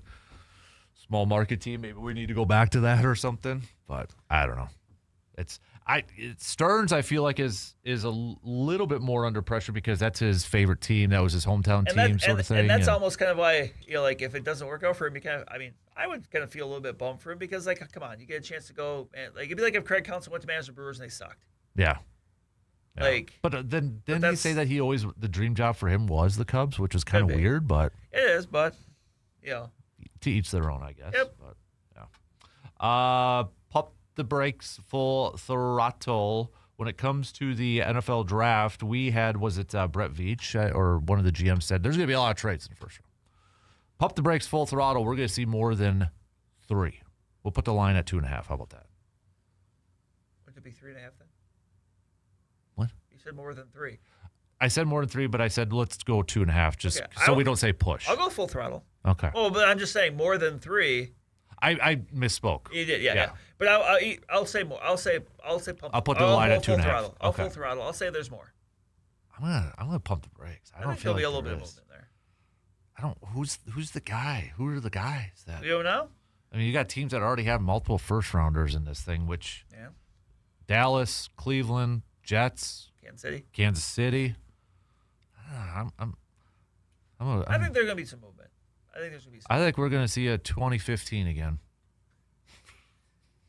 small market team. Maybe we need to go back to that or something. But I don't know. Stearns, I feel like is a little bit more under pressure because that's his favorite team. That was his hometown team, sort of thing. And that's almost kind of why, like if it doesn't work out for him, I would kind of feel a little bit bummed for him because like, come on, you get a chance to go and like it'd be like if Craig Counsell went to manage the Brewers and they sucked. Yeah. Like, but then didn't he say that the dream job for him was the Cubs, which was kind of weird, but it is, but to each their own, I guess. Yep. But yeah. Pump the brakes, full throttle. When it comes to the NFL draft, we had Brett Veach or one of the GMs said there's going to be a lot of trades in the first round. Pump the brakes, full throttle. We're going to see more than 3. We'll put the line at 2.5. How about that? Would it be 3.5 then? What? You said more than 3. I said more than 3, but I said let's go 2.5, just so we don't say push. I'll go full throttle. Okay. Oh, but I'm just saying more than 3. I misspoke. You did, yeah. But I'll say more. I'll say pump. I'll put the line at 2.5. I'll full throttle. I'll say there's more. I'm gonna pump the brakes. I don't think feel there'll like be a little there bit of is. movement there. I don't. Who's the guy? Who are the guys that? You don't know? I mean, you got teams that already have multiple first rounders in this thing, which Dallas, Cleveland, Jets, Kansas City. I think there's gonna be some movement. I think we're gonna see a 2015 again,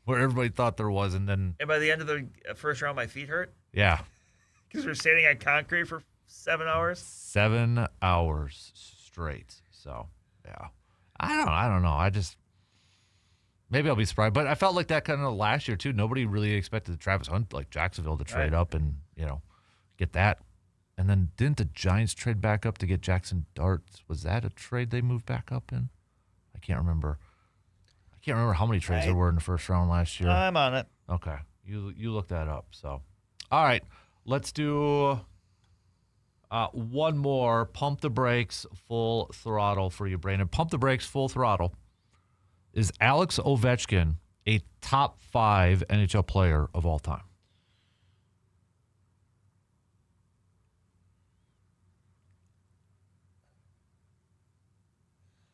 where everybody thought there was, and by the end of the first round, my feet hurt. Yeah. Because we're standing on concrete for 7 hours. 7 hours straight. So yeah, I don't know. Maybe I'll be surprised, but I felt like that kind of last year too. Nobody really expected Travis Hunt, like Jacksonville, to trade up and get that. And then didn't the Giants trade back up to get Jackson Dart? Was that a trade they moved back up in? I can't remember. How many trades there were in the first round last year. I'm on it. Okay, you look that up. So, all right, let's do one more. Pump the brakes, full throttle for you, Brandon. Pump the brakes, full throttle. Is Alex Ovechkin a top 5 NHL player of all time?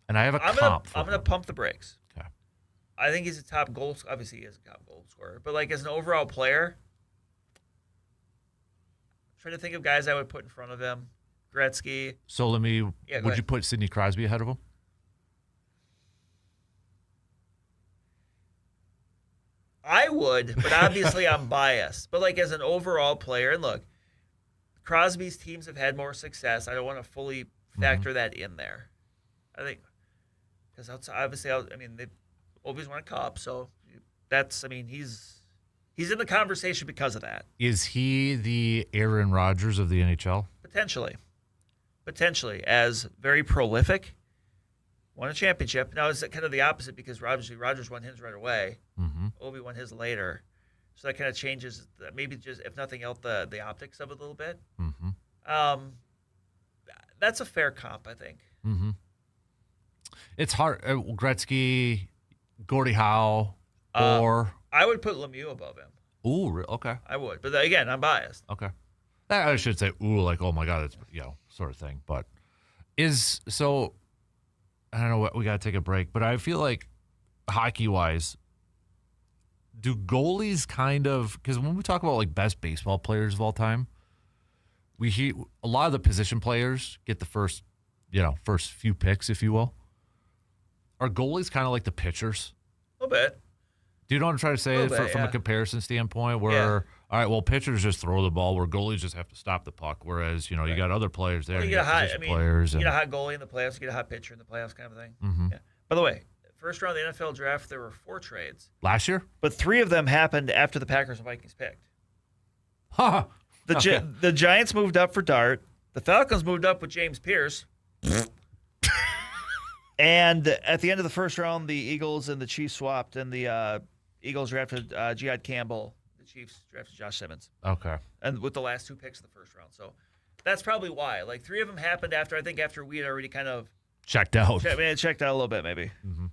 And I have a comp. I'm going to pump the brakes. Okay. I think he's a top goal. Obviously, he is a top goal scorer. But like as an overall player, I'm trying to think of guys I would put in front of him. Gretzky. So would you put Sidney Crosby ahead of him? I would, but obviously I'm biased. But like as an overall player, and look, Crosby's teams have had more success. I don't want to fully factor that in there. I think because obviously, they've always won a cup, so he's in the conversation because of that. Is he the Aaron Rodgers of the NHL? Potentially, as very prolific, won a championship. Now it's kind of the opposite because Rodgers won his right away. Mm-hmm. Ovi won his later, so that kind of changes maybe just if nothing else the optics of it a little bit. Mm-hmm. That's a fair comp, I think. Mm-hmm. It's hard. Gretzky, Gordie Howe, or I would put Lemieux above him. Ooh, okay. I would, but again, I'm biased. Okay, I should say ooh, like oh my god, it's sort of thing. But I don't know what we got to take a break, but I feel like hockey wise, do goalies kind of because when we talk about like best baseball players of all time, we hear a lot of the position players get the first few picks, if you will. Are goalies kind of like the pitchers? A little bit. Do you know what I'm trying to say from a comparison standpoint? Where, all right, well, pitchers just throw the ball, where goalies just have to stop the puck. Whereas, you got other players there. Well, you get a hot goalie in the playoffs, you get a hot pitcher in the playoffs kind of thing. Mm-hmm. Yeah. By the way, first round of the NFL draft, there were 4 trades. Last year? But 3 of them happened after the Packers and Vikings picked. Ha! The Giants moved up for Dart. The Falcons moved up with James Pierce. And at the end of the first round, the Eagles and the Chiefs swapped, and the Eagles drafted Jihad Campbell. The Chiefs drafted Josh Simmons. Okay. And with the last 2 picks of the first round. So that's probably why. Like 3 of them happened after we had already kind of checked out. Checked out a little bit, maybe. Mm-hmm.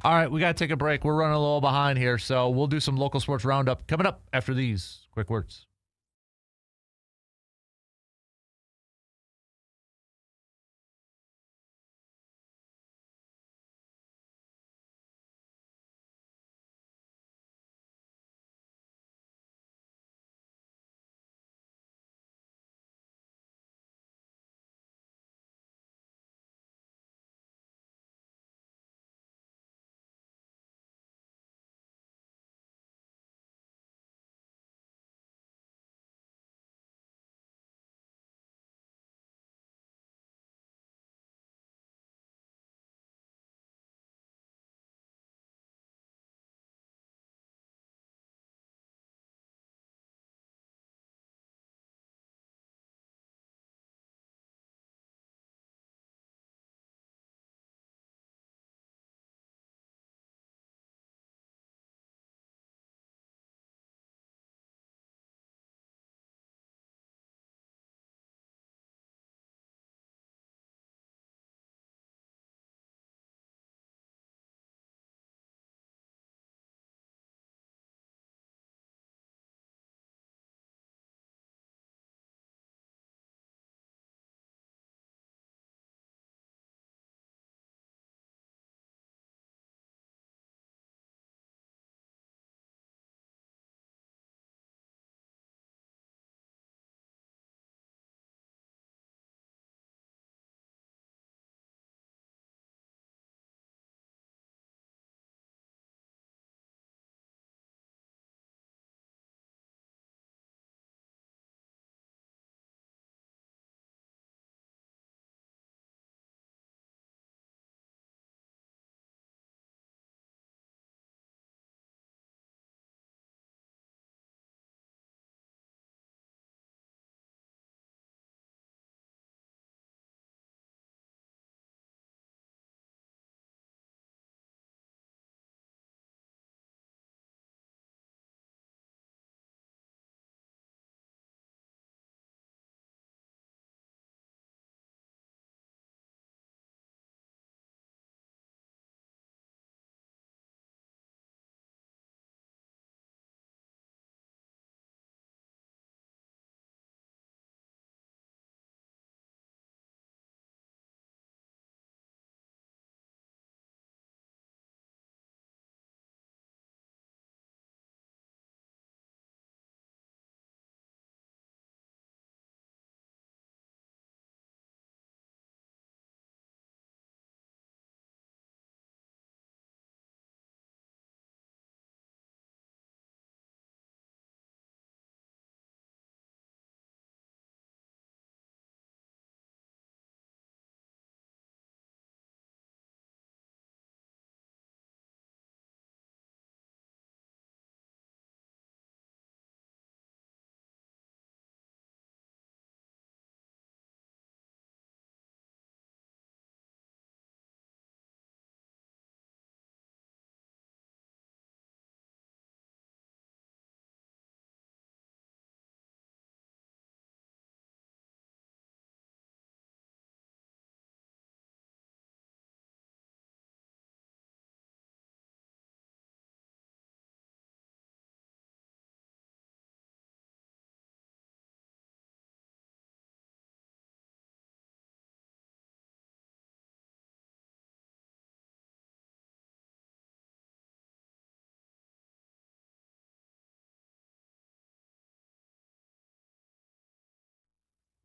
All right, we got to take a break. We're running a little behind here, so we'll do some local sports roundup coming up after these quick words.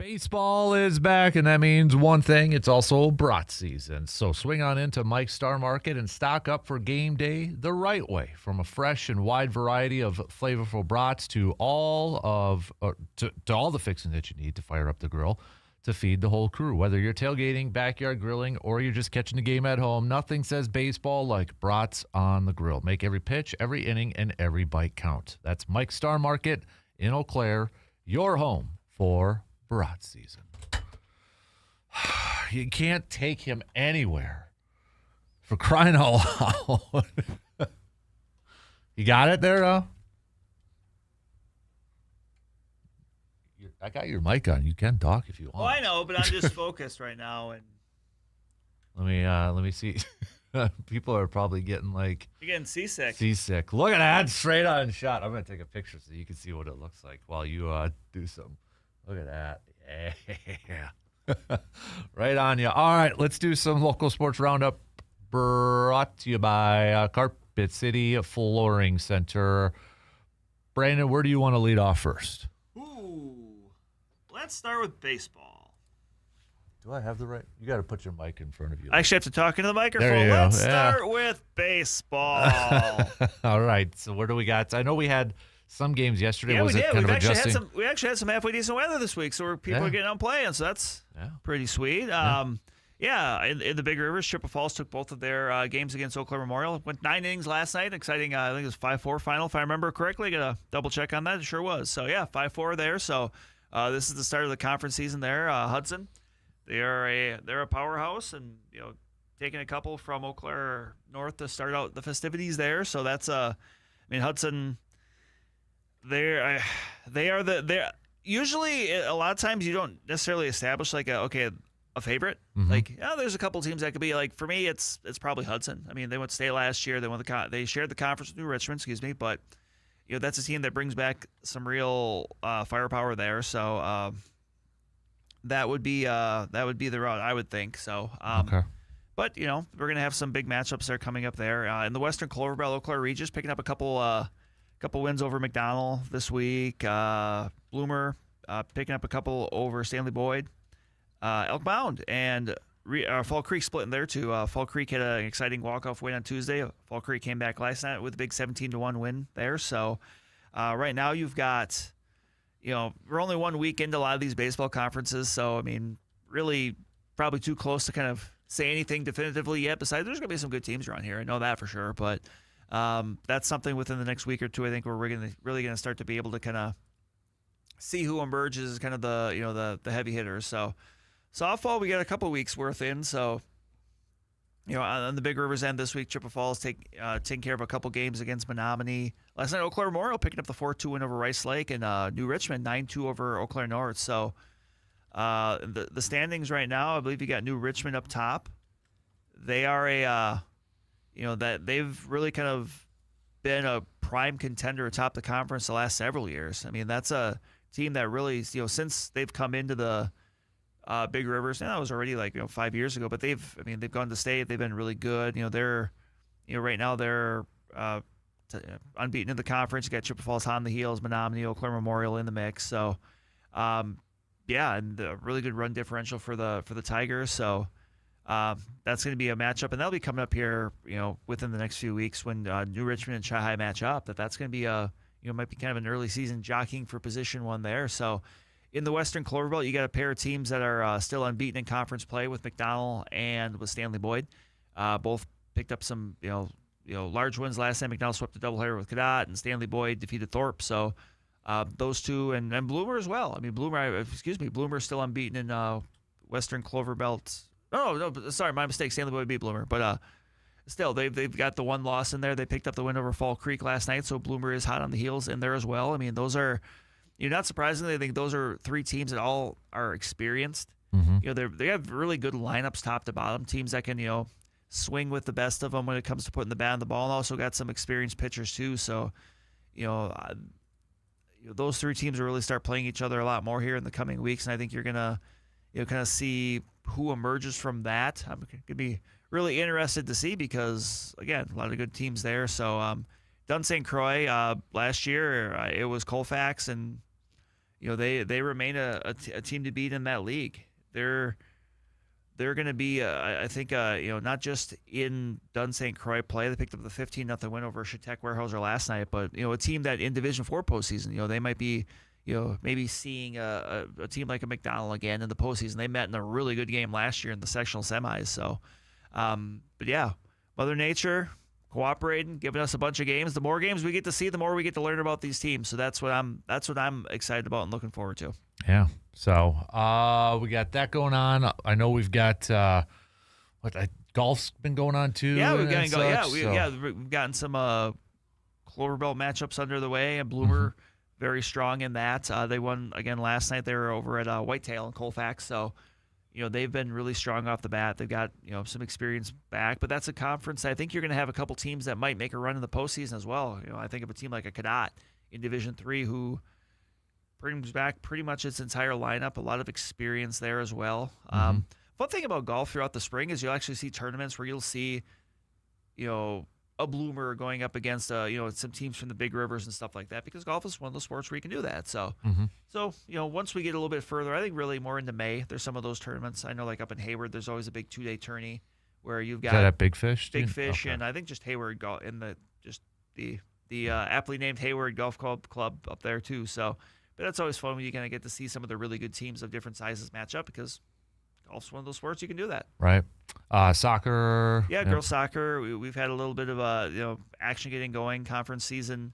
Baseball is back, and that means one thing. It's also brat season. So swing on into Mike's Star Market and stock up for game day the right way. From a fresh and wide variety of flavorful brats to all the fixing that you need to fire up the grill to feed the whole crew. Whether you're tailgating, backyard grilling, or you're just catching the game at home, nothing says baseball like brats on the grill. Make every pitch, every inning, and every bite count. That's Mike's Star Market in Eau Claire, your home for brat season. You can't take him anywhere. For crying out loud. You got it there, though? I got your mic on. You can talk if you want. Oh, I know, but I'm just focused right now. And let me see. People are probably getting like... You're getting seasick. Seasick. Look at that. Straight on shot. I'm going to take a picture so you can see what it looks like while you do some. Look at that. Yeah. Right on you. All right, let's do some local sports roundup brought to you by Carpet City Flooring Center. Brandon, where do you want to lead off first? Ooh. Let's start with baseball. Do I have the right? You got to put your mic in front of you. I actually have to talk into the microphone. There you go. Let's start with baseball. All right. So where do we got? I know we had some games yesterday. Yeah, was we it did. kind We of adjusting? actually had some halfway decent weather this week, so people are getting out playing. So that's pretty sweet. In the Big Rivers, Chippewa Falls took both of their games against Eau Claire Memorial. Went 9 innings last night. Exciting. I think it was 5-4 final, if I remember correctly. Got to double check on that. It sure was. So 5-4 there. So this is the start of the conference season there. Hudson, they're a powerhouse, and taking a couple from Eau Claire North to start out the festivities there. So that's Hudson. They're usually a lot of times you don't necessarily establish like a favorite. Mm-hmm. Like there's a couple teams that could be like, for me it's probably Hudson. I mean, they went to state last year. They shared the conference with New Richmond, but that's a team that brings back some real firepower there. So that would be the route I would think. So okay. But we're gonna have some big matchups there coming up there in the Western Clover Belt. Eau Claire Regis picking up a couple wins over McDonald this week. Bloomer picking up a couple over Stanley Boyd. Elk Mound and Fall Creek splitting there too. Fall Creek had an exciting walk-off win on Tuesday. Fall Creek came back last night with a big 17-1 win there. So right now you've got, we're only 1 week into a lot of these baseball conferences. So, I mean, really probably too close to kind of say anything definitively yet. Besides, there's going to be some good teams around here. I know that for sure. But that's something within the next week or two, I think, where we're really going to start to be able to kind of see who emerges as kind of the heavy hitters. So softball, we got a couple weeks worth in. So, on the Big Rivers end this week, Chippewa Falls taking care of a couple games against Menominee. Last night, Eau Claire Memorial picking up the 4-2 win over Rice Lake, and New Richmond 9-2 over Eau Claire North. So the standings right now, I believe you got New Richmond up top. They are that they've really kind of been a prime contender atop the conference the last several years. I mean, that's a team that really, since they've come into the Big Rivers, and that was already 5 years ago, but they've gone to state. They've been really good. They're, right now they're unbeaten in the conference. You got Chippewa Falls on the heels, Menominee, Eau Claire Memorial in the mix. So, and a really good run differential for the Tigers. So, that's going to be a matchup, and that'll be coming up here, within the next few weeks when New Richmond and Chi-High match up. That's going to be might be kind of an early season jockeying for position one there. So, in the Western Clover Belt, you got a pair of teams that are still unbeaten in conference play with McDonald and with Stanley Boyd. Both picked up some large wins last time. McDonald swept a doubleheader with Cadott, and Stanley Boyd defeated Thorpe. So those two, and Bloomer as well. I mean, Bloomer is still unbeaten in Western Clover Belt. No, sorry, my mistake. Stanley Boyd beat Bloomer, but still, they've got the one loss in there. They picked up the win over Fall Creek last night, so Bloomer is hot on the heels in there as well. I mean, those are. Not surprisingly, I think those are three teams that all are experienced. Mm-hmm. They have really good lineups top to bottom. Teams that can swing with the best of them when it comes to putting the bat on the ball, and also got some experienced pitchers too. So, those three teams will really start playing each other a lot more here in the coming weeks, and I think you're gonna kind of see who emerges from that. I'm gonna be really interested to see because again, a lot of good teams there. So. Done St. Croix last year, it was Colfax and they remain a team to beat in that league. They're going to be, I think, not just in Dunn St. Croix play. They picked up the 15-0 win over Chautauqua Weyerhaeuser last night, but a team that in Division IV postseason, they might be, maybe seeing a team like a McDonald again in the postseason. They met in a really good game last year in the sectional semis. So, but yeah, Mother Nature cooperating, giving us a bunch of games. The more games we get to see, the more we get to learn about these teams. So that's what I'm excited about and looking forward to. Yeah. So we got that going on. I know we've got golf's been going on too. Yeah, we've gotten some Clover Belt matchups under the way, and Bloomer very strong in that. They won again last night. They were over at Whitetail in Colfax, so they've been really strong off the bat. They've got some experience back, but that's a conference. I think you're going to have a couple teams that might make a run in the postseason as well. I think of a team like a Cadott in Division III who brings back pretty much its entire lineup. A lot of experience there as well. Fun thing about golf throughout the spring is you'll actually see tournaments where you'll see, a Bloomer going up against, some teams from the big rivers and stuff like that, because golf is one of those sports where you can do that. So, once we get a little bit further, I think really more into May, there's some of those tournaments. I know like up in Hayward, there's always a big 2-day tourney where you've got that Big Fish, okay. And I think just Hayward golf in the aptly named Hayward Golf Club up there too. So, but that's always fun when you kind of get to see some of the really good teams of different sizes match up, because golf's one of those sports you can do that. Right. Soccer. Yeah, girls soccer. We've had a little bit of action getting going. Conference season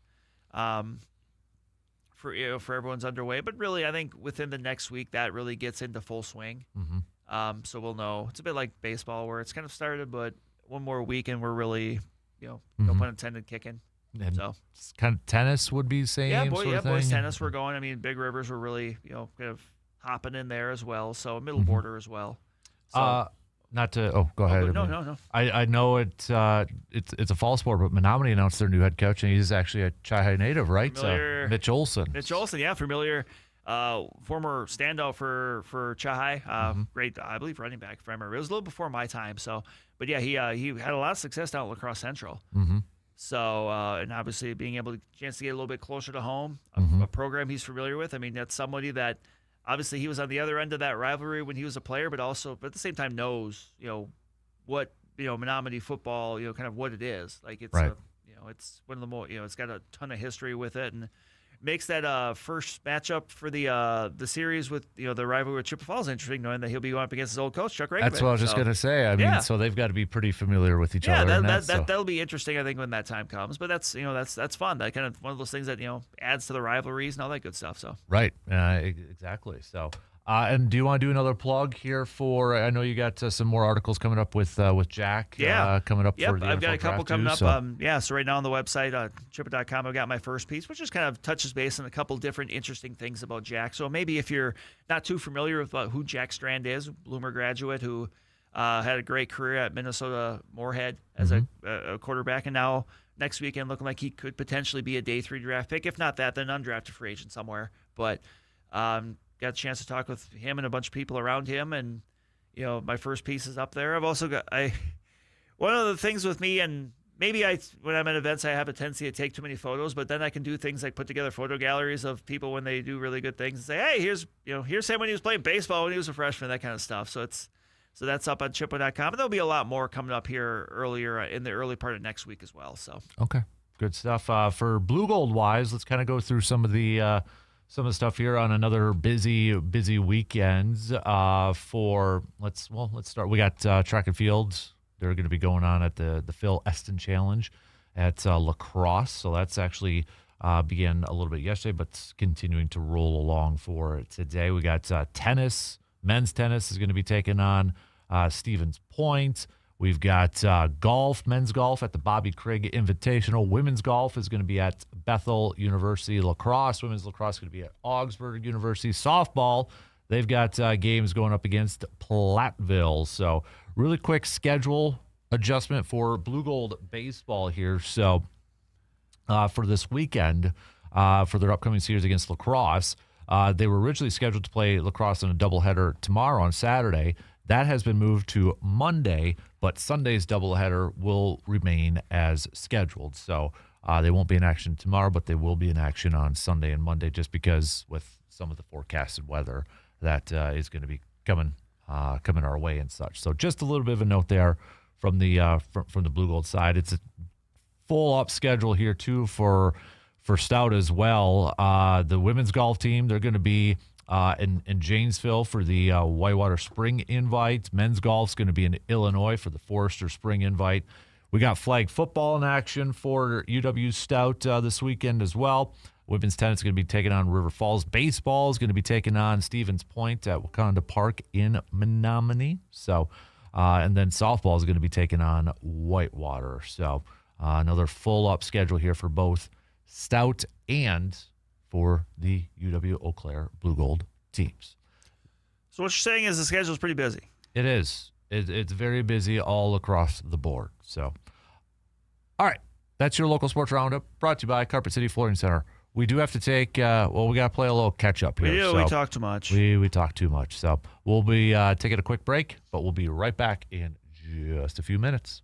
for everyone's underway, but really I think within the next week that really gets into full swing. So we'll know. It's a bit like baseball where it's kind of started, but one more week and we're really, no pun intended, kicking. And so it's kind of tennis would be same. Yeah, sort of boys thing. tennis we're going. I mean, Big Rivers were really kind of hopping in there as well. So middle border as well. So, go ahead. No. I know it's a fall sport, but Menominee announced their new head coach, and he's actually a Chi-Hi native, right? Mitch Olson. Mitch Olson, yeah, familiar. Former standout for Chi-Hi. Great, I believe, running back for Emory. It was a little before my time. So, but yeah, he had a lot of success down at La Crosse Central. So, and obviously being able to chance to get a little bit closer to home, a program he's familiar with. I mean, that's somebody that obviously he was on the other end of that rivalry when he was a player, but at the same time knows, what, Menominee football, kind of what it is. Like it's, right. It's one of the more, it's got a ton of history with it, and makes that first matchup for the series with the rivalry with Chippewa Falls interesting, knowing that he'll be going up against his old coach Chuck Reagan. That's what I was just gonna say. I mean, so they've got to be pretty familiar with each other. That'll be interesting, I think, when that time comes. But that's that's fun. That kind of one of those things that adds to the rivalries and all that good stuff. So right, exactly. So. And do you want to do another plug here for? I know you got some more articles coming up with Jack. Coming up. Yep, for the I've got a couple coming up. So. So right now on the website, chippa.com, I've got my first piece, which just kind of touches base on a couple different interesting things about Jack. So maybe if you're not too familiar with who Jack Strand is, Bloomer graduate who had a great career at Minnesota Moorhead as a quarterback, and now next weekend looking like he could potentially be a day 3 draft pick. If not that, then undrafted free agent somewhere. But got a chance to talk with him and a bunch of people around him, and my first piece is up there. I've also got one of the things with me, and maybe when I'm at events I have a tendency to take too many photos, but then I can do things like put together photo galleries of people when they do really good things and say, hey, here's him when he was playing baseball when he was a freshman, that kind of stuff. So that's up on chippa.com, and there'll be a lot more coming up here earlier in the early part of next week as well. So okay, good stuff. For Blue Gold wise, let's kind of go through some of the stuff here on another busy weekends. Let's start. We got track and fields. They're going to be going on at the Phil Eston Challenge at La Crosse. So that's actually began a little bit yesterday, but it's continuing to roll along for today. We got tennis. Men's tennis is going to be taking on Stevens Point. We've got golf, men's golf at the Bobby Craig Invitational. Women's golf is going to be at Bethel University. Lacrosse, women's lacrosse is going to be at Augsburg University. Softball, they've got games going up against Platteville. So really quick schedule adjustment for Blue Gold baseball here. So for this weekend, for their upcoming series against Lacrosse, they were originally scheduled to play Lacrosse in a doubleheader tomorrow on Saturday. That has been moved to Monday, but Sunday's doubleheader will remain as scheduled. So They won't be in action tomorrow, but they will be in action on Sunday and Monday, just because with some of the forecasted weather that is going to be coming our way and such. So just a little bit of a note there from the from the Blue Gold side. It's a full up schedule here too for Stout as well. The women's golf team, they're going to be in Janesville for the Whitewater Spring Invite. Men's golf's going to be in Illinois for the Forester Spring Invite. We got flag football in action for UW Stout this weekend as well. Women's tennis is going to be taking on River Falls. Baseball is going to be taking on Stevens Point at Wakanda Park in Menominee. So, and then softball is going to be taking on Whitewater. So, another full-up schedule here for both Stout and for the UW Eau Claire Blue Gold teams. So what you're saying is the schedule is pretty busy. It is. It's very busy all across the board. So, all right. That's your local sports roundup brought to you by Carpet City Flooring Center. We do have to take, we got to play a little catch up here. We do. So we talk too much. We talk too much. So we'll be taking a quick break, but we'll be right back in just a few minutes.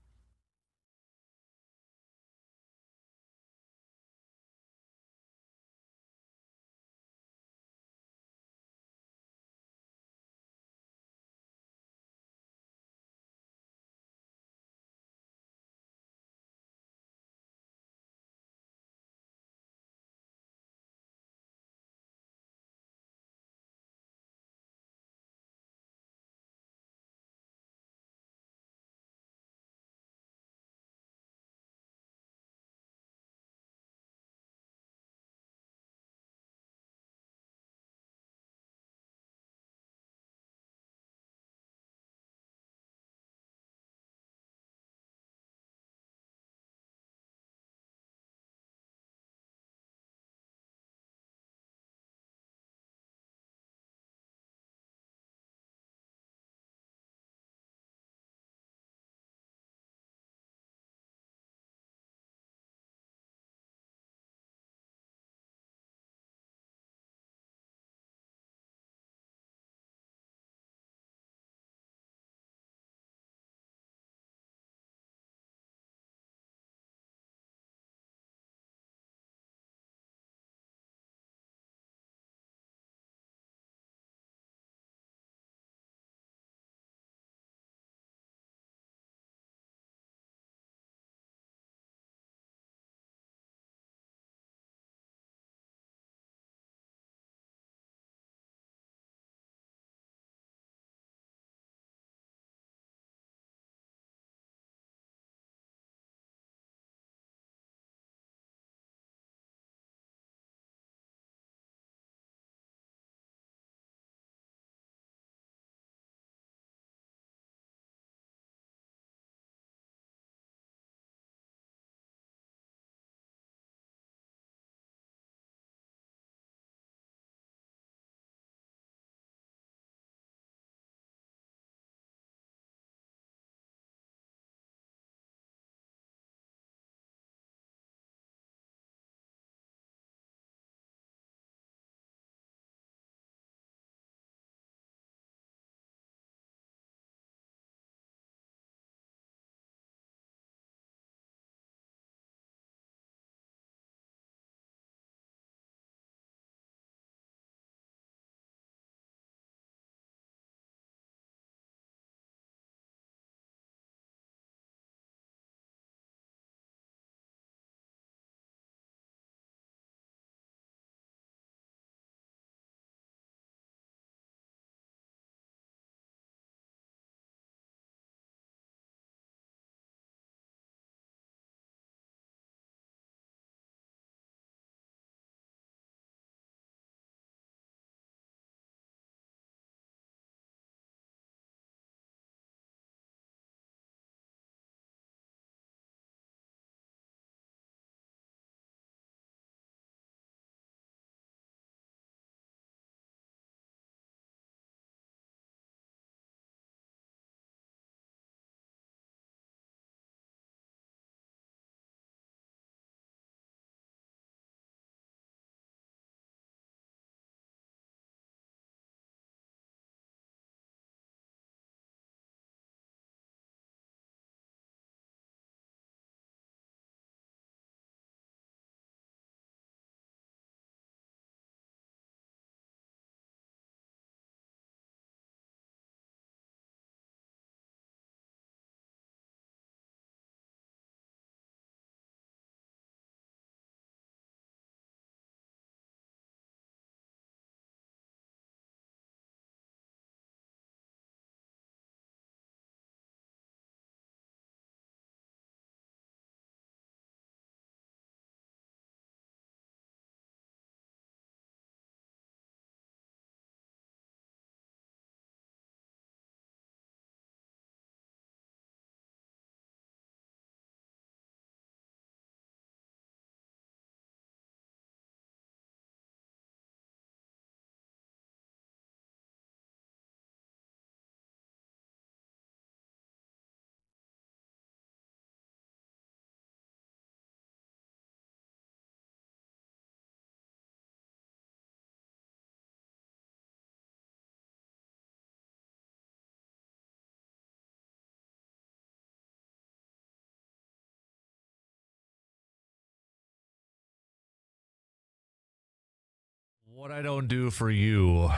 What I don't do for you,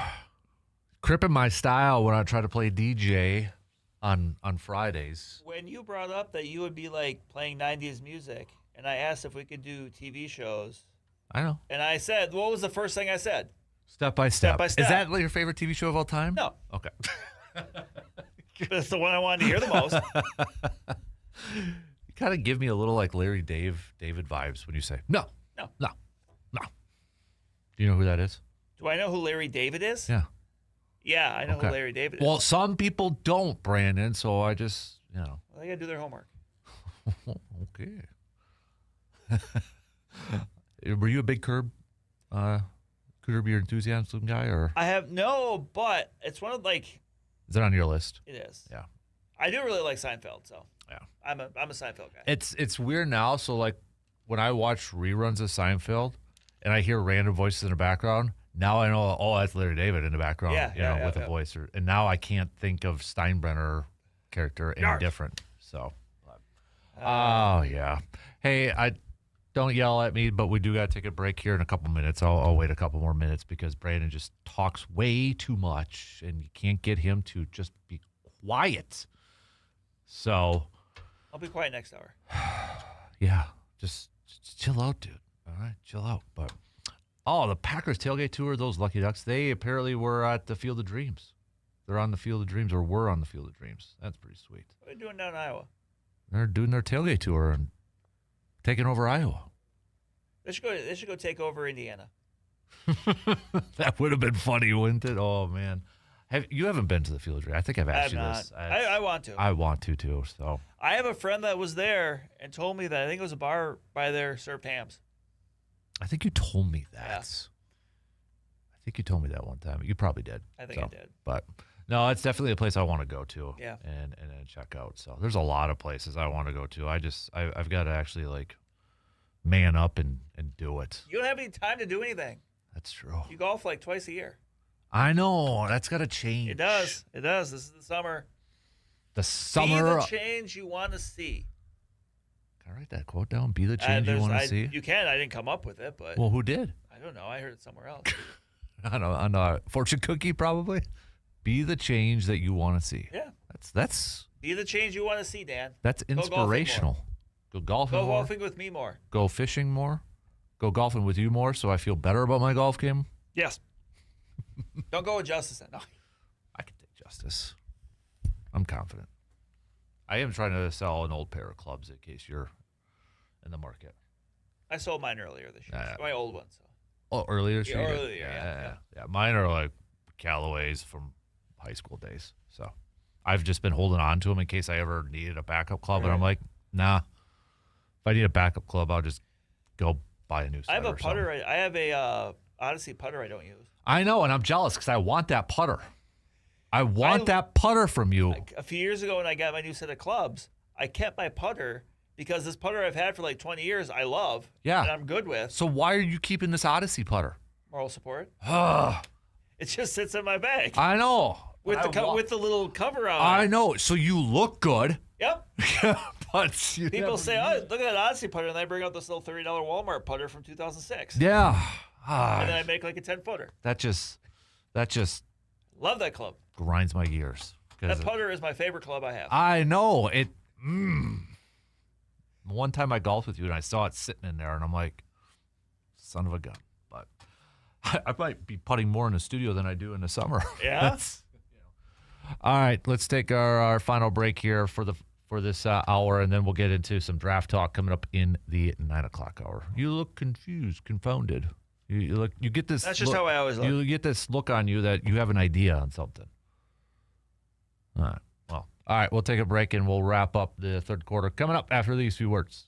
cripping my style when I try to play DJ on Fridays. When you brought up that you would be like playing 90s music, and I asked if we could do TV shows, I know. and I said, what was the first thing I said? Step by step. Step by step. Is that your favorite TV show of all time? No. Okay. That's the one I wanted to hear the most. You kind of give me a little like Larry David vibes when you say, no. Do you know who that is? Do I know who Larry David is? Yeah. Yeah, I know who Larry David is. Well, some people don't, Brandon, so I just, Well, they got to do their homework. Okay. Were you a big Curb Your Enthusiasm guy, or I have no, but it's one of like. is it on your list? It is. Yeah. I do really like Seinfeld, so Yeah. I'm a Seinfeld guy. It's weird now. So like when I watch reruns of Seinfeld and I hear random voices in the background, now I know, oh, that's Larry David in the background, with a voice. And now I can't think of Steinbrenner character any different. So, oh yeah. Hey, don't yell at me, but we do got to take a break here in a couple minutes. I'll wait a couple more minutes because Brandon just talks way too much, and you can't get him to just be quiet. So, I'll be quiet next hour. yeah, just chill out, dude. All right, chill out. But the Packers tailgate tour, those Lucky Ducks, they apparently were at the Field of Dreams. They're on the Field of Dreams, or were on the Field of Dreams. That's pretty sweet. What are you doing down in Iowa? They're doing their tailgate tour and taking over Iowa. They should go take over Indiana. That would have been funny, wouldn't it? Oh man, you haven't been to the Field of Dreams? I think I've asked you this. I want to. I want to too. So I have a friend that was there and told me that I think it was a bar by there served hams. I think you told me that. Yeah. I think you told me that one time. You probably did. I think I did. But no, it's definitely a place I want to go to. Yeah. And check out. So there's a lot of places I want to go to. I've got to actually like man up and do it. You don't have any time to do anything. That's true. You golf like twice a year. I know. That's got to change. It does. This is the summer. The summer. Be the change you want to see. Can I write that quote down? Be the change you want to see? You can. I didn't come up with it, but. Well, who did? I don't know. I heard it somewhere else. I don't know. On a fortune cookie, probably. Be the change that you want to see. Yeah. That's. Be the change you want to see, Dan. That's inspirational. Go golfing more. Go golfing with me more. Go fishing more. Go golfing with you more so I feel better about my golf game. Yes. Don't go with Justice then. No. I can take Justice. I'm confident. I am trying to sell an old pair of clubs in case you're in the market. I sold mine earlier this year. My old one. So. Oh, earlier this year? Earlier, yeah. Mine are like Callaways from high school days. So I've just been holding on to them in case I ever needed a backup club. Right. And I'm like, nah. If I need a backup club, I'll just go buy a new set. I have a putter. I have a Odyssey putter I don't use. I know, and I'm jealous because I want that putter. I want that putter from you. A few years ago when I got my new set of clubs, I kept my putter because this putter I've had for like 20 years I love. Yeah. And I'm good with. So why are you keeping this Odyssey putter? Moral support. It just sits in my bag. I know. With the little cover on. I know. So you look good. Yep. But people say, "Oh, look at that Odyssey putter," and I bring out this little $30 Walmart putter from 2006. Yeah. And then I make like a 10-footer. That just love that club. Grinds my gears. That putter is my favorite club I have. I know it. One time I golfed with you and I saw it sitting in there, and I'm like, son of a gun. But I might be putting more in the studio than I do in the summer. Yeah. All right, let's take our final break here for this hour, and then we'll get into some draft talk coming up in the 9 o'clock hour. You look confused, confounded. You get this. That's just how I always look. You get this look on you that you have an idea on something. All right. Well, all right. We'll take a break and we'll wrap up the third quarter coming up after these few words.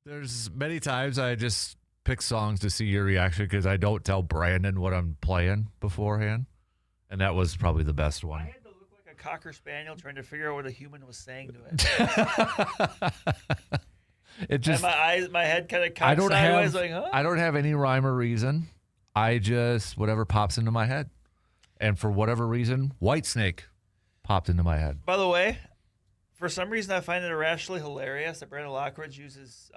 There's many times I just pick songs to see your reaction because I don't tell Brandon what I'm playing beforehand. And that was probably the best one. I had to look like a Cocker Spaniel trying to figure out what a human was saying to it. It just, and my head kind of cocked sideways, like, huh? I don't have any rhyme or reason. I just, whatever pops into my head. And for whatever reason, Whitesnake popped into my head. By the way, for some reason, I find it irrationally hilarious that Brandon Lockridge uses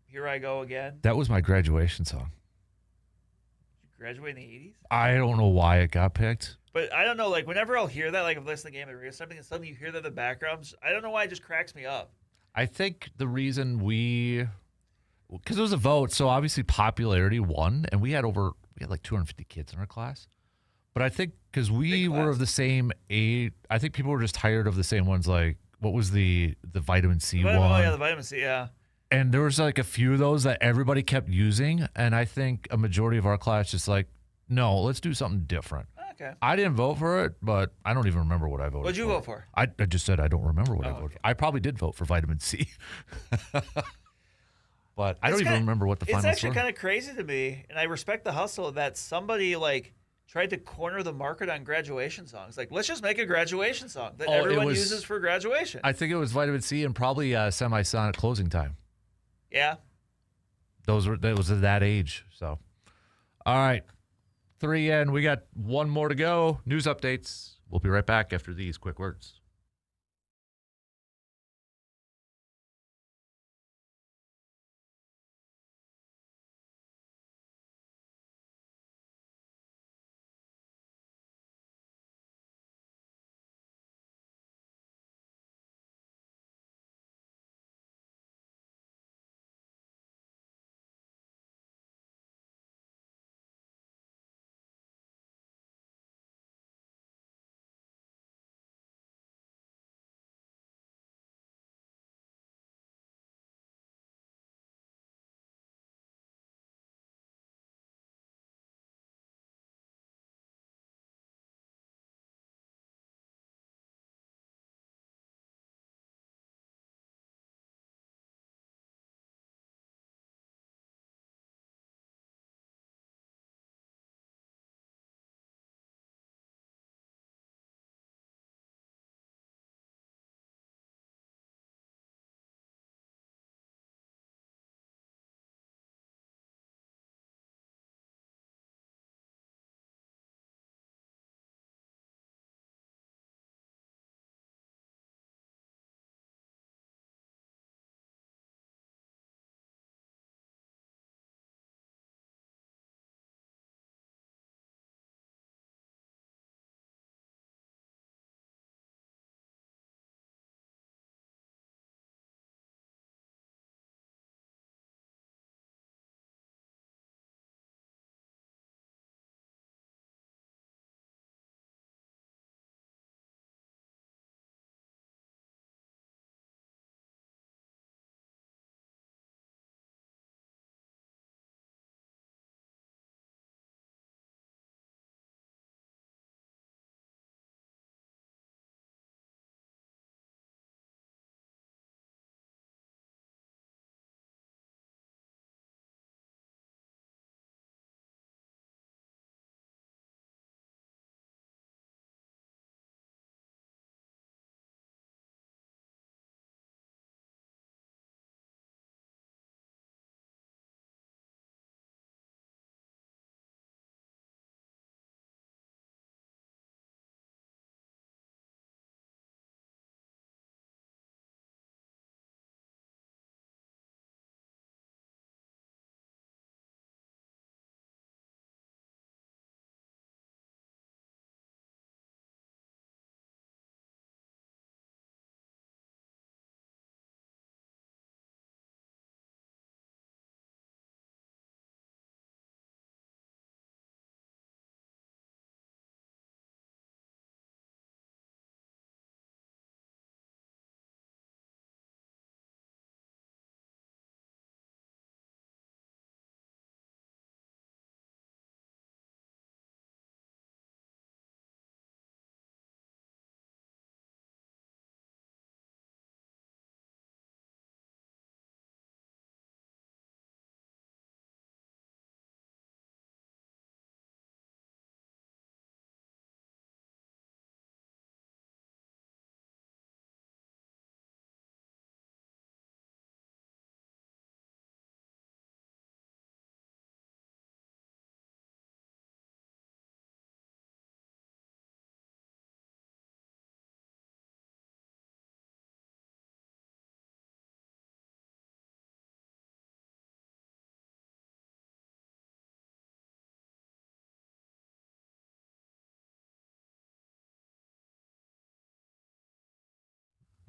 Here I Go Again. That was my graduation song. Did you graduate in the 80s? I don't know why it got picked. But I don't know, like, whenever I'll hear that, like, I'm listening to the game or something, and suddenly you hear that in the background, I don't know why it just cracks me up. I think the reason because it was a vote, so obviously popularity won, and we had like 250 kids in our class. But I think because we were of the same age, I think people were just tired of the same ones. Like, what was the vitamin C one? Oh, yeah, the vitamin C, yeah. And there was like a few of those that everybody kept using, and I think a majority of our class just like, no, let's do something different. Okay. I didn't vote for it, but I don't even remember what I voted for. What'd you vote for? I just said I don't remember what I voted okay. for. I probably did vote for vitamin C. But I don't even remember what the finals were. It's actually kind of crazy to me, and I respect the hustle that somebody, like, tried to corner the market on graduation songs. Like, let's just make a graduation song that everyone uses for graduation. I think it was vitamin C and probably Semisonic Closing Time. Yeah. That was at that age. So, all right. 3 in. We got one more to go. News updates. We'll be right back after these quick words.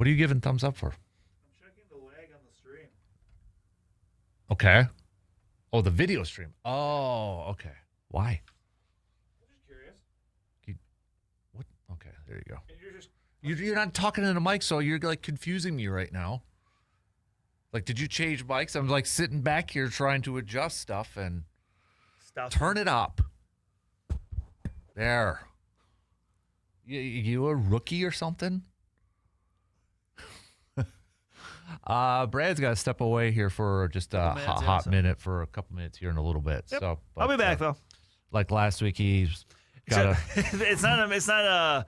What are you giving thumbs up for? I'm checking the lag on the stream. Okay. Oh, the video stream. Oh, okay. Why? I'm just curious. What? Okay, there you go. And you're just You're not talking in a mic, so you're like confusing me right now. Like, did you change mics? I'm like sitting back here trying to adjust stuff and turn it up. There. You a rookie or something? Brad's got to step away here for just a hot minute for a couple minutes here in a little bit. Yep. So, I'll be back though. Like last week, he's got a it's not a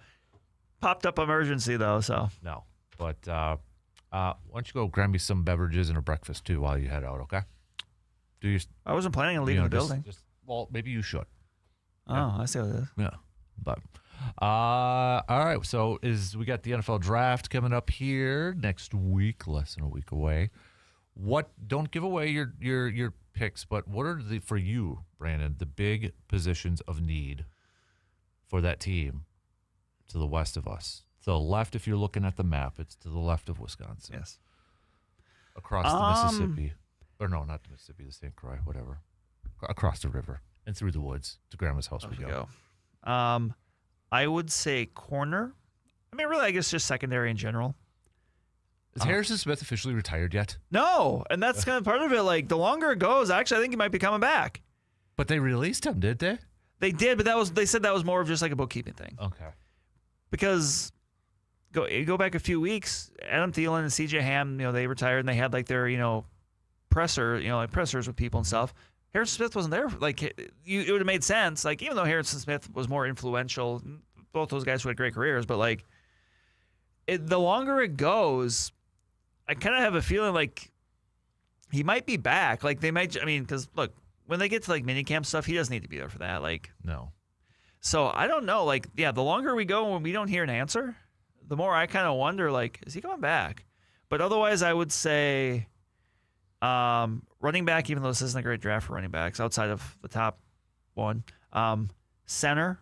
popped up emergency though. So no. But why don't you go grab me some beverages and a breakfast too while you head out? Okay. I wasn't planning on leaving the building. Well, maybe you should. Oh, Yeah. I see what it is. Yeah, but all right. So we got the NFL draft coming up here next week, less than a week away. Don't give away your picks, but what are for you, Brandon, the big positions of need for that team to the west of us? To the left, if you're looking at the map, it's to the left of Wisconsin. Yes. Across the Mississippi, or no, not the Mississippi, the St. Croix, whatever. Across the river and through the woods to Grandma's house we go. I would say corner. I mean, really, I guess just secondary in general. Is Harrison Smith officially retired yet? No, and that's kind of part of it. Like, the longer it goes, actually, I think he might be coming back. But they released him, did they? They did, but they said that was more of just like a bookkeeping thing. Okay. Because go back a few weeks, Adam Thielen and CJ Ham, they retired and they had like their, pressers with people and stuff. Harrison Smith wasn't there. Like, it would have made sense. Like, even though Harrison Smith was more influential, both those guys who had great careers, but like, the longer it goes, I kind of have a feeling like he might be back. Like, they might. I mean, because look, when they get to like minicamp stuff, he doesn't need to be there for that. Like, no. So I don't know. Like, yeah, the longer we go when we don't hear an answer, the more I kind of wonder, like, is he coming back? But otherwise, I would say running back, even though this isn't a great draft for running backs outside of the top one. Center.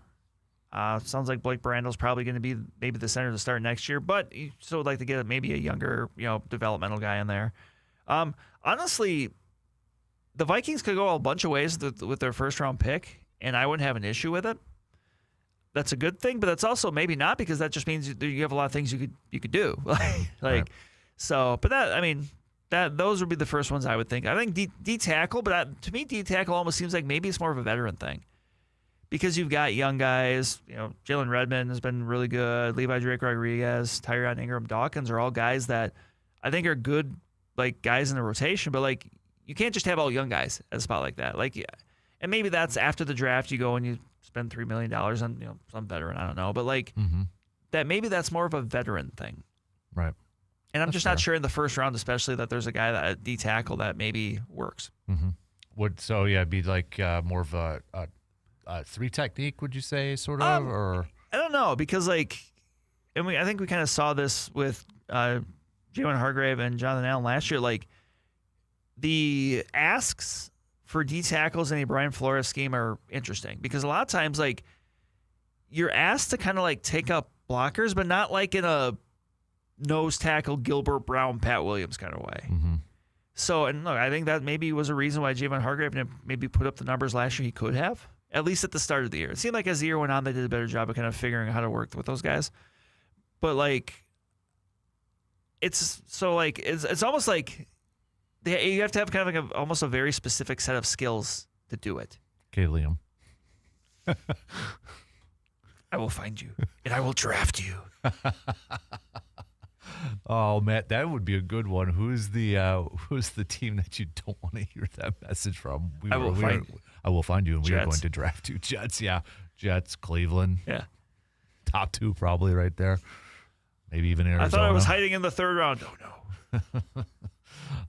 Sounds like Blake Brandel's probably going to be maybe the center to start next year, but you still would like to get maybe a younger, developmental guy in there. Honestly, the Vikings could go a bunch of ways with their first-round pick, and I wouldn't have an issue with it. That's a good thing, but that's also maybe not, because that just means you have a lot of things you could do. Right. So, but those would be the first ones I would think. I think D tackle, but to me, D tackle almost seems like maybe it's more of a veteran thing, because you've got young guys. Jalen Redmond has been really good. Levi Drake Rodriguez, Tyron Ingram, Dawkins are all guys that I think are good, like, guys in the rotation. But like, you can't just have all young guys at a spot like that. Like, yeah, and maybe that's after the draft. You go and you spend $3 million on some veteran. I don't know, but like that maybe that's more of a veteran thing, right? And I'm just not sure in the first round, especially, that there's a guy that at D tackle that maybe works. Would be like more of a 3 technique? Would you say, sort of, or I don't know, because like, and I think we kind of saw this with Jalen Hargrave and Jonathan Allen last year. Like, the asks for D tackles in a Brian Flores scheme are interesting, because a lot of times, like, you're asked to kind of like take up blockers, but not like in a nose tackle Gilbert Brown, Pat Williams kind of way. So, and look, I think that maybe was a reason why Javon Hargrave didn't maybe put up the numbers last year he could have, at least at the start of the year. It seemed like as the year went on, they did a better job of kind of figuring out how to work with those guys. But like, it's almost like you have to have kind of like almost a very specific set of skills to do it. Okay, Liam. I will find you and I will draft you. Oh, Matt, that would be a good one. Who's the team that you don't want to hear that message from? I will find you, and we are going to draft you. Jets, yeah. Jets, Cleveland. Yeah. Top 2 probably right there. Maybe even Arizona. I thought I was hiding in the 3rd round. Oh, no.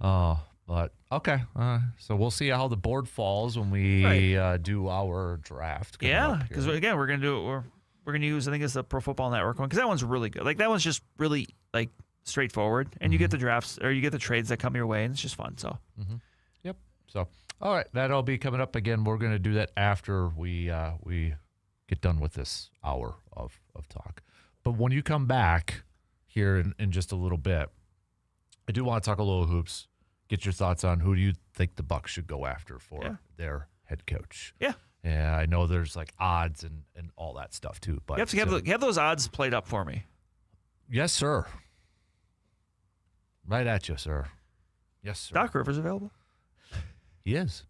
Oh, but okay. So we'll see how the board falls when we do our draft. Yeah, because again, we're gonna use, I think it's the Pro Football Network one, because that one's really good. Like, that one's just really like straightforward, and you get the drafts, or you get the trades that come your way, and it's just fun. So, Yep. So, all right, that'll be coming up again. We're going to do that after we get done with this hour of talk. But when you come back here in just a little bit. I do want to talk a little hoops. Get your thoughts on who do you think the Bucs should go after for their head coach. Yeah. Yeah, I know there's like odds and all that stuff too. But you have to have those odds played up for me. Yes, sir. Right at you, sir. Yes, sir. Doc Rivers available? He is.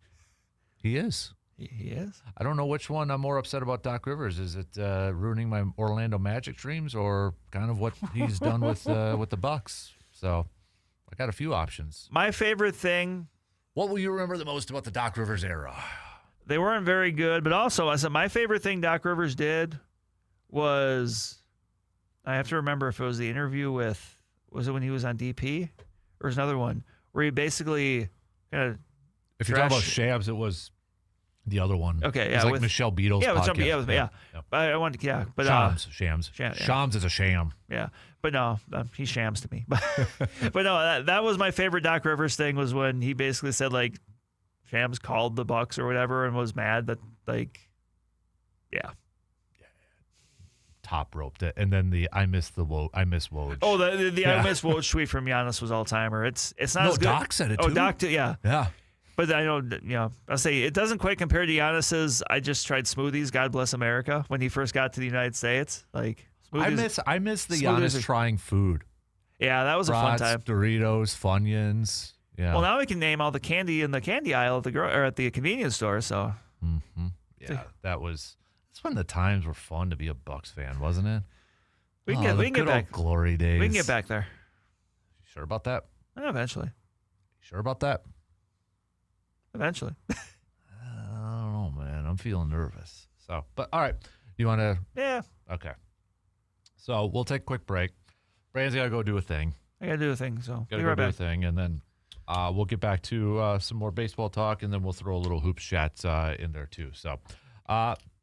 He is. He is. I don't know which one I'm more upset about Doc Rivers. Is it ruining my Orlando Magic dreams or kind of what he's done with the Bucs? So I got a few options. My favorite thing. What will you remember the most about the Doc Rivers era? They weren't very good, but also I said my favorite thing Doc Rivers did was, I have to remember if it was the interview with, was it when he was on DP or was another one where he basically kind of. If you're talking about Shams, it was the other one. Okay, yeah, it was like Michelle Beadle's podcast. Yeah. But I wanted, but Shams. Yeah. Shams is a sham. Yeah, but no, he shams to me. But no, that was my favorite Doc Rivers thing was when he basically said like Shams called the Bucs or whatever and was mad that top roped it, and then the I miss Woj. Oh, the I miss Woj tweet from Giannis was all timer. It's not as good. Doc said it too. Oh, Doc did, yeah. But I know, I'll say it doesn't quite compare to Giannis's. I just tried smoothies. God bless America. When he first got to the United States, like smoothies, I miss the Giannis trying food. Yeah, that was a fun time. Doritos, Funyuns. Yeah. Well, now we can name all the candy in the candy aisle at the convenience store. So. Mm-hmm. Yeah, that's when the times were fun to be a Bucs fan, wasn't it? We can get back. Glory days. We can get back there. You sure about that? Eventually. Sure about that? Eventually. I don't know, man. I'm feeling nervous. So, but all right. You want to? Yeah. Okay. So we'll take a quick break. Brandon's got to go do a thing. I got to do a thing. So got to go do a thing, and then we'll get back to some more baseball talk, and then we'll throw a little hoops chats in there too. So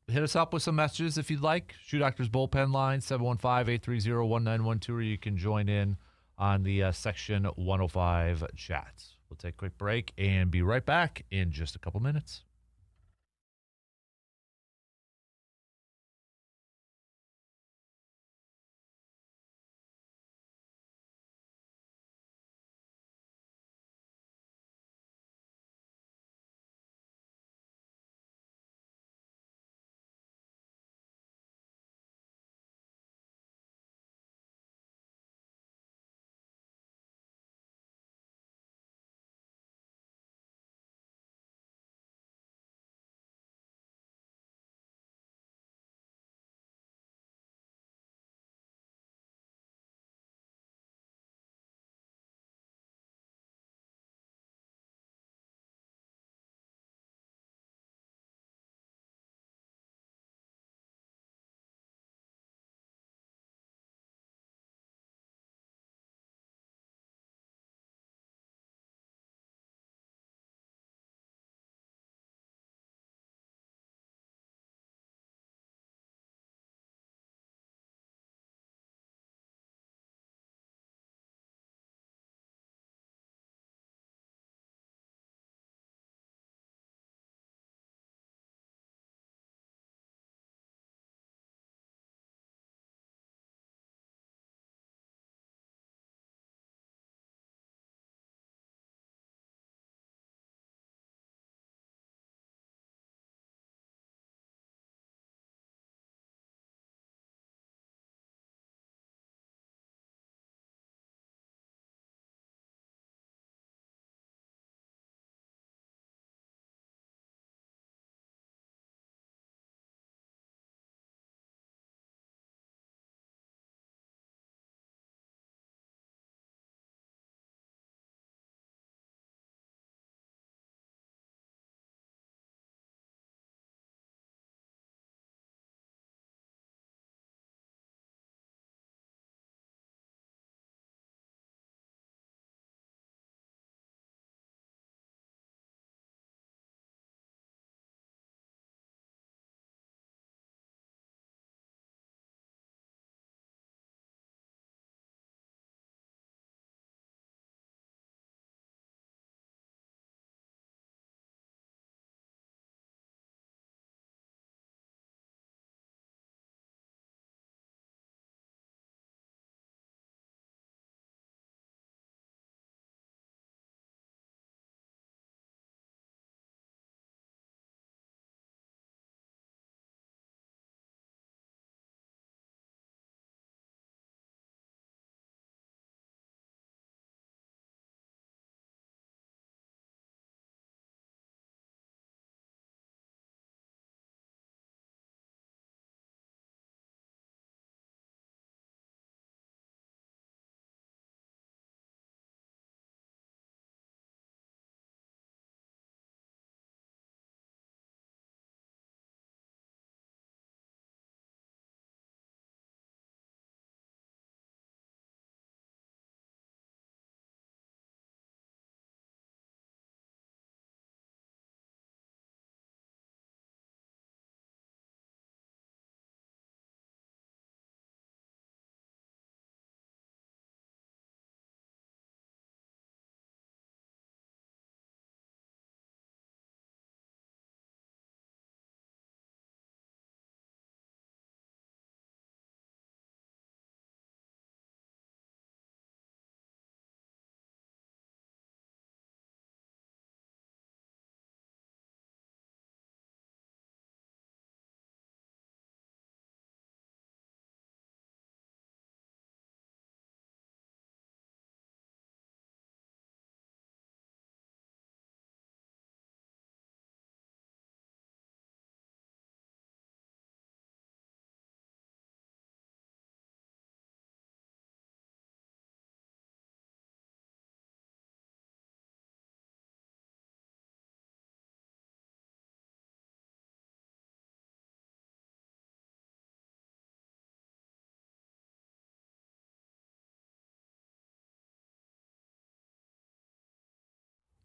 hit us up with some messages if you'd like. Shoe Doctor's bullpen line, 715-830-1912, or you can join in on the Section 105 chats. We'll take a quick break and be right back in just a couple minutes.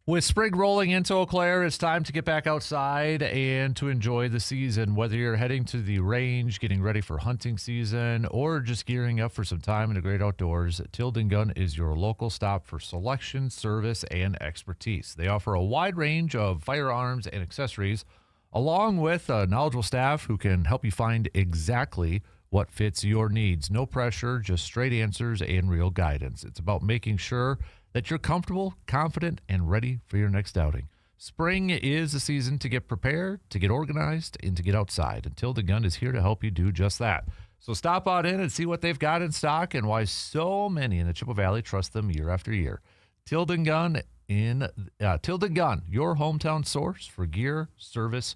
With spring rolling into Eau Claire, it's time to get back outside and to enjoy the season. Whether you're heading to the range, getting ready for hunting season, or just gearing up for some time in the great outdoors, Tilden Gun is your local stop for selection, service, and expertise. They offer a wide range of firearms and accessories, along with a knowledgeable staff who can help you find exactly what fits your needs. No pressure, just straight answers and real guidance. It's about making sure that you're comfortable, confident, and ready for your next outing. Spring is the season to get prepared, to get organized, and to get outside. And Tilden Gun is here to help you do just that. So stop on in and see what they've got in stock and why so many in the Chippewa Valley trust them year after year. Tilden Gun, your hometown source for gear, service,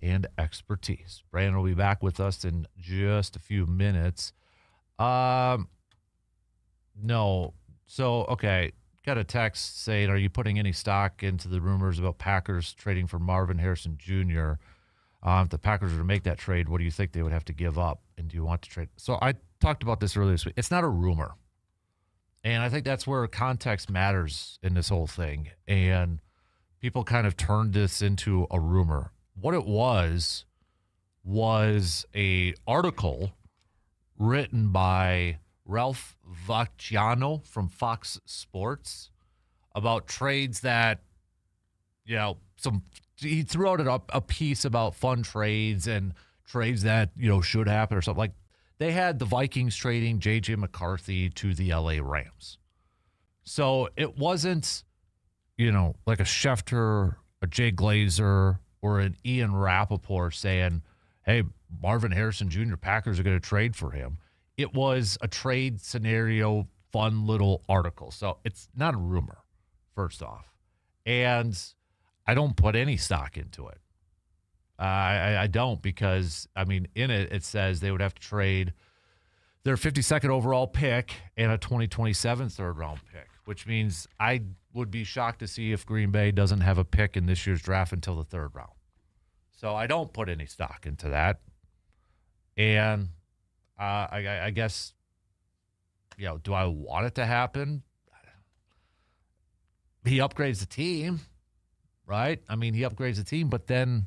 and expertise. Brandon will be back with us in just a few minutes. No. So, okay. Got a text saying, are you putting any stock into the rumors about Packers trading for Marvin Harrison Jr.? If the Packers were to make that trade, what do you think they would have to give up? And do you want to trade? So I talked about this earlier this week. It's not a rumor. And I think that's where context matters in this whole thing. And people kind of turned this into a rumor. What it was a article written by Ralph Vacchiano from Fox Sports about trades that, he threw out a piece about fun trades and trades that, should happen or something. Like they had the Vikings trading J.J. McCarthy to the L.A. Rams. So it wasn't, like a Schefter, a Jay Glazer, or an Ian Rappaport saying, hey, Marvin Harrison Jr., Packers are going to trade for him. It was a trade scenario, fun little article. So it's not a rumor, first off. And I don't put any stock into it. I don't because, in it says they would have to trade their 52nd overall pick and a 2027 third-round pick, which means I would be shocked to see if Green Bay doesn't have a pick in this year's draft until the third round. So I don't put any stock into that. And I guess, do I want it to happen? He upgrades the team, right? He upgrades the team, but then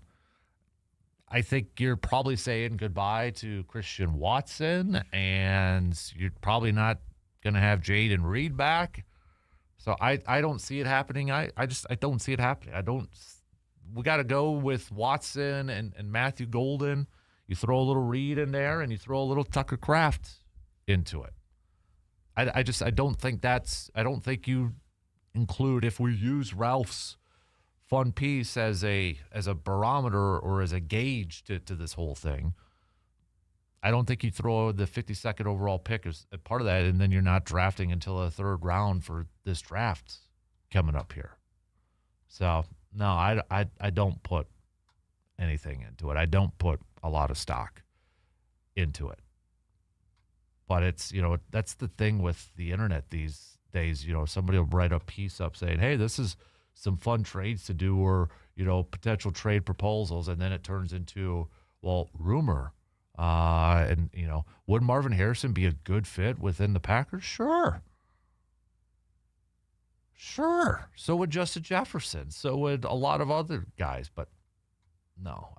I think you're probably saying goodbye to Christian Watson, and you're probably not going to have Jaden Reed back. So I don't see it happening. I don't see it happening. We got to go with Watson and Matthew Golden. You throw a little Reed in there, and you throw a little Tucker Kraft into it. I don't think you include, if we use Ralph's fun piece as a barometer or as a gauge to this whole thing. I don't think you throw the 52nd overall pick as a part of that, and then you're not drafting until the third round for this draft coming up here. So, no, I don't put anything into it. I don't put a lot of stock into it. But it's, that's the thing with the internet these days. Somebody will write a piece up saying, hey, this is some fun trades to do or, potential trade proposals. And then it turns into, rumor. And would Marvin Harrison be a good fit within the Packers? Sure. So would Justin Jefferson. So would a lot of other guys. But no,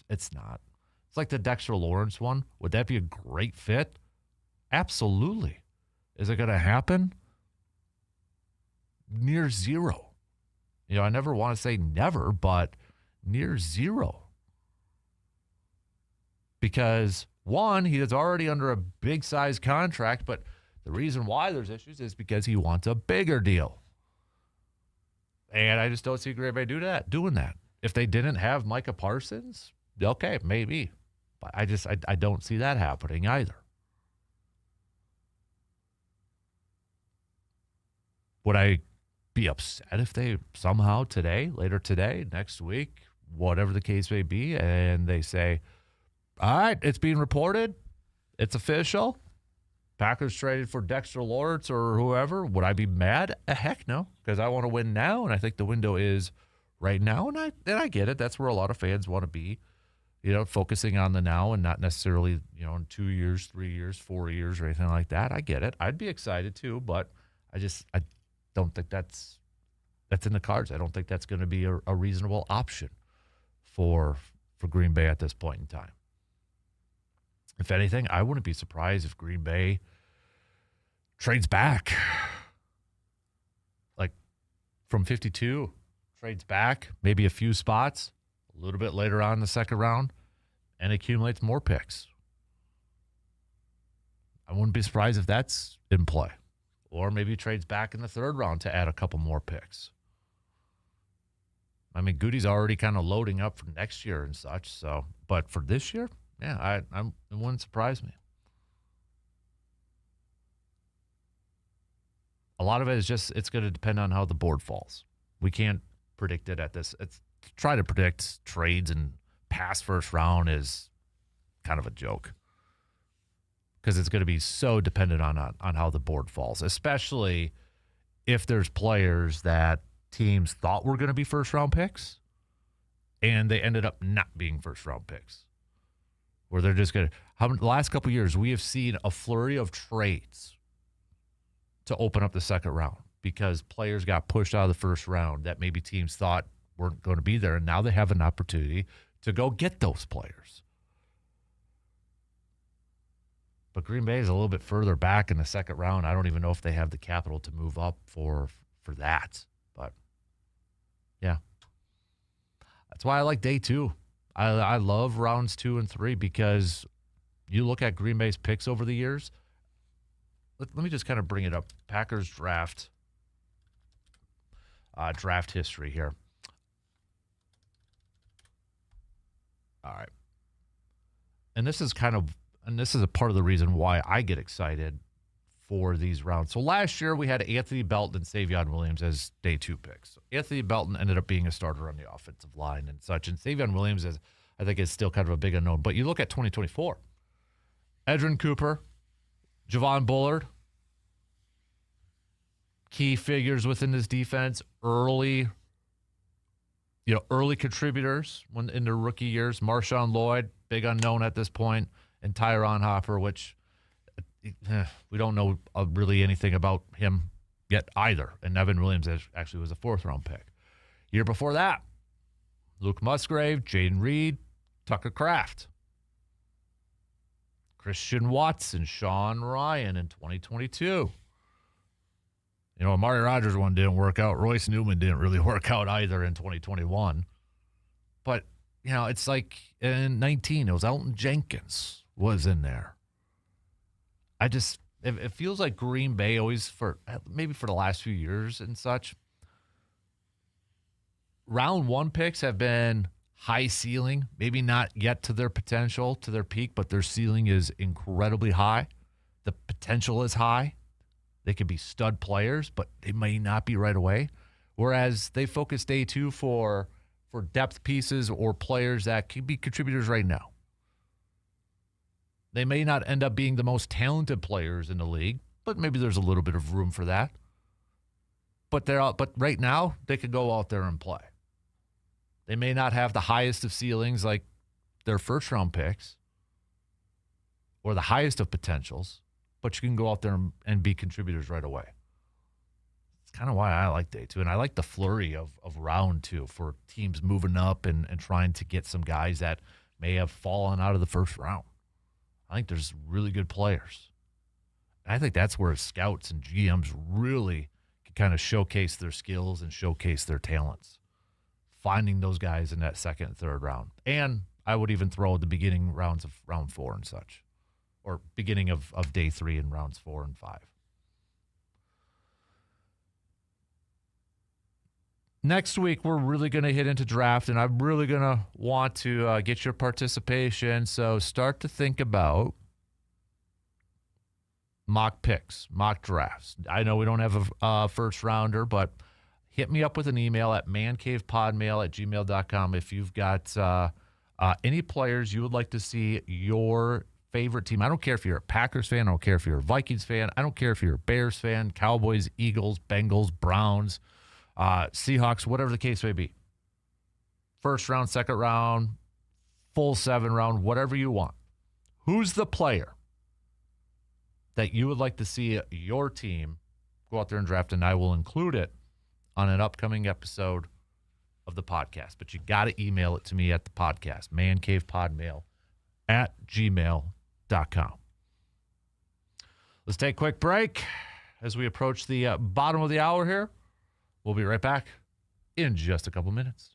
it's not. It's like the Dexter Lawrence one. Would that be a great fit? Absolutely. Is it going to happen? Near zero. I never want to say never, but near zero. Because, one, he is already under a big-size contract, but the reason why there's issues is because he wants a bigger deal. And I just don't see Green Bay doing that. If they didn't have Micah Parsons, okay, maybe. But I don't see that happening either. Would I be upset if they somehow later today, next week, whatever the case may be, and they say, all right, it's being reported, it's official, Packers traded for Dexter Lawrence or whoever, would I be mad? Heck no, because I want to win now, and I think the window is right now, and I get it. That's where a lot of fans want to be, focusing on the now and not necessarily, in 2 years, 3 years, 4 years, or anything like that. I get it. I'd be excited too, but I don't think that's that's in the cards. I don't think that's going to be a reasonable option for Green Bay at this point in time. If anything, I wouldn't be surprised if Green Bay trades back. Like from 52, trades back, maybe a few spots, a little bit later on in the second round, and accumulates more picks. I wouldn't be surprised if that's in play. Or maybe trades back in the third round to add a couple more picks. I mean, Goody's already kind of loading up for next year and such. So, but for this year, yeah, it wouldn't surprise me. A lot of it is just, it's going to depend on how the board falls. We can't predict it at this. Try to predict trades and past first round is kind of a joke, because it's going to be so dependent on how the board falls, especially if there's players that teams thought were going to be first-round picks and they ended up not being first-round picks, where they're just going to – the last couple of years, we have seen a flurry of trades to open up the second round because players got pushed out of the first round that maybe teams thought weren't going to be there, and now they have an opportunity to go get those players. But Green Bay is a little bit further back in the second round. I don't even know if they have the capital to move up for that. But, yeah. That's why I like day two. I love rounds 2 and 3 because you look at Green Bay's picks over the years. Let me just kind of bring it up. Packers draft history here. All right. And this is a part of the reason why I get excited for these rounds. So last year we had Anthony Belton and Savion Williams as day 2 picks. Anthony Belton ended up being a starter on the offensive line and such. And Savion Williams I think is still kind of a big unknown. But you look at 2024, Edrin Cooper, Javon Bullard, key figures within this defense, early contributors in their rookie years. Marshawn Lloyd, big unknown at this point. And Tyron Hopper, which we don't know really anything about him yet either. And Evan Williams actually was a 4th-round pick. Year before that, Luke Musgrave, Jaden Reed, Tucker Kraft, Christian Watson, Sean Ryan in 2022. Amari Rodgers one didn't work out. Royce Newman didn't really work out either in 2021. But, it's like in 19, it was Elton Jenkins was in there. It feels like Green Bay always, maybe for the last few years and such, round 1 picks have been high ceiling, maybe not yet to their potential, to their peak, but their ceiling is incredibly high. The potential is high. They could be stud players, but they may not be right away. Whereas they focus day 2 for depth pieces or players that could be contributors right now. They may not end up being the most talented players in the league, but maybe there's a little bit of room for that. But right now, they could go out there and play. They may not have the highest of ceilings like their first-round picks or the highest of potentials, but you can go out there and be contributors right away. It's kind of why I like day 2. And I like the flurry of round 2 for teams moving up and trying to get some guys that may have fallen out of the first round. I think there's really good players. And I think that's where scouts and GMs really can kind of showcase their skills and showcase their talents. Finding those guys in that second and third round. And I would even throw the beginning rounds of round 4 and such. Or beginning of day 3 in rounds 4 and 5. Next week, we're really going to hit into draft, and I'm really going to want to get your participation. So start to think about mock picks, mock drafts. I know we don't have a first rounder, but hit me up with an email at mancavepodmail@gmail.com if you've got any players you would like to see your favorite team. I don't care if you're a Packers fan. I don't care if you're a Vikings fan. I don't care if you're a Bears fan, Cowboys, Eagles, Bengals, Browns, Seahawks, whatever the case may be. First round, second round, full 7 round, whatever you want. Who's the player that you would like to see your team go out there and draft, and I will include it on an upcoming episode of the podcast. But you got to email it to me at the podcast, mancavepodmail@gmail.com. Let's take a quick break as we approach the bottom of the hour here. We'll be right back in just a couple minutes.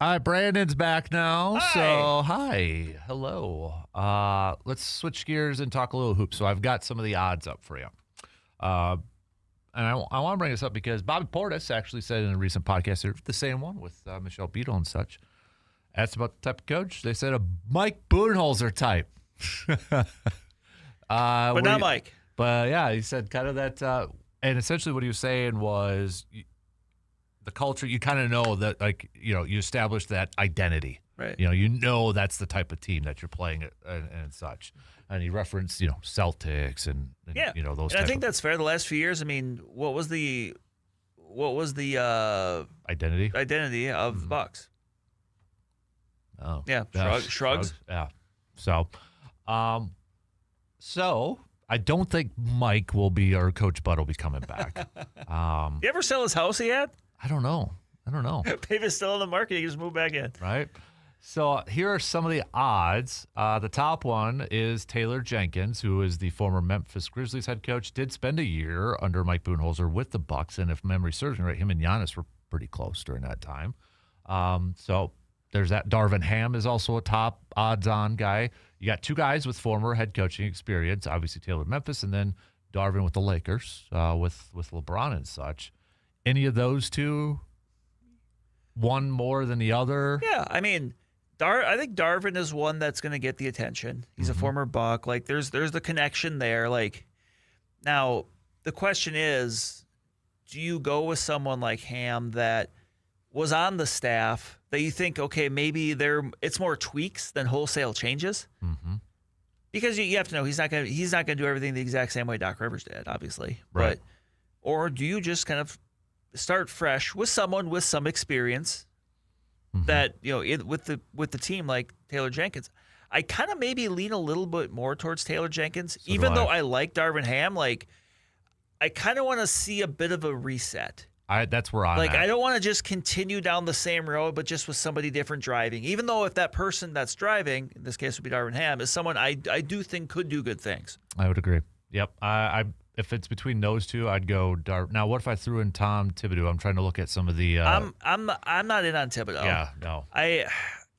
Hi, Brandon's back now. Hi. So, hi. Hello. Let's switch gears and talk a little hoops. So, I've got some of the odds up for you. And I want to bring this up because Bobby Portis actually said in a recent podcast here, the same one with Michelle Beadle and such, asked about the type of coach. They said a Mike Budenholzer type. But not Mike. But, yeah, he said kind of that. And essentially what he was saying was the culture, you kind of know that, like, you establish that identity. Right. You know that's the type of team that you're playing and such. And he referenced, Celtics and those. And I think that's fair. The last few years, I mean, what was the identity of the Bucks? Oh, yeah, shrugs. Yeah. So I don't think Mike will be, or Coach Bud will be coming back. You ever sell his house yet? I don't know. Pave's still in the market. He just moved back in. Right. So here are some of the odds. The top one is Taylor Jenkins, who is the former Memphis Grizzlies head coach, did spend a year under Mike Budenholzer with the Bucks, and if memory serves me right, him and Giannis were pretty close during that time. So there's that. Darvin Ham is also a top odds-on guy. You got two guys with former head coaching experience, obviously Taylor at Memphis, and then Darvin with the Lakers, with LeBron and such. Any of those two, one more than the other? Yeah, I mean, I think Darvin is one that's going to get the attention. He's a former Buck. Like, there's the connection there. Like, now the question is, do you go with someone like Ham that was on the staff that you think, okay, maybe it's more tweaks than wholesale changes? Mm-hmm. Because you have to know he's not going to do everything the exact same way Doc Rivers did, obviously. Right. Or do you just kind of start fresh with someone with some experience? That with the team like Taylor Jenkins, I kind of maybe lean a little bit more towards Taylor Jenkins, even though I like Darvin Ham. Like, I kind of want to see a bit of a reset. That's where I'm like. at. I don't want to just continue down the same road, but just with somebody different driving. Even though if that person that's driving, in this case would be Darvin Ham, is someone I do think could do good things. I would agree. Yep. If it's between those two, I'd go Darvin. Now, what if I threw in Tom Thibodeau? I'm trying to look at some of the. I'm not in on Thibodeau. Yeah, no.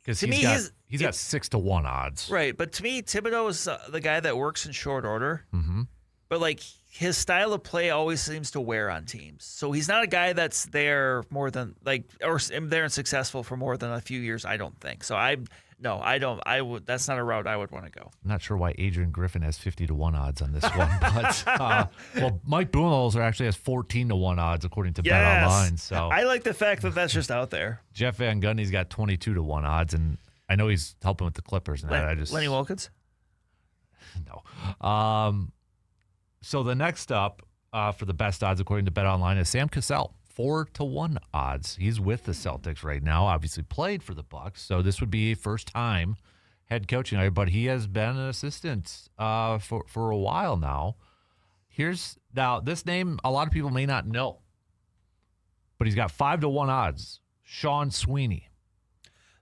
Because he's got 6-1 odds. Right, but to me, Thibodeau is the guy that works in short order. Mm-hmm. But like his style of play always seems to wear on teams. So he's not a guy that's there more than or there and successful for more than a few years. I don't think so. I don't. That's not a route I would want to go. I'm not sure why Adrian Griffin has 50-1 odds on this one, but Mike Budenholzer actually has 14-1 odds according to Bet Online. So I like the fact that that's just out there. Jeff Van Gundy's got 22-1 odds, and I know he's helping with the Clippers. And Lenny Wilkins? No. So the next up for the best odds according to Bet Online is Sam Cassell. 4-1 odds. He's with the Celtics right now. Obviously played for the Bucks, so this would be first time head coaching. But he has been an assistant for a while now. Now this name a lot of people may not know, but he's got 5-1 odds. Sean Sweeney.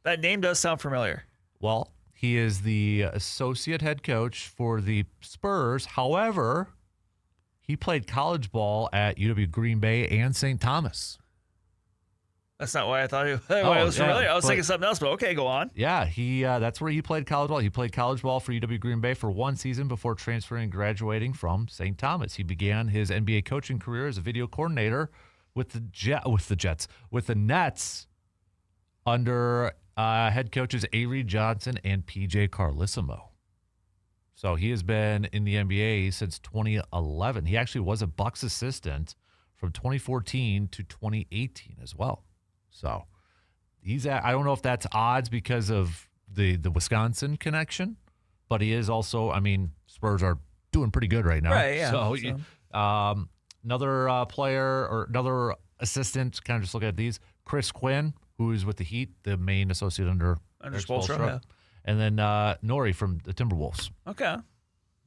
That name does sound familiar. Well, he is the associate head coach for the Spurs. However, he played college ball at UW Green Bay and St. Thomas. That's not why I thought it was familiar. I was thinking something else, but okay, go on. Yeah, that's where he played college ball. He played college ball for UW Green Bay for one season before transferring and graduating from St. Thomas. He began his NBA coaching career as a video coordinator with the Nets under head coaches Avery Johnson and PJ Carlissimo. So he has been in the NBA since 2011. He actually was a Bucks assistant from 2014 to 2018 as well. So I don't know if that's odds because of the Wisconsin connection, but he is also, Spurs are doing pretty good right now. Right, yeah. So another player or another assistant, kind of just looking at these, Chris Quinn, who is with the Heat, the main associate under Spoelstra, yeah. And then Nori from the Timberwolves. Okay.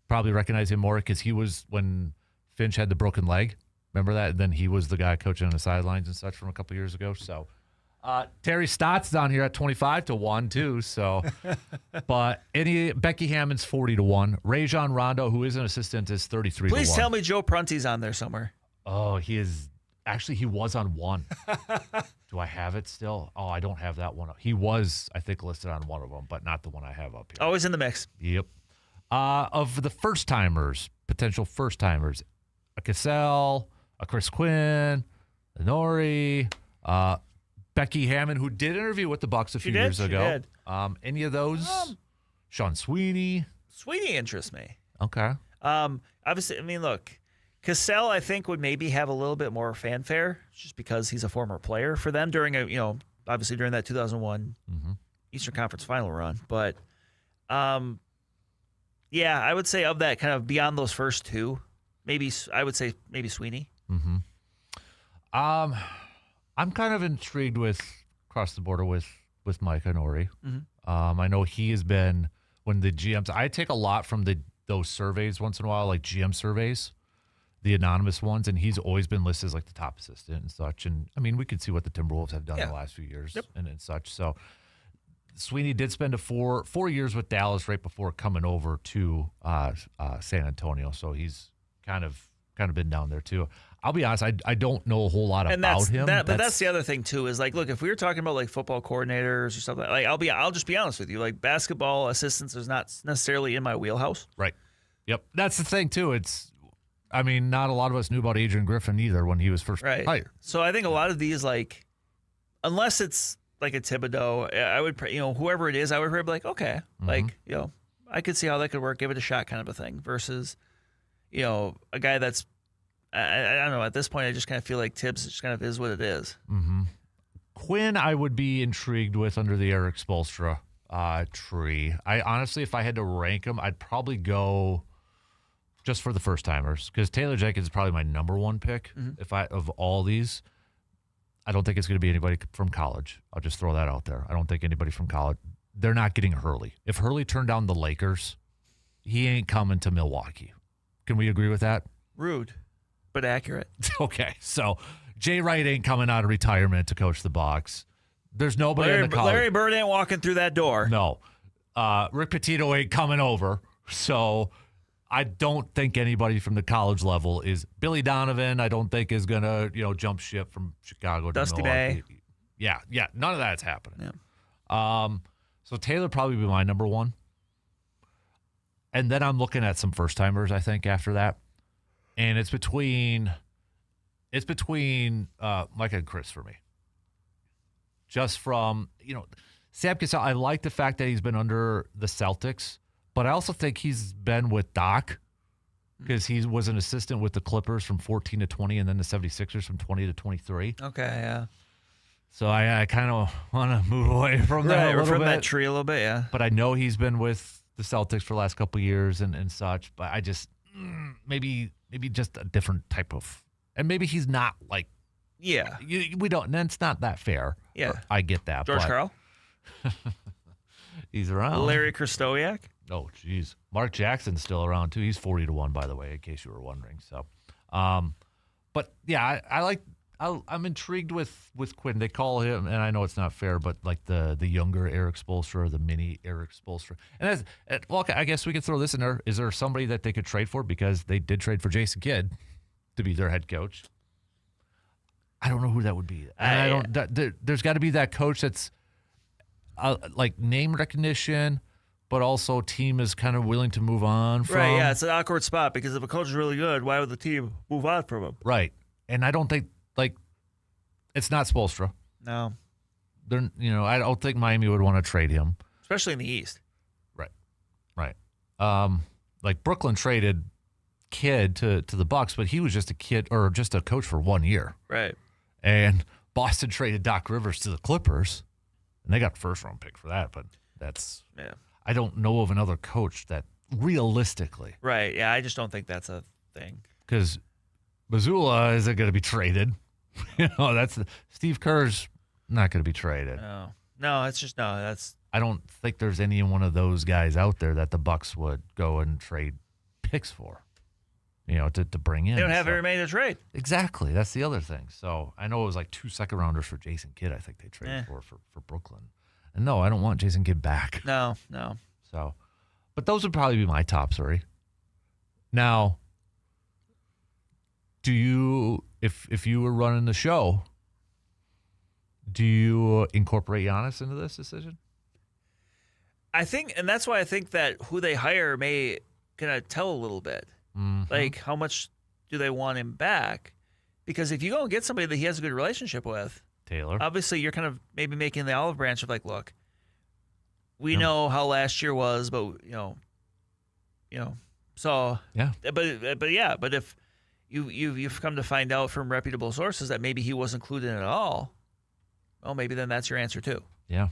Probably recognize him more because he was when Finch had the broken leg. Remember that? And then he was the guy coaching on the sidelines and such from a couple years ago. So Terry Stott's down here at 25-1 too. So, but Becky Hammond's 40-1. Rajon Rondo, who is an assistant, is 33-1. Please tell me Joe Prunty's on there somewhere. Oh, he is. Actually, he was on one. Do I have it still? Oh, I don't have that one. He was, I think, listed on one of them, but not the one I have up here. Always in the mix. Yep. Of the first-timers, potential first-timers, a Cassell, a Chris Quinn, a Nori, Becky Hammond, who did interview with the Bucs a few years ago. Any of those? Sean Sweeney. Sweeney interests me. Okay. Obviously, I mean, look, Cassell, I think, would maybe have a little bit more fanfare just because he's a former player for them during obviously during that 2001 Eastern Conference Final run. But, yeah, I would say of that kind of beyond those first two, I would say maybe Sweeney. Mm-hmm. I'm kind of intrigued with across the border with Mike Nori. Mm-hmm. I know he has been when the GMs. I take a lot from those surveys once in a while, like GM surveys, the anonymous ones, and he's always been listed as like the top assistant and such. And I mean, we can see what the Timberwolves have done in the last few years and such. So Sweeney did spend 4 years with Dallas right before coming over to San Antonio. So he's kind of been down there too. I'll be honest, I don't know a whole lot about him. But that's the other thing too. Is like, look, if we were talking about like football coordinators or something, like I'll just be honest with you. Like basketball assistants is not necessarily in my wheelhouse. Right. Yep. That's the thing too. I mean, not a lot of us knew about Adrian Griffin either when he was first hired. So I think a lot of these, like, unless it's like a Thibodeau, I would, whoever it is, I would probably be like, okay, like, I could see how that could work, give it a shot, kind of a thing. Versus, a guy that's, I don't know. At this point, I just kind of feel like Tibbs just kind of is what it is. Mm-hmm. Quinn, I would be intrigued with under the Eric Spoelstra tree. I honestly, if I had to rank them, I'd probably go just for the first timers because Taylor Jenkins is probably my number one pick. Of all these, I don't think it's going to be anybody from college. I'll just throw that out there. I don't think anybody from college. They're not getting Hurley. If Hurley turned down the Lakers, he ain't coming to Milwaukee. Can we agree with that? Rude, but accurate. Okay, so Jay Wright ain't coming out of retirement to coach the Bucs. There's nobody in the college. Larry Bird ain't walking through that door. No. Rick Pitino ain't coming over. So I don't think anybody from the college level is Billy Donovan. I don't think is going to, jump ship from Chicago to Dusty Milwaukee. Bay. Yeah. None of that's happening. Yeah. So Taylor probably be my number one. And then I'm looking at some first timers, I think, after that. And it's between Mike and Chris for me. Just from, Sam Cassell, I like the fact that he's been under the Celtics, but I also think he's been with Doc because he was an assistant with the Clippers from 14 to 20 and then the 76ers from 20 to 23. Okay, yeah. So I kind of want to move away from that a little bit. That tree a little bit, yeah. But I know he's been with the Celtics for the last couple of years and such, but I just, maybe just a different type of, and maybe he's not like, yeah. We don't, and it's not that fair. Yeah. I get that. George Karl? He's around. Larry Kristoyak? Oh, geez. Mark Jackson's still around, too. He's 40 to 1, by the way, in case you were wondering. So, but yeah, I'm intrigued with Quinn. They call him, and I know it's not fair, but like the younger Eric Spoelstra or the mini Eric Spoelstra. And I guess we could throw this in there. Is there somebody that they could trade for? Because they did trade for Jason Kidd to be their head coach. I don't know who that would be. There's got to be that coach that's like name recognition, but also team is kind of willing to move on from. Right, yeah, it's an awkward spot because if a coach is really good, why would the team move on from him? Right. And I don't think, it's not Spoelstra. No. I don't think Miami would want to trade him. Especially in the East. Right. Like Brooklyn traded Kidd to the Bucks, but he was just a kid or just a coach for 1 year. Right. And Boston traded Doc Rivers to the Clippers, and they got the first-round pick for that. But I don't know of another coach that realistically. Right. Yeah, I just don't think that's a thing. Because Mazzulla isn't going to be traded. Steve Kerr's not going to be traded. No, it's just that's. I don't think there's any one of those guys out there that the Bucks would go and trade picks for. To bring in. They don't have very many to trade. Exactly. That's the other thing. So I know it was like 2 second-rounders for Jason Kidd, I think they traded for Brooklyn. And no, I don't want Jason Kidd back. No. So, but those would probably be my top 3. Now, if you were running the show, do you incorporate Giannis into this decision? I think, and that's why I think that who they hire may kind of tell a little bit. Like, how much do they want him back? Because if you go and get somebody that he has a good relationship with, Taylor, obviously you're kind of maybe making the olive branch of like, look, we know how last year was, but so yeah. But if you've come to find out from reputable sources that maybe he wasn't included at all, well, maybe then that's your answer too. Yeah.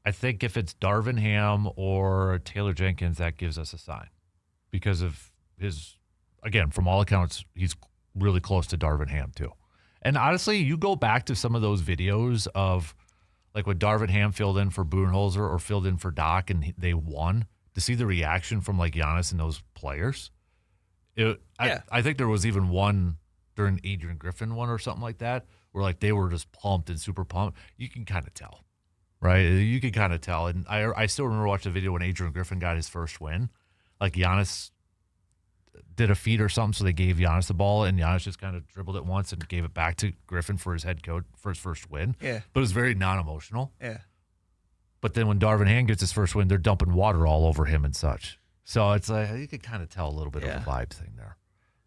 I think if it's Darvin Ham or Taylor Jenkins, that gives us a sign because of his, again, from all accounts, he's really close to Darvin Ham too. And honestly, you go back to some of those videos of like when Darvin Ham filled in for Budenholzer or filled in for Doc and they won, to see the reaction from like Giannis and those players. I think there was even one during Adrian Griffin one or something like that where like they were just pumped and super pumped. You can kind of tell. Right, you can kind of tell, and I still remember watching the video when Adrian Griffin got his first win. Like Giannis did a feed or something, so they gave Giannis the ball, and Giannis just kind of dribbled it once and gave it back to Griffin for his head coach for his first win. Yeah, but it was very non-emotional. Yeah, but then when Darvin Ham gets his first win, they're dumping water all over him and such. So it's like you could kind of tell a little bit of a vibe thing there.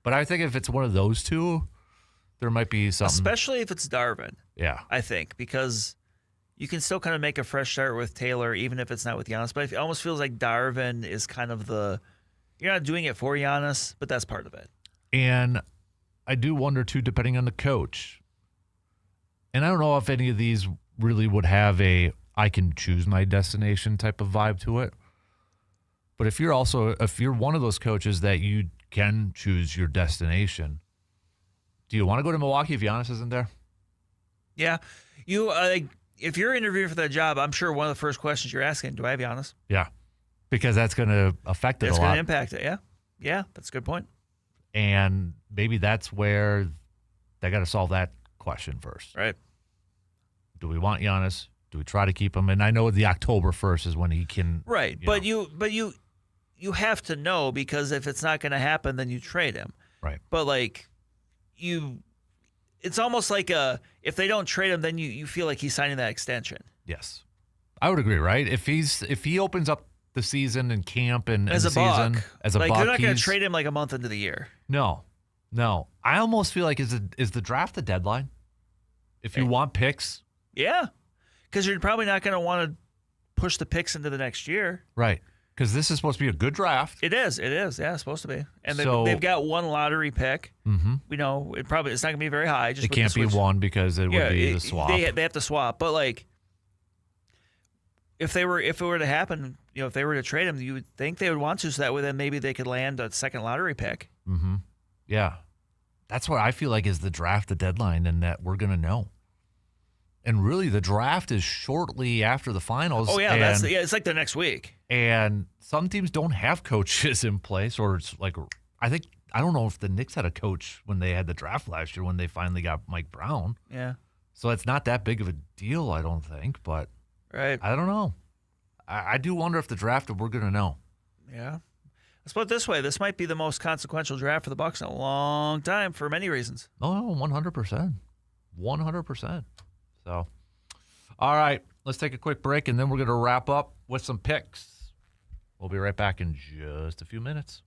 But I think if it's one of those two, there might be something, especially if it's Darvin. Yeah, I think because you can still kind of make a fresh start with Taylor, even if it's not with Giannis. But it almost feels like Darvin is kind of you're not doing it for Giannis, but that's part of it. And I do wonder, too, depending on the coach. And I don't know if any of these really would have a I can choose my destination type of vibe to it. But if you're one of those coaches that you can choose your destination, do you want to go to Milwaukee if Giannis isn't there? Yeah. If you're interviewing for that job, I'm sure one of the first questions you're asking, do I have Giannis? Yeah, because that's going to affect it a lot. It's going to impact it, yeah. Yeah, that's a good point. And maybe that's where they got to solve that question first. Right. Do we want Giannis? Do we try to keep him? And I know the October 1st is when he can. Right, but you have to know, because if it's not going to happen, then you trade him. Right. But it's almost like if they don't trade him, then you feel like he's signing that extension. Yes, I would agree. Right, if he opens up the season and camp and as the a buck, season as a buck, they're not going to trade him like a month into the year. No. I almost feel like is the draft the deadline? If you want picks, yeah, because you're probably not going to want to push the picks into the next year, right? Because this is supposed to be a good draft. It is. Yeah, it's supposed to be. And they've got one lottery pick. Mm-hmm. We know it's not going to be very high. It can't be one because it would be the swap. They have to swap. But if it were to happen, if they were to trade him, you would think they would want to, so that way then maybe they could land a second lottery pick. Mm-hmm. Yeah, that's what I feel like is the draft, the deadline, and that we're going to know. And really, the draft is shortly after the finals. Oh, yeah. It's like the next week. And some teams don't have coaches in place, or it's like, I don't know if the Knicks had a coach when they had the draft last year when they finally got Mike Brown. Yeah. So it's not that big of a deal, I don't think. But right. I don't know. I do wonder if the draft, we're going to know. Yeah. Let's put it this way. This might be the most consequential draft for the Bucks in a long time for many reasons. Oh, 100%. 100%. So, all right, let's take a quick break, and then we're going to wrap up with some picks. We'll be right back in just a few minutes.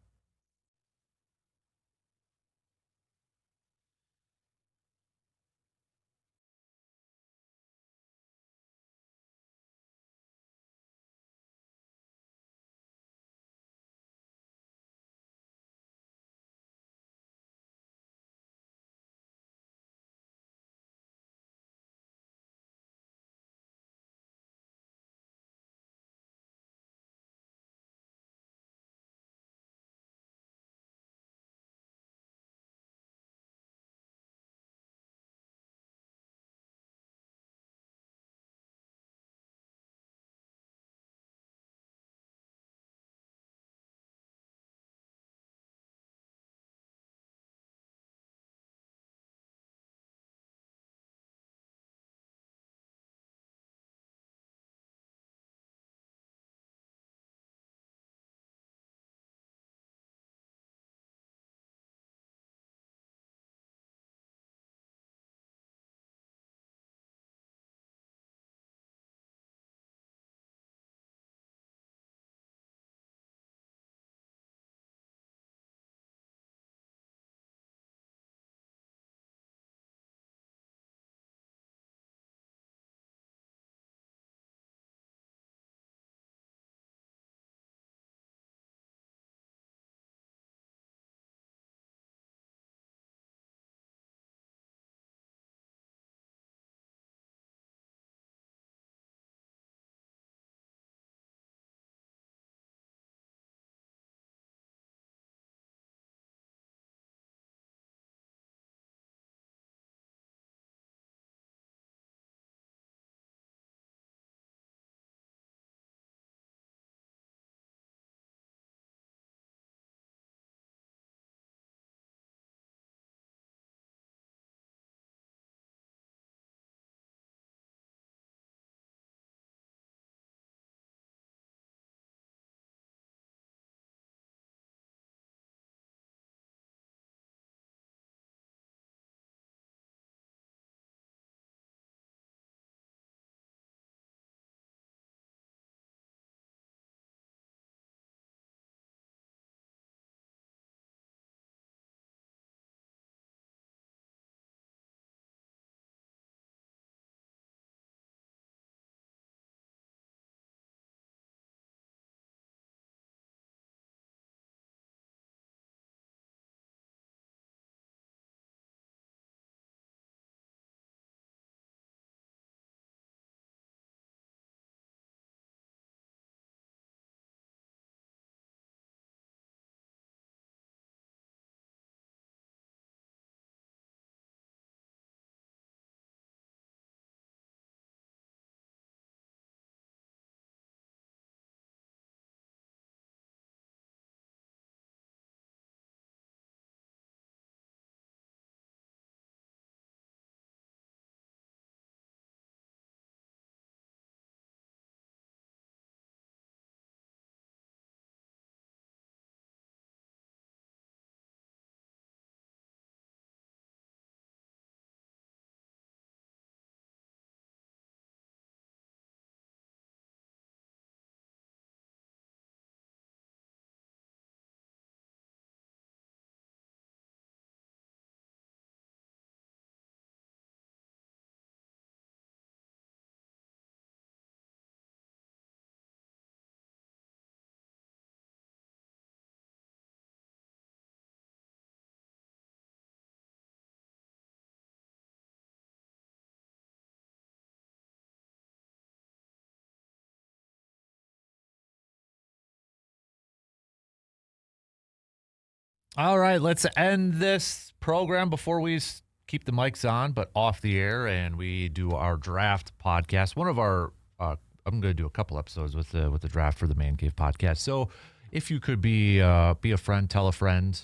All right, let's end this program before we keep the mics on, but off the air, and we do our draft podcast. One of our, I'm going to do a couple episodes with the draft for the Man Cave podcast. So if you could be a friend, tell a friend.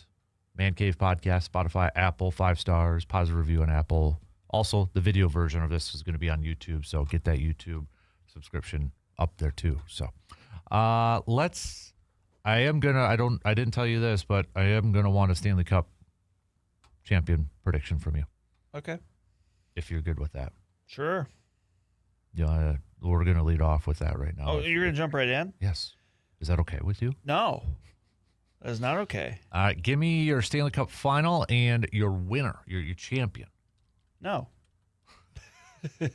Man Cave podcast, Spotify, Apple, 5 stars, positive review on Apple. Also, the video version of this is going to be on YouTube, so get that YouTube subscription up there too. So I didn't tell you this, but I am going to want a Stanley Cup champion prediction from you. Okay. If you're good with that. Sure. Yeah, we're going to lead off with that right now. Oh, you're going to jump right in? Yes. Is that okay with you? No. That is not okay. All right, give me your Stanley Cup final and your winner, your champion. No. All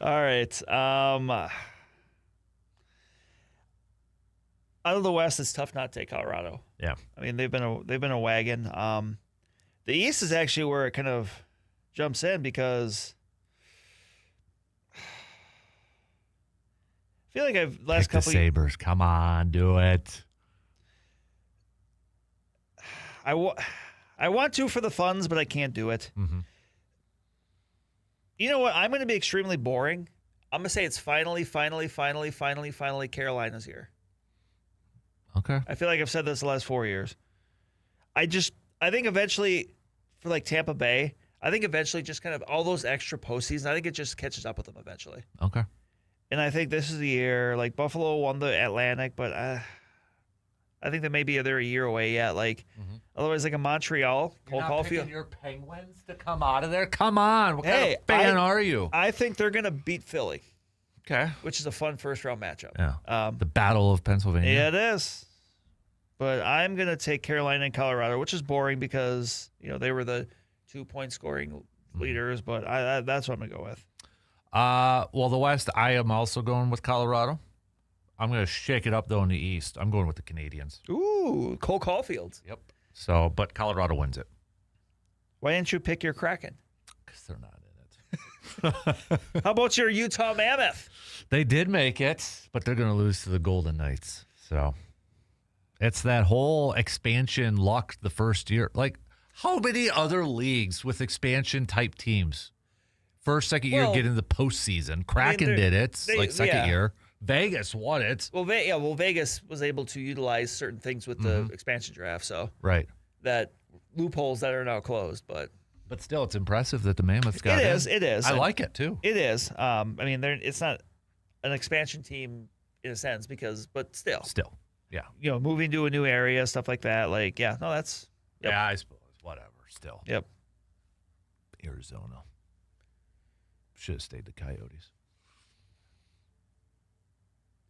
right. Out of the West, it's tough not to take Colorado. Yeah. I mean, they've been a wagon. The East is actually where it kind of jumps in because I feel like Pick the Sabres. Come on, do it. I want to for the funds, but I can't do it. Mm-hmm. You know what? I'm going to be extremely boring. I'm going to say it's finally Carolina's year. Okay. I feel like I've said this the last 4 years. I think eventually, for like Tampa Bay, I think eventually just kind of all those extra postseasons, I think it just catches up with them eventually. Okay. And I think this is the year. Like Buffalo won the Atlantic, but I think that maybe they're a year away yet. Like otherwise, like a Montreal, Cole Caulfield. Your Penguins to come out of there. Come on, what kind of fan are you? I think they're gonna beat Philly. Okay. Which is a fun first round matchup. Yeah. The Battle of Pennsylvania. Yeah, it is. But I'm gonna take Carolina and Colorado, which is boring because they were the 2-point scoring leaders. But that's what I'm gonna go with. Well, the West, I am also going with Colorado. I'm going to shake it up, though, in the East. I'm going with the Canadians. Ooh, Cole Caulfield. Yep. So, but Colorado wins it. Why didn't you pick your Kraken? Because they're not in it. How about your Utah Mammoth? They did make it, but they're going to lose to the Golden Knights. So, it's that whole expansion luck the first year. Like, how many other leagues with expansion-type teams? First, second year get in the postseason. Kraken did it, second year. Vegas won it. Well, Vegas was able to utilize certain things with the expansion draft, so right that loopholes that are now closed. But still, it's impressive that the Mammoths got it. It is. I like it too. It is. I mean, it's not an expansion team in a sense but still, yeah. Moving to a new area, stuff like that. Like, yeah, no, that's yeah, I suppose whatever. Still, yep. Arizona should have stayed the Coyotes.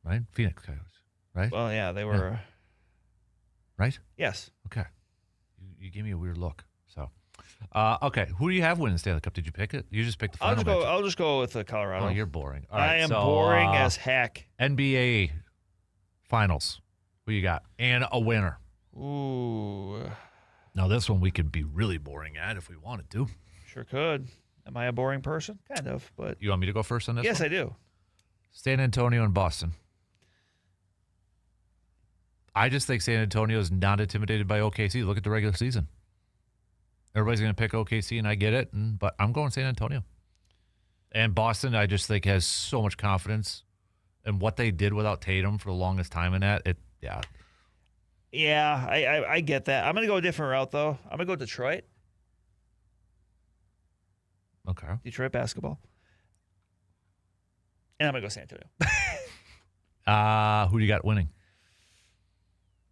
Right? Phoenix Coyotes, right? Well, yeah, they were. Yeah. Right? Yes. Okay. You gave me a weird look. So, okay. Who do you have winning the Stanley Cup? Did you pick it? You just picked the final matchup. I'll just go with Colorado. Oh, you're boring. All right, I am boring as heck. NBA Finals. Who you got? And a winner. Ooh. Now, this one we could be really boring at if we wanted to. Sure could. Am I a boring person? Kind of, but. You want me to go first on this Yes, one? I do. San Antonio and Boston. I just think San Antonio is not intimidated by OKC. Look at the regular season. Everybody's going to pick OKC, and I get it, but I'm going San Antonio. And Boston, I just think, has so much confidence in what they did without Tatum for the longest time in that. Yeah, I get that. I'm going to go a different route, though. I'm going to go Detroit. Okay. Detroit basketball. And I'm going to go San Antonio. Who do you got winning?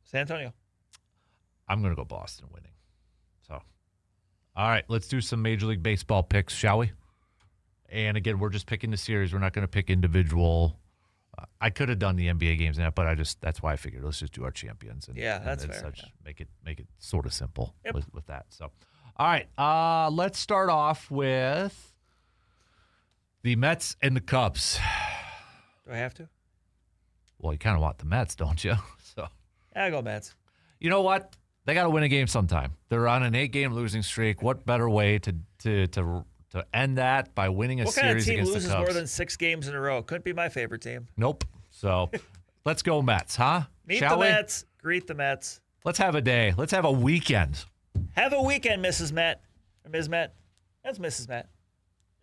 San Antonio. I'm going to go Boston winning. So, all right, let's do some Major League Baseball picks, shall we? And again, we're just picking the series. We're not going to pick individual. I could have done the NBA games in that, but that's why I figured let's just do our champions. That's fair. Such, yeah. Make it sort of simple with that. So, all right, let's start off with the Mets and the Cubs. Do I have to? Well, you kind of want the Mets, don't you? So. I go Mets. You know what? They got to win a game sometime. They're on an 8-game losing streak. What better way to end that by winning a series against the Cubs? What kind of team loses more than 6 games in a row? Couldn't be my favorite team. Nope. So let's go Mets, huh? Meet the Mets. Greet the Mets. Let's have a day. Let's have a weekend. Have a weekend, Mrs. Matt. Or Ms. Matt. That's Mrs. Matt.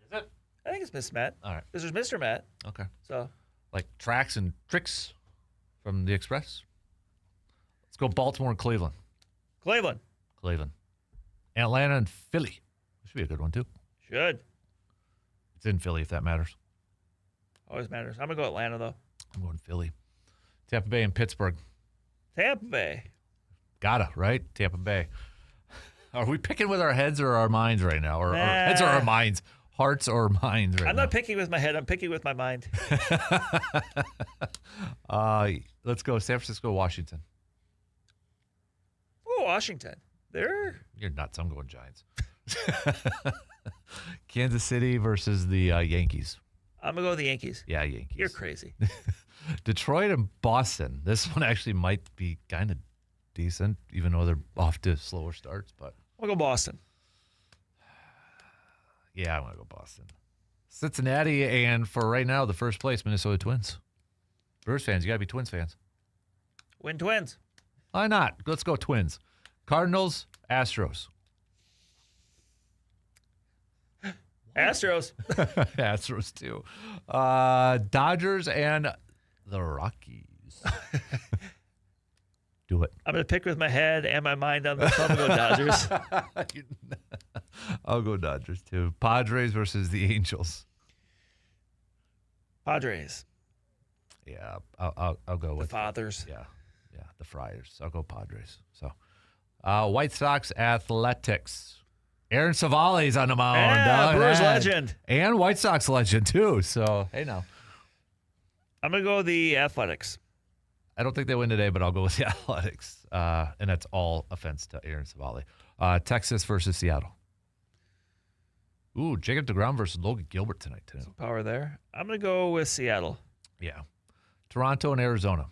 Is it? I think it's Miss Matt. All right. Because there's Mr. Matt. Okay. So, Like tracks and tricks from the Express. Let's go Baltimore and Cleveland. Cleveland. Atlanta and Philly. This should be a good one, too. Should. It's in Philly, if that matters. Always matters. I'm going to go Atlanta, though. I'm going Philly. Tampa Bay and Pittsburgh. Tampa Bay. Gotta, right? Tampa Bay. Are we picking with our heads or our minds right now? Or our heads or our minds? Hearts or minds right now? I'm not picking with my head. I'm picking with my mind. Let's go San Francisco, Washington. Oh, Washington. They're... You're nuts. I'm going Giants. Kansas City versus the Yankees. I'm going to go with the Yankees. Yeah, Yankees. You're crazy. Detroit and Boston. This one actually might be kind of decent, even though they're off to slower starts. But I'll go Boston. Yeah, I want to go Boston. Cincinnati, and for right now, the first place, Minnesota Twins. Brewers fans, you got to be Twins fans. Win Twins. Why not? Let's go Twins. Cardinals, Astros. Astros. Astros, too. Dodgers and the Rockies. Do it. I'm going to pick with my head and my mind on this. I'm going to go Dodgers. I'll go Dodgers, too. Padres versus the Angels. Padres. Yeah, I'll go with the Fathers. Yeah, the Friars. I'll go Padres. So, White Sox, Athletics. Aaron Savali's on the mound. Yeah, Brewers legend. And White Sox legend, too. So, hey, now. I'm going to go the Athletics. I don't think they win today, but I'll go with the Athletics. And that's all offense to Aaron Savali. Texas versus Seattle. Ooh, Jacob deGrom versus Logan Gilbert tonight, too. Some power there. I'm going to go with Seattle. Yeah. Toronto and Arizona.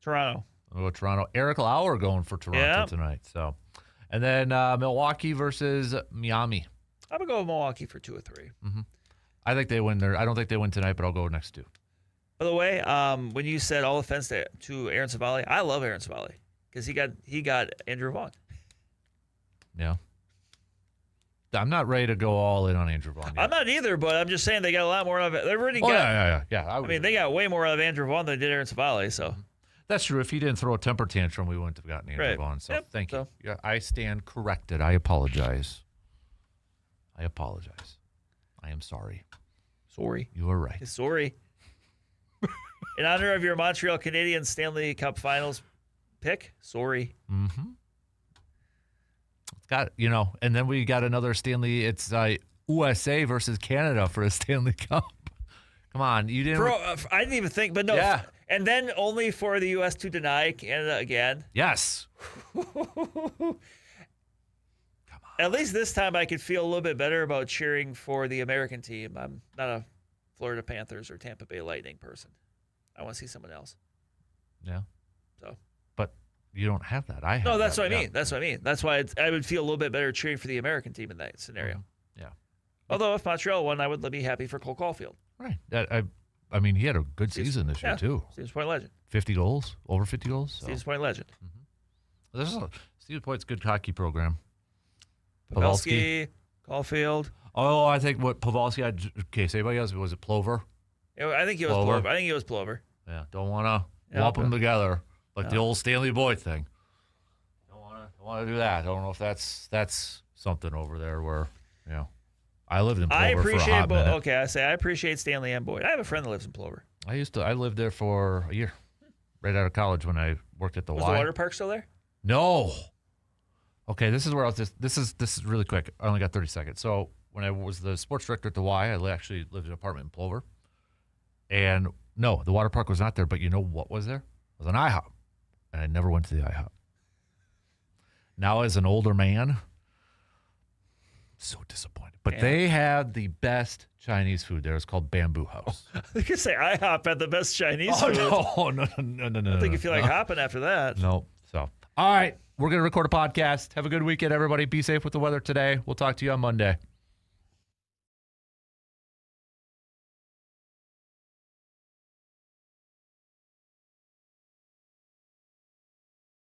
Toronto. I'll go Toronto. Eric Lauer going for Toronto tonight. So, and then Milwaukee versus Miami. I'm going to go with Milwaukee for 2 or 3. Mm-hmm. I think they win there. I don't think they win tonight, but I'll go next 2. By the way, when you said all offense to Aaron Savali, I love Aaron Savali because he got Andrew Vaughn. Yeah. I'm not ready to go all in on Andrew Vaughn yet. I'm not either, but I'm just saying they got a lot more of it. They've already got. Yeah. I mean, they got way more out of Andrew Vaughn than they did Aaron Savali. So that's true. If he didn't throw a temper tantrum, we wouldn't have gotten Andrew Vaughn. So thank you. Yeah, I stand corrected. I apologize. I am sorry. Sorry. You are right. Sorry. In honor of your Montreal Canadiens Stanley Cup Finals pick, sorry. Mm-hmm. It's got, and then we got another Stanley. It's USA versus Canada for a Stanley Cup. Come on, you didn't. I didn't even think, but no. Yeah. And then only for the U.S. to deny Canada again. Yes. At least this time I could feel a little bit better about cheering for the American team. I'm not a Florida Panthers or Tampa Bay Lightning person. I want to see someone else. Yeah. So. But you don't have that. I have. No, that's that. what I mean. That's what I mean. That's why I would feel a little bit better cheering for the American team in that scenario. Mm-hmm. Yeah. Although if Montreal won, I would be happy for Cole Caulfield. Right. I mean, he had a good season this year too. Stevens Point legend. 50 goals, over 50 goals. So. Stevens Point legend. Mm-hmm. Stevens Point's a good hockey program. Pavelski, Caulfield. Oh, I think what Pavelski had. Okay, so anybody else? Was it Plover? Yeah, I think he was Plover. Yeah, don't want to lump them together like the old Stanley Boyd thing. Don't want to do that. I don't know if that's something over there where I lived in Plover for a hot minute. Okay, I appreciate Stanley and Boyd. I have a friend that lives in Plover. I lived there for a year, right out of college when I worked at the Y. Was the water park still there? No. Okay, this is where I was. This is really quick. I only got 30 seconds. So when I was the sports director at the Y, I actually lived in an apartment in Plover. And no, the water park was not there. But you know what was there? It was an IHOP, and I never went to the IHOP. Now, as an older man, so disappointed. But they have the best Chinese food there. It's called Bamboo House. You could say IHOP had the best Chinese food. No. I don't think you feel like hopping after that. No. So, all right. We're going to record a podcast. Have a good weekend, everybody. Be safe with the weather today. We'll talk to you on Monday.